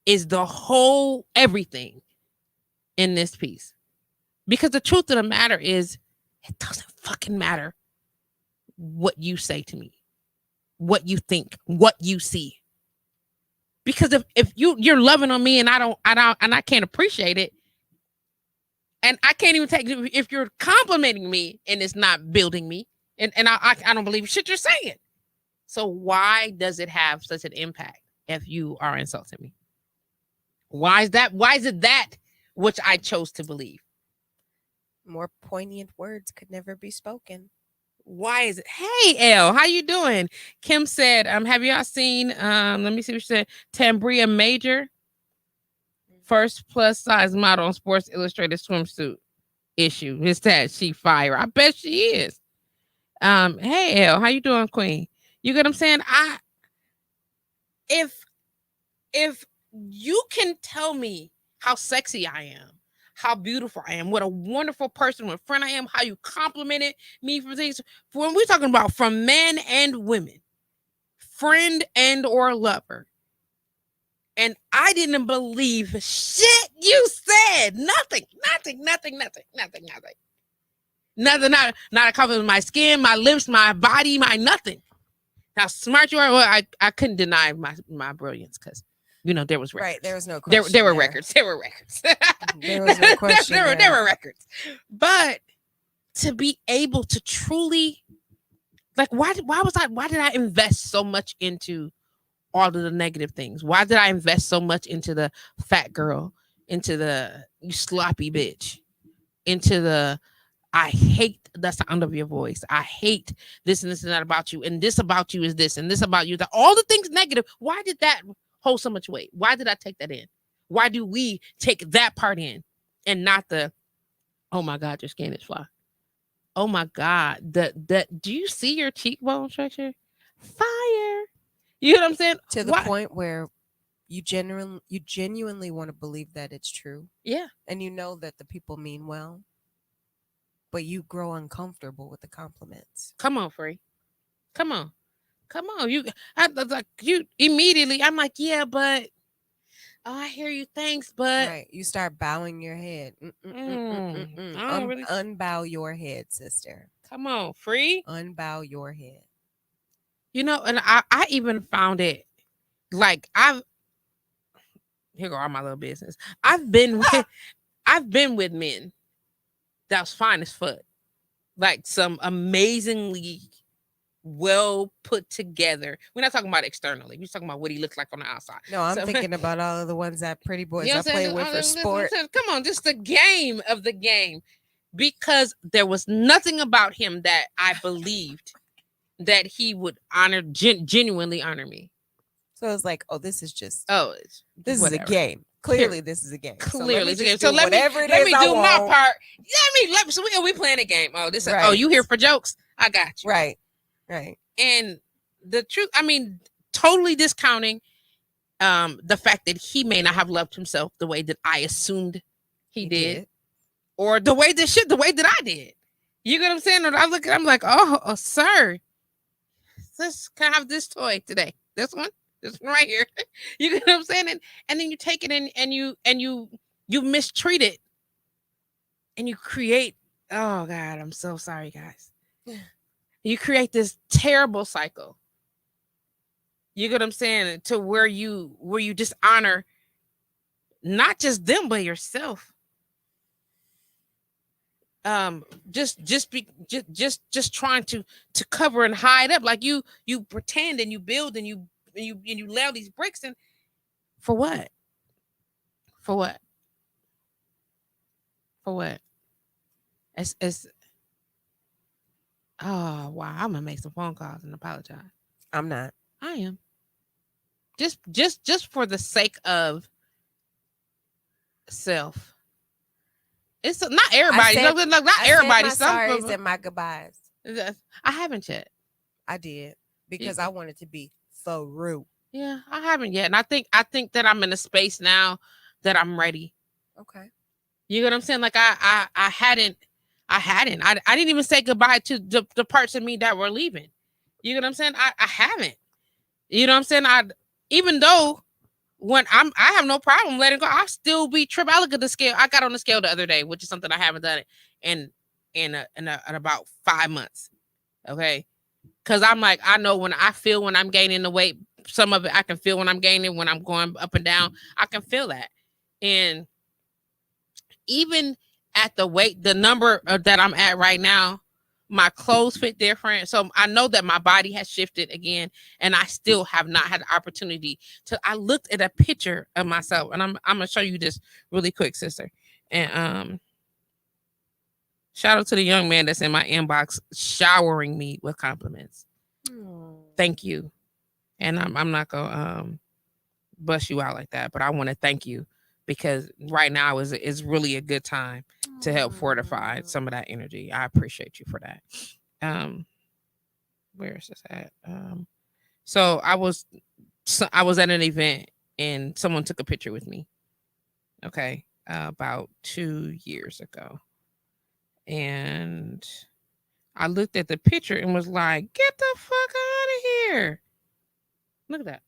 is the whole everything in this piece. Because the truth of the matter is, it doesn't fucking matter what you say to me, what you think, what you see. Because if you're loving on me and I can't appreciate it, and I can't even take it if you're complimenting me and it's not building me, and I don't believe shit you're saying. So why does it have such an impact if you are insulting me? Why is that? Why is it that which I chose to believe? More poignant words could never be spoken. Why is it? Hey, L, how you doing? Kim said, have y'all seen, let me see what she said, Tambria Major, first plus size model on Sports Illustrated swimsuit issue. It's that she fire. I bet she is. Hey, L, how you doing, Queen? You get what I'm saying? If you can tell me how sexy I am, how beautiful I am, what a wonderful person, what a friend I am, how you complimented me for things. For when we're talking about from men and women, friend and or lover, and I didn't believe shit you said. Nothing. Not a compliment my skin, my lips, my body, my nothing. How smart you are. Well, I couldn't deny my brilliance because there was records. Right, there was no question. There were records. There were records. There was no question. there were records. But to be able to truly, like, why did I invest so much into all of the negative things? Why did I invest so much into the fat girl, into the you sloppy bitch, into the I hate the sound of your voice. I hate this and that about you. And this about you is this and this about you. All the things negative. Why did that hold so much weight? Why did I take that in? Why do we take that part in and not the, oh my God, your skin is fly. Oh my God. Do you see your cheekbone structure? Fire. You know what I'm saying? To the point where you genuinely want to believe that it's true. Yeah. And you know that the people mean well. But you grow uncomfortable with the compliments. Come on, Free. Come on. You immediately. I'm like, yeah, but I hear you. Thanks, but right. You start bowing your head. Unbow your head, sister. Come on, Free. Unbow your head. And I even found it like here go all my little business. I've been with men that was fine as fuck. Like some amazingly well put together. We're not talking about externally. We're talking about what he looks like on the outside. No, I'm thinking about all of the ones that pretty boys I play with for sport. Come on, just the game of the game. Because there was nothing about him that I believed that he would genuinely honor me. So it's like, this is just this is a game. Clearly, this is a game. Clearly, it's a game. So let me do my part. Let me. So we playing a game. Oh, this. Right. Oh, you here for jokes? I got you. Right. And the truth, I mean, totally discounting the fact that he may not have loved himself the way that I assumed he did, or the way that I did. You get what I'm saying? And I'm like, oh, sir, can I have this toy today? This one right here. You get what I'm saying? And then you take it and you mistreat it and you create, oh God, I'm so sorry, guys. You create this terrible cycle. You get what I'm saying? To where you dishonor not just them, but yourself. Just trying to cover and hide up, like you pretend and you build and you lay all these bricks in for what? It's oh wow, I'm gonna make some phone calls and apologize. I'm not. I am. Just for the sake of self. It's not everybody. Not everybody. My sorries and my goodbyes. I haven't yet. I did because I wanted to be thorough. Yeah, I haven't yet, and I think that I'm in a space now that I'm ready. Okay. You know what I'm saying? Like I hadn't. I didn't even say goodbye to the parts of me that were leaving. You know what I'm saying? I haven't. You know what I'm saying? even though when I have no problem letting go, I'll still be tripping. I look at the scale. I got on the scale the other day, which is something I haven't done in about 5 months. Okay. Cause I'm like, I know when I feel when I'm gaining the weight, some of it I can feel when I'm gaining, when I'm going up and down, I can feel that. And even at the weight, the number that I'm at right now, my clothes fit different. So I know that my body has shifted again, and I still have not had the opportunity to. I looked at a picture of myself, and I'm gonna show you this really quick, sister. And shout out to the young man that's in my inbox showering me with compliments. Thank you. And I'm not gonna bust you out like that, but I want to thank you because right now is really a good time to help fortify some of that energy. I appreciate you for that. Where is this at? So I was at an event and someone took a picture with me. Okay, about 2 years ago, and I looked at the picture and was like, "Get the fuck out of here!" Look at that.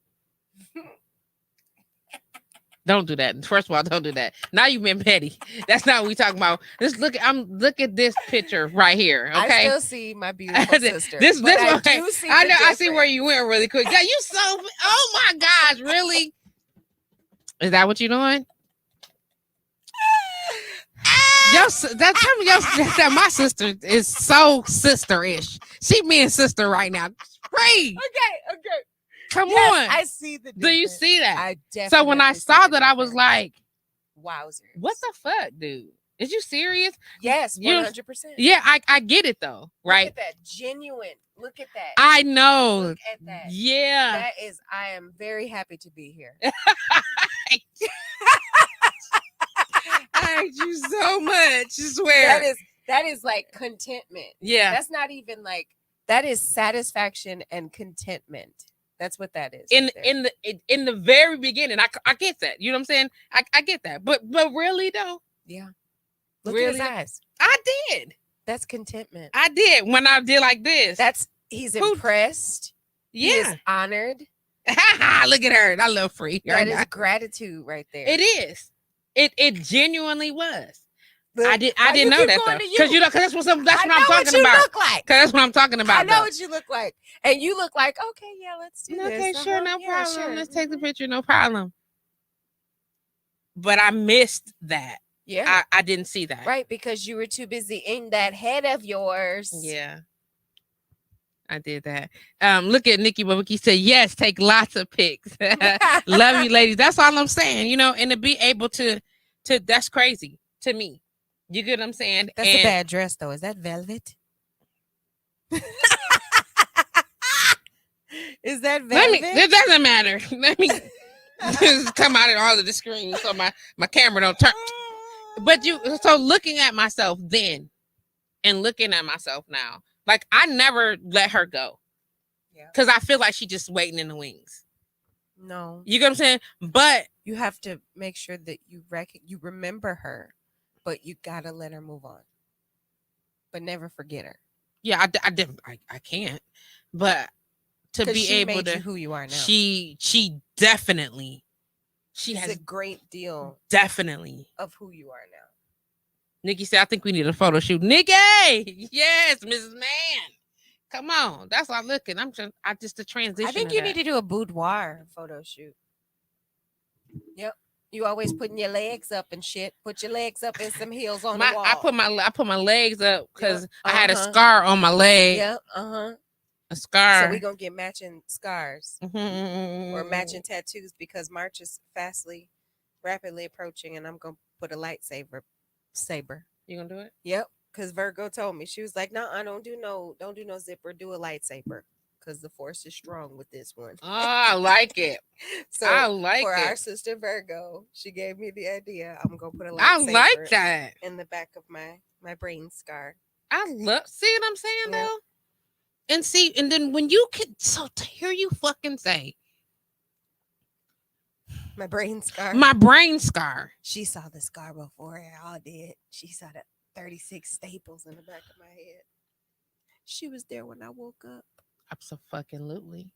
Don't do that. First of all, don't do that. Now you've been petty. That's not what we talking about. Just look. Look at this picture right here. Okay. I still see my beautiful sister. this I okay. do see I know. the I see where you went really quick. Yeah, you so. Oh my gosh, really? Is that what you're doing? That my sister is so sister-ish. She being sister right now. Great. Okay. Come on. I see the difference. Do you see that? I definitely. So when I saw that, I was like, "Wowzers! What the fuck, dude? Is you serious?" Yes, 100%. Yeah, I get it though, right? Look at that, genuine. Look at that. I know. Look at that. Yeah. That is. I am very happy to be here. I hate you so much. I swear. That is like contentment. Yeah. That's not even like, that is satisfaction and contentment. That's what that is. In the very beginning, I get that. You know what I'm saying? I get that. But really though? Yeah. Look really? at his eyes. I did. That's contentment. I did when I did like this. He's impressed. Yeah. He is honored. Look at her. I love free. That is gratitude right there. It is. It genuinely was. Look, I didn't know that though. Because that's what I'm talking about. What you look like. Because that's what I'm talking about. I know what you look like. And you look like, okay, yeah, let's do this. Okay, sure, no problem. Sure. Let's take the picture, no problem. But I missed that. Yeah. I didn't see that. Right, because you were too busy in that head of yours. Yeah. I did that. Look at Nikki Babuki said, yes, take lots of pics. Love you, ladies. That's all I'm saying, you know, and to be able to that's crazy to me. You get what I'm saying? That's a bad dress, though. Is that velvet? Is that velvet? It doesn't matter. Let me just come out of all of the screen so my camera don't turn. But so looking at myself then and looking at myself now, like I never let her go. Yeah. Because I feel like she's just waiting in the wings. No. You get what I'm saying? But you have to make sure that you remember her. But you gotta let her move on. But never forget her. Yeah, I can't. But to be able to who you are now. She definitely has a great deal definitely of who you are now. Nikki said, I think we need a photo shoot. Nikki! Yes, Mrs. Man. Come on. That's all I'm looking. I just the transition. I think you need to do a boudoir photo shoot. Yep. You always putting your legs up and shit. Put your legs up in some heels on the wall. I put my legs up because I had a scar on my leg. Yeah, A scar. So we're gonna get matching scars or matching tattoos because March is rapidly approaching, and I'm gonna put a lightsaber. You gonna do it? Yep. Because Virgo told me, she was like, "No, I don't do no zipper. Do a lightsaber." Because the force is strong with this one. Oh, I like it. So I like for it. our sister Virgo, she gave me the idea. I'm gonna put a lightsaber I like that in the back of my brain scar. See what I'm saying though? And then when you can to hear you fucking say my brain scar. My brain scar. She saw the scar before I all did. She saw the 36 staples in the back of my head. She was there when I woke up. Absolutely.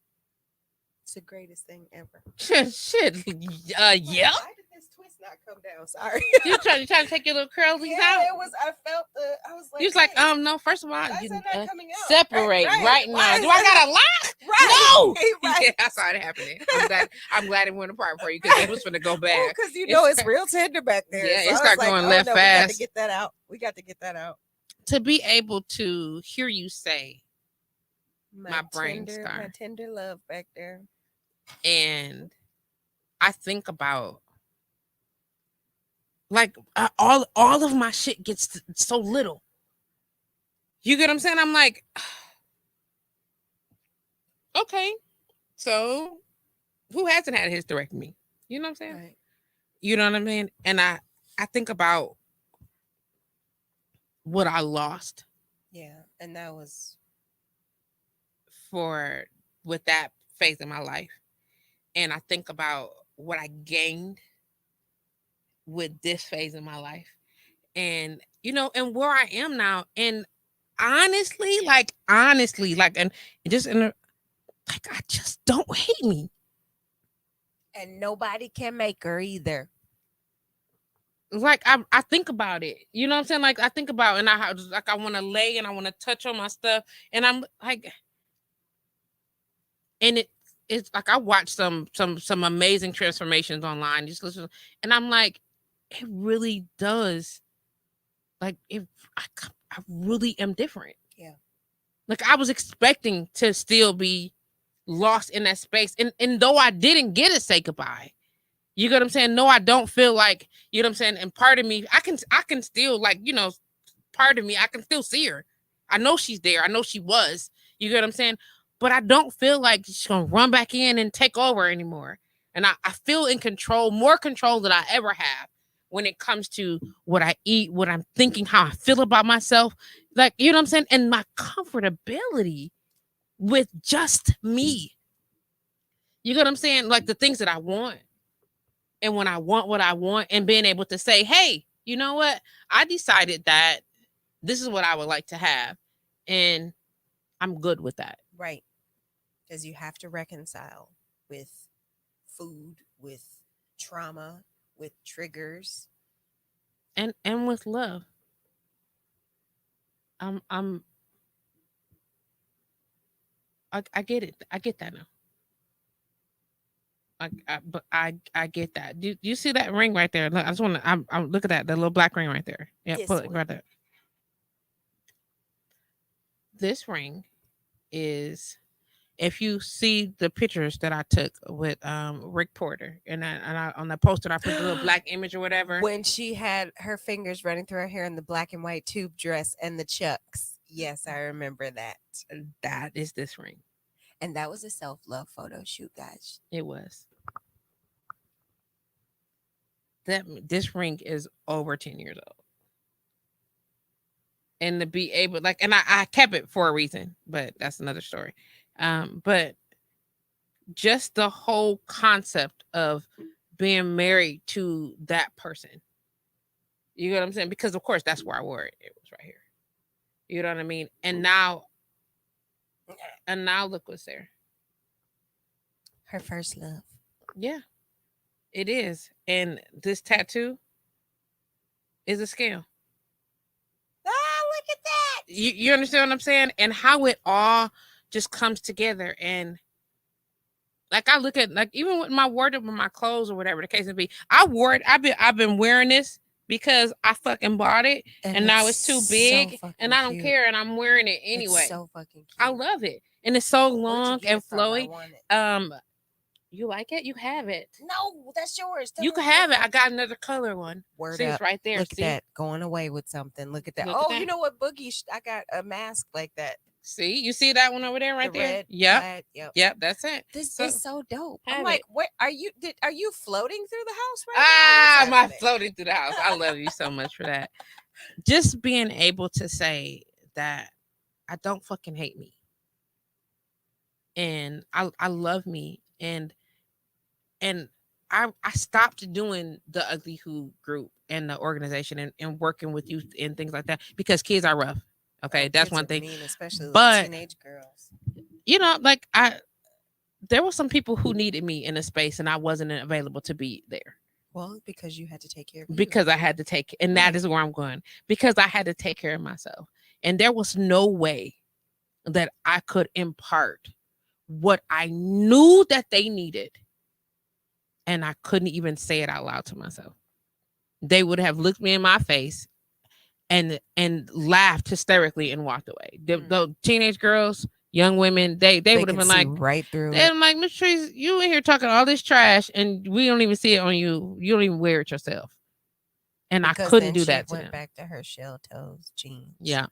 the greatest thing ever. Shit. Yeah. Why did this twist not come down? Sorry. You trying to take your little curlies yeah, out? it was. I felt the. I was like, You was like, hey, no. First of all, why is you that not coming out? separate right now. Why Do is I that got a lock? Right. No. Right. Yeah, I saw it happening. I'm glad it went apart for you because it was going to go bad. Because you know it's real tender back there. Yeah, so it I start was like, going oh, left no, We got fast. to get that out. We got to get that out. To be able to hear you say, my brain started. My tender love back there. And I think about like all of my shit gets so little. You get what I'm saying? I'm like, okay, so who hasn't had a hysterectomy? You know what I'm saying? Right. You know what I mean? And I think about what I lost. Yeah, and that was with that phase in my life. And I think about what I gained with this phase in my life. And, and where I am now. And honestly, and just in like, I just don't hate me. And nobody can make her either. Like, I think about it. You know what I'm saying? Like, I think about, and I want to lay and I want to touch on my stuff. And I'm like, and it's like I watched some amazing transformations online. Just listen, and I'm like, it really does. Like, I really am different. Yeah. Like, I was expecting to still be lost in that space, and though I didn't get to say goodbye, you get what I'm saying? No, I don't feel like, you know what I'm saying. And part of me, I can still, like, part of me, I can still see her. I know she's there. I know she was. You get what I'm saying? But I don't feel like she's going to run back in and take over anymore. And I feel in control, more control than I ever have when it comes to what I eat, what I'm thinking, how I feel about myself. Like, you know what I'm saying? And my comfortability with just me. You get what I'm saying? Like, the things that I want. And when I want what I want, and being able to say, hey, you know what? I decided that this is what I would like to have. And I'm good with that. Right. Because you have to reconcile with food, with trauma, with triggers. And with love. I get it. I get that now. I get that. Do you see that ring right there? Look, I just want to. I'm look at that. The little black ring right there. Yeah, This pull it one. right there. This ring is, if you see the pictures that I took with Rick Porter, and I on the poster I put the little black image or whatever. When she had her fingers running through her hair in the black and white tube dress and the chucks. Yes, I remember that. That is this ring. And that was a self-love photo shoot, guys. It was. This ring is over 10 years old. And to be able, like, and I kept it for a reason, but that's another story. But just the whole concept of being married to that person. You know what I'm saying? Because of course that's where I wore it. It was right here. You know what I mean? And now look what's there. Her first love. Yeah, it is. And this tattoo is a scale. Oh, look at that. You understand what I'm saying? And how it all just comes together. And like, I look at, like, even with my wardrobe and my clothes or whatever the case may be, I wore it. I've been wearing this because I fucking bought it, and now it's too big, and I don't care, and I'm wearing it anyway. It's so fucking cute. I love it, and it's so long and flowy. I want it. You like it? You have it. No, that's yours. You can have it. I got another color one. Word See, up. it's right there. Look See? at that. Going away with something. Look at that. Look at that. You know what, Boogie? I got a mask like that. See, you see that one over there, right The there? red, Yep. plaid, yep. Yep, that's it. This is so dope. I'm have like, it. what are you? Are you floating through the house right now? What's My happening? floating through the house. I love you so much for that. Just being able to say that I don't fucking hate me, and I love me, and I stopped doing the Ugly Who group and the organization and working with youth and things like that because kids are rough. Okay, that's Kids one are thing. mean, especially But teenage girls. you know, like there were some people who needed me in a space and I wasn't available to be there. Well, because you had to take care of you. Because I had to take, and that is where I'm going, because I had to take care of myself. And there was no way that I could impart what I knew that they needed. And I couldn't even say it out loud to myself. They would have looked me in my face and laughed hysterically and walked away. The teenage girls, young women, they would have been like, right through they're it. like, Miss Trees, you in here talking all this trash and we don't even see it on you. You don't even wear it yourself. And Because I couldn't then do she that to went them. back to her shell toes jeans. Yeah,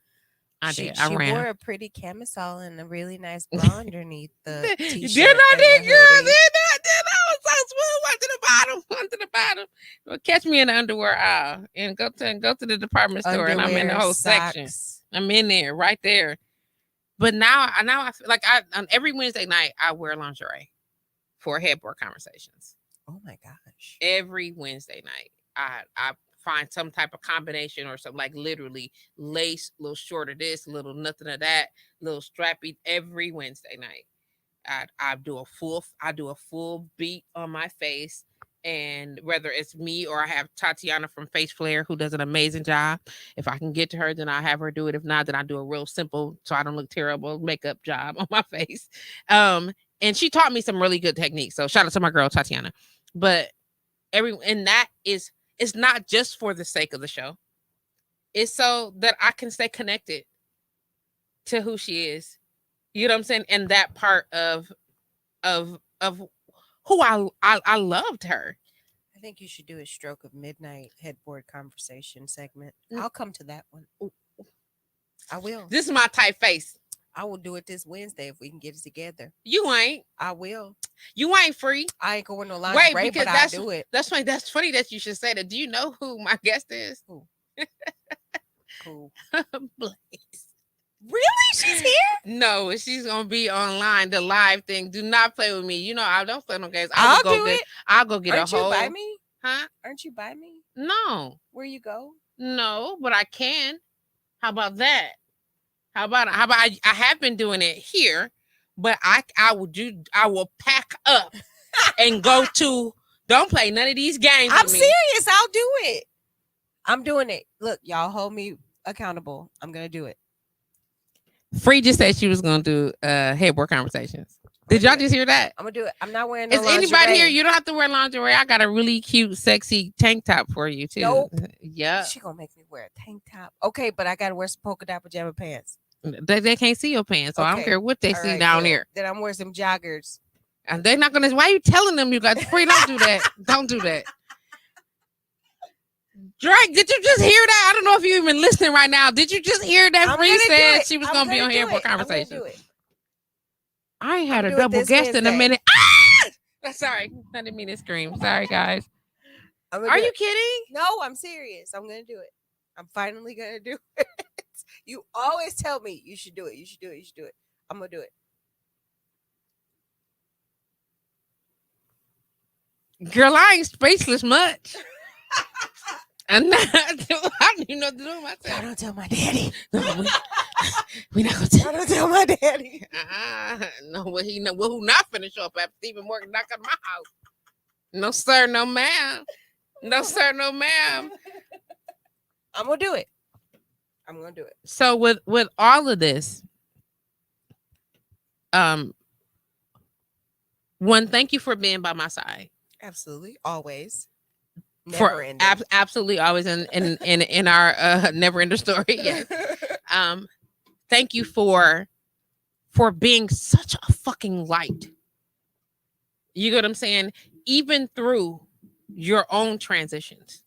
I She did. I ran. wore a pretty camisole and a really nice bra underneath the t-shirt. Did I, and did, the girl? hoodie. Did I was so smooth. One to the bottom. One to the bottom. Well, catch me in the underwear aisle and go to the department store, and I'm in the Underwear, whole section. socks. I'm in there, right there. But now I feel like on every Wednesday night I wear lingerie for headboard conversations. Oh my gosh! Every Wednesday night I find some type of combination or something, like literally lace, a little short of this, a little nothing of that, little strappy. Every Wednesday night I do a full beat on my face. And whether it's me or I have Tatiana from Face Flare, who does an amazing job. If I can get to her, then I'll have her do it. If not, then I do a real simple, so I don't look terrible, makeup job on my face. And she taught me some really good techniques. So shout out to my girl Tatiana. But that is, it's not just for the sake of the show. It's so that I can stay connected to who she is. You know what I'm saying? And that part of who I loved her. I think you should do a stroke of midnight headboard conversation segment. I'll come to that one. I will. This is my type face. I will do it this Wednesday if we can get it together. You ain't. I will. You ain't free. I ain't going no lingerie, but I do it. That's funny. That's funny that you should say that. Do you know who my guest is? Who? Who? Blaze. Really? She's here? No, she's gonna be online. The live thing. Do not play with me. You know I don't play no games. I'll do it. I'll go get Aren't a whole. you by me? Huh? Aren't you by me? No. Where you go? No, but I can. How about that? How about I have been doing it here, but I will pack up and go to. Don't play none of these games. I'm with me. serious. I'll do it. I'm doing it. Look, y'all hold me accountable. I'm gonna do it. Free just said she was gonna do headboard conversations. Did y'all just hear that? I'm gonna do it. I'm not wearing no Is lingerie. anybody here? You don't have to wear lingerie. I got a really cute, sexy tank top for you too. Nope. Yeah. She gonna make me wear a tank top. Okay, but I gotta wear some polka dot pajama pants. They can't see your pants, so I don't Okay. care what they All see right, down good. there. Then I'm wearing some joggers. And they're not gonna. Why are you telling them you got free? Don't do that. Don't do that. Drake, did you just hear that? I don't know if you're even listening right now. Did you just hear that? I'm Free gonna do said it. she was I'm gonna be on do headboard it. I'm gonna conversation. do it. I ain't had I'm a gonna do it double this guest in a Wednesday. minute. Ah! Sorry, I didn't mean to scream. Sorry, guys. I'm gonna Are do you it. kidding? No, I'm serious. I'm gonna do it. I'm finally gonna do it. You always tell me you should do it. You should do it. You should do it. I'm gonna do it. Girl, I ain't spaceless much. And I don't even know what to do with myself. Y'all don't tell my daddy. No, we not gonna tell. Y'all don't tell my daddy. No, who not finna show up after Stephen Morgan knock on my house? No sir, no ma'am. No sir, no ma'am. I'm gonna do it. I'm gonna do it. So with all of this, one, thank you for being by my side. Absolutely, always. Never ending. Absolutely, always in our never ending story. Yes. Thank you for being such a fucking light. You get what I'm saying? Even through your own transitions.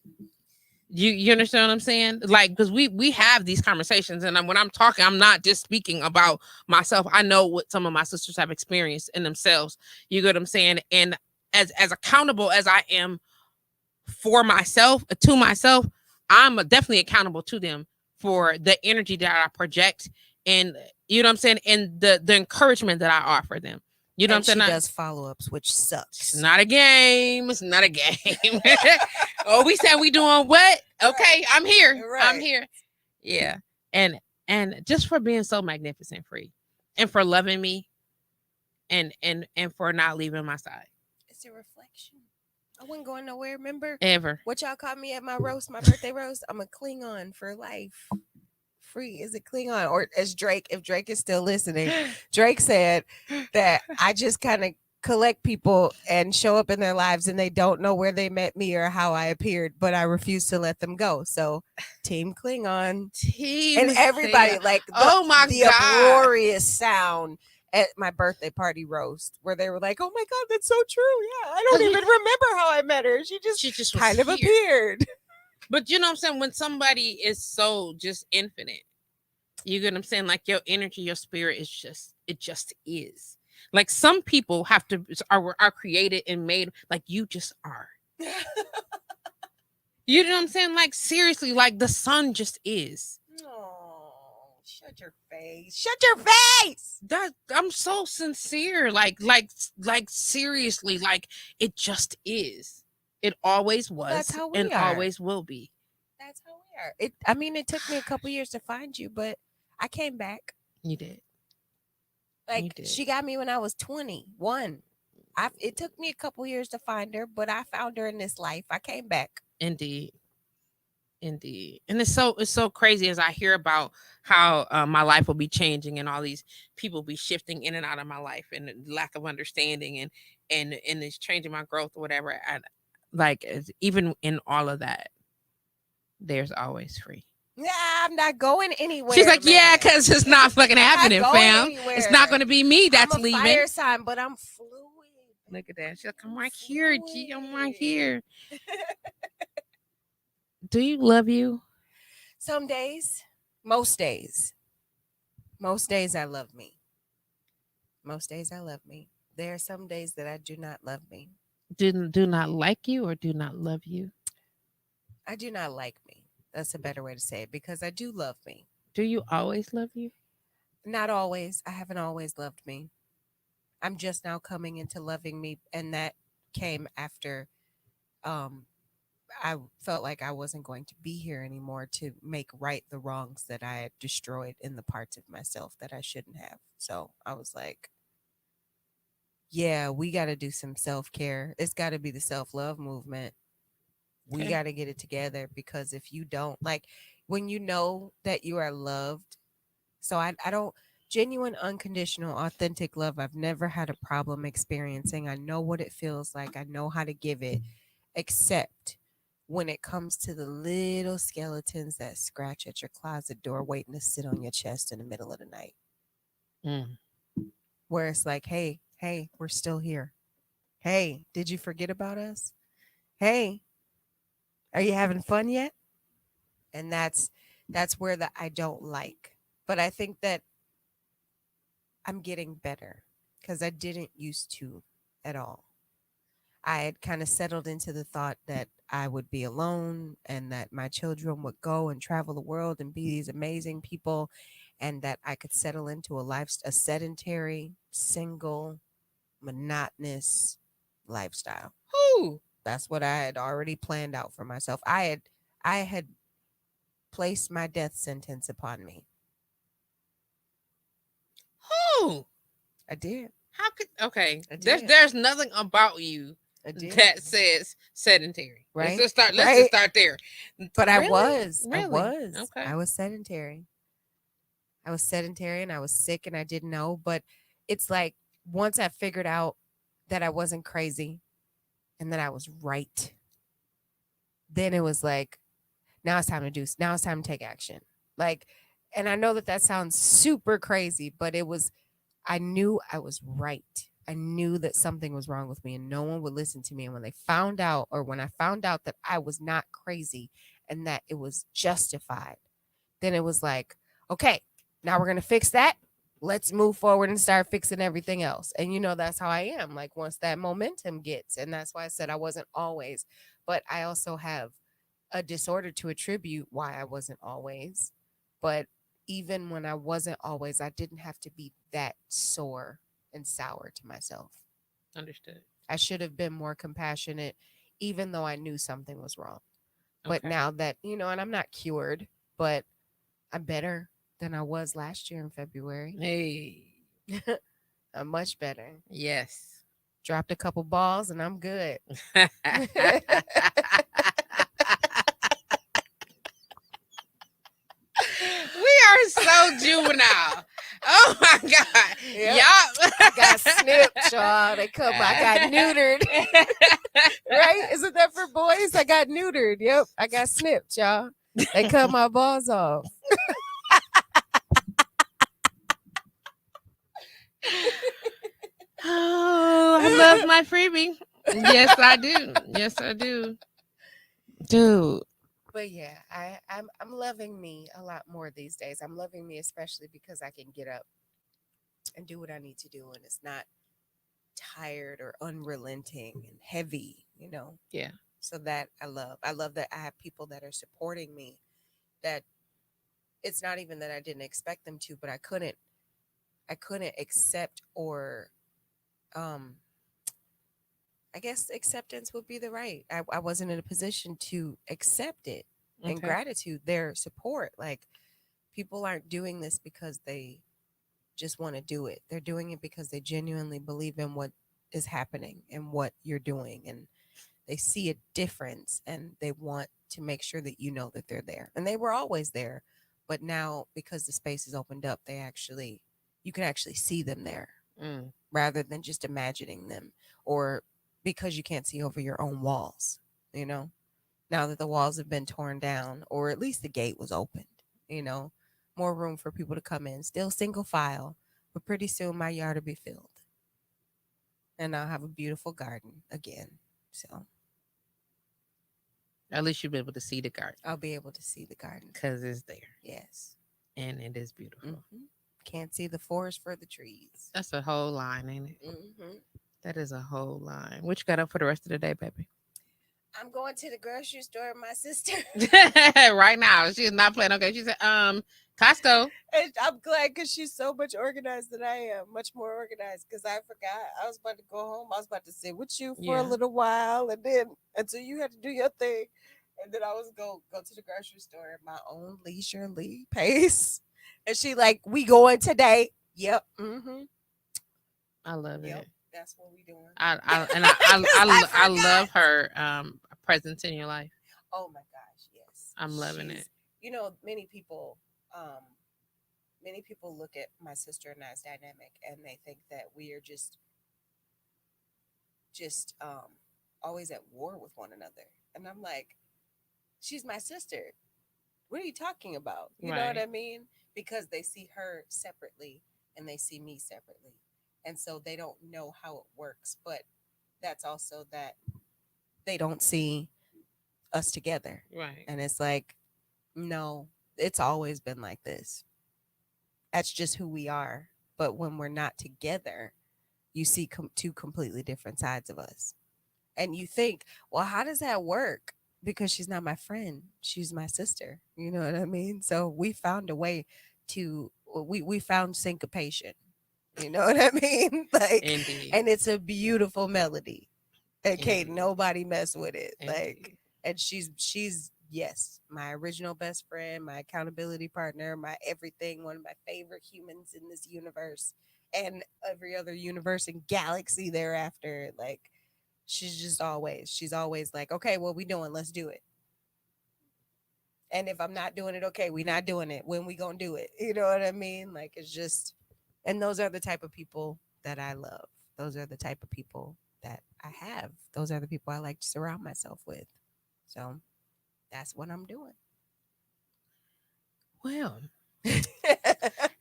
You understand what I'm saying? Like, because we have these conversations, and when I'm talking, I'm not just speaking about myself. I know what some of my sisters have experienced in themselves. You get what I'm saying? And as accountable as I am for myself, to myself, I'm definitely accountable to them for the energy that I project, and you know what I'm saying, and the encouragement that I offer them. You know what I'm saying? She does follow-ups, which sucks. It's not a game. It's not a game. Oh, we said we doing what? Okay, I'm here. Right. I'm here. Yeah. And just for being so magnificent, Free, and for loving me and for not leaving my side It's a reflection. I wasn't going nowhere. Remember ever. what y'all called me at my roast, my birthday roast? I'm a Klingon for life. Free is it Klingon? Or as Drake, if Drake is still listening, Drake said that I just kind of collect people and show up in their lives and they don't know where they met me or how I appeared, but I refuse to let them go. So Team Klingon. Team And everybody Klingon. like Oh my the God. uproarious sound at my birthday party roast where they were like, "Oh my God, that's so true. Yeah, I don't even remember how I met her. She just was kind of here. appeared." But you know what I'm saying? When somebody is so just infinite, you get what I'm saying? Like your energy, your spirit is just, it just is. Like some people have to are created and made, like you just are. You know what I'm saying? Like seriously, like the sun just is. Oh, shut your face. Shut your face. That I'm so sincere. Like seriously, like it just is. It always was. That's how we and are. always will be. That's how we are. I mean, it took me a couple years to find you, but I came back. You did. Like did. she got me when I was 21. It took me a couple years to find her, but I found her in this life. I came back. Indeed. And it's so crazy as I hear about how my life will be changing and all these people be shifting in and out of my life and the lack of understanding and it's changing my growth or whatever. And like even in all of that, there's always free. Yeah, I'm not going anywhere. She's like, man. yeah, because it's not fucking happening, going fam. anywhere. It's not going to be me that's I'm a leaving. fire sign, but I'm fluid. Look at that. She's like, I'm right here, G. I'm right here. Do you love you? Some days, most days I love me. Most days I love me. There are some days that I do not love me. Do not like you or do not love you? I do not like me. That's a better way to say it because I do love me. Do you always love you? Not always. I haven't always loved me. I'm just now coming into loving me, and that came after I felt like I wasn't going to be here anymore to make right the wrongs that I had destroyed in the parts of myself that I shouldn't have. So I was like, yeah, we got to do some self-care. It's got to be the self-love movement. We Okay. got to get it together because if you don't, like when you know that you are loved, so I don't, genuine, unconditional, authentic love, I've never had a problem experiencing. I know what it feels like. I know how to give it, except when it comes to the little skeletons that scratch at your closet door waiting to sit on your chest in the middle of the night. Mm. Where it's like, hey, we're still here. Hey, did you forget about us? Hey, are you having fun yet? And that's where I don't like. But I think that I'm getting better because I didn't used to at all. I had kind of settled into the thought that I would be alone and that my children would go and travel the world and be these amazing people and that I could settle into a sedentary, single, monotonous lifestyle. Who? That's what I had already planned out for myself. I had placed my death sentence upon me. Who? I did. How could I there's nothing about you that says sedentary. Right? Let's just start there. But Really? I was. Okay. I was sedentary. And I was sick and I didn't know. But it's like once I figured out that I wasn't crazy and that I was right, then it was like, now it's time to take action. Like, and I know that sounds super crazy, but I knew I was right. I knew that something was wrong with me and no one would listen to me. And when I found out that I was not crazy and that it was justified, then it was like, okay, now we're going to fix that. Let's move forward and start fixing everything else. And that's how I am. Like once that momentum gets, and that's why I said I wasn't always, but I also have a disorder to attribute why I wasn't always. But even when I wasn't always, I didn't have to be that sore and sour to myself. Understood. I should have been more compassionate, even though I knew something was wrong. But now that, and I'm not cured, but I'm better than I was last year in February. Hey. I'm much better. Yes. Dropped a couple balls and I'm good. We are so juvenile. Oh my God. Yep. Y'all. I got snipped, y'all. They come. I got neutered. Right? Isn't that for boys? I got neutered. Yep. I got snipped, y'all. They cut my balls off. Oh, I love my freebie. Yes, I do. Yes, I do. Dude. But yeah, I'm loving me a lot more these days. I'm loving me especially because I can get up and do what I need to do, and it's not tired or unrelenting and heavy, you know. Yeah. So that I love. I love that I have people that are supporting me. That it's not even that I didn't expect them to, but I couldn't accept or I guess acceptance would be the right. I wasn't in a position to accept it and Okay. gratitude, their support. Like people aren't doing this because they just want to do it. They're doing it because they genuinely believe in what is happening and what you're doing. And they see a difference and they want to make sure that you know that they're there. And they were always there. But now because the space is opened up, you can actually see them there rather than just imagining them, or because you can't see over your own walls, you know, now that the walls have been torn down, or at least the gate was opened, you know, more room for people to come in, still single file, but pretty soon my yard will be filled and I'll have a beautiful garden again. So At least you'll be able to see the garden I'll be able to see the garden. because it's there Yes. and it is beautiful. Can't see the forest for the trees. That's a whole line, ain't it? Mm-hmm. That is a whole line. What you got up for the rest of the day, baby? I'm going to the grocery store with my sister. Right now. She is not playing. Okay. She said, Costco. And I'm glad because she's so much organized than I am, much more organized. Because I forgot I was about to go home. I was about to sit with you for a little while, and then until you had to do your thing, and then I was go to the grocery store at my own leisurely pace. And she like, we going today? Yep. Mm-hmm. I love it. That's what we doing. I love her presence in your life. Oh my gosh, yes. I'm loving it. You know, many people look at my sister and I's dynamic and they think that we are just always at war with one another. And I'm like, she's my sister. What are you talking about? You know what I mean? Because they see her separately and they see me separately. And so they don't know how it works. But that's also that they don't see us together. Right. And it's like, no, it's always been like this. That's just who we are. But when we're not together, you see two completely different sides of us. And you think, well, how does that work? Because she's not my friend. She's my sister. You know what I mean? So we found a way to, we found syncopation. You know what I mean? Like, indeed. And it's a beautiful melody. And can't nobody mess with it. Indeed. Like, and she's yes, my original best friend, my accountability partner, my everything, one of my favorite humans in this universe and every other universe and galaxy thereafter. Like, she's always like, okay, what we doing? Let's do it. And if I'm not doing it, okay, we not doing it. When we gonna do it? You know what I mean? Like, it's just, and those are the type of people that I love. Those are the type of people that I have. Those are the people I like to surround myself with. So that's what I'm doing. Well,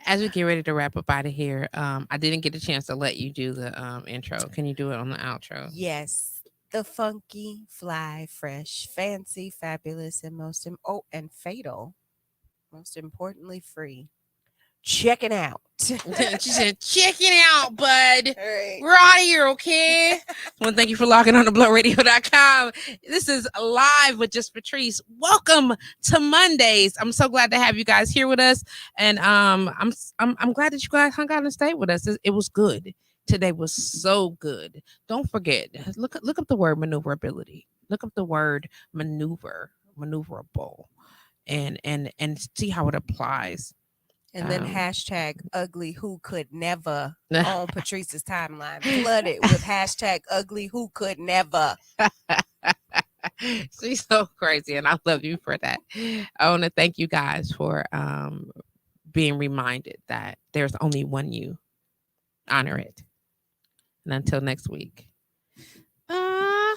as we get ready to wrap up out of here, I didn't get a chance to let you do the intro. Can you do it on the outro? Yes. The funky, fly, fresh, fancy, fabulous, and and fatal. Most importantly, free. Check it out. She said, check it out, bud. Right. We're out of here, okay? Well, thank you for logging on to blowradio.com. This is Live with JustPatrice. Welcome to Mondays. I'm so glad to have you guys here with us. And I'm glad that you guys hung out and stayed with us. It was good. Today was so good. Don't forget, look up the word maneuverability. Look up the word maneuverable, and see how it applies And then hashtag ugly who could never on Patrice's timeline, flooded with hashtag ugly who could never. She's so crazy, and I love you for that. I want to thank you guys for being reminded that there's only one you. Honor it. And until next week. Let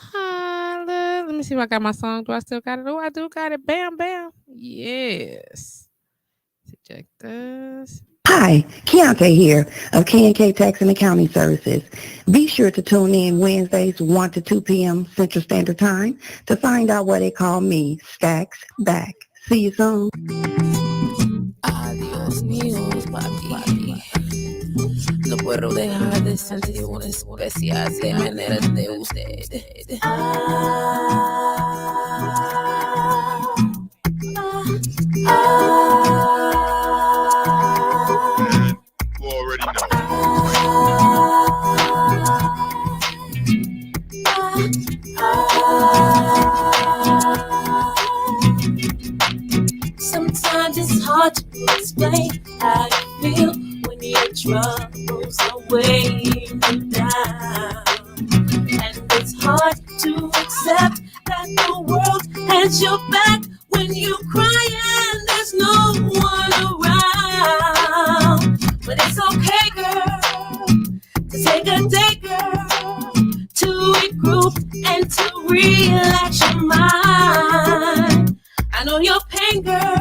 me see if I got my song. Do I still got it? Oh, I do got it. Bam, bam. Yes. Check this. Hi, Keontae here of K&K Tax and Accounting Services. Be sure to tune in Wednesdays 1 to 2 p.m. Central Standard Time to find out what they call me, Stacks Back. See you soon. Adiós míos, papi. No puedo dejar de sentir una especial de manera de usted. You already know. Sometimes it's hard to explain how you feel when your troubles are weighing you down. And it's hard to accept that the world has your back when you cry and there's no one around. But it's okay, girl, to take a day, girl, to regroup and to relax your mind. I know your pain, girl.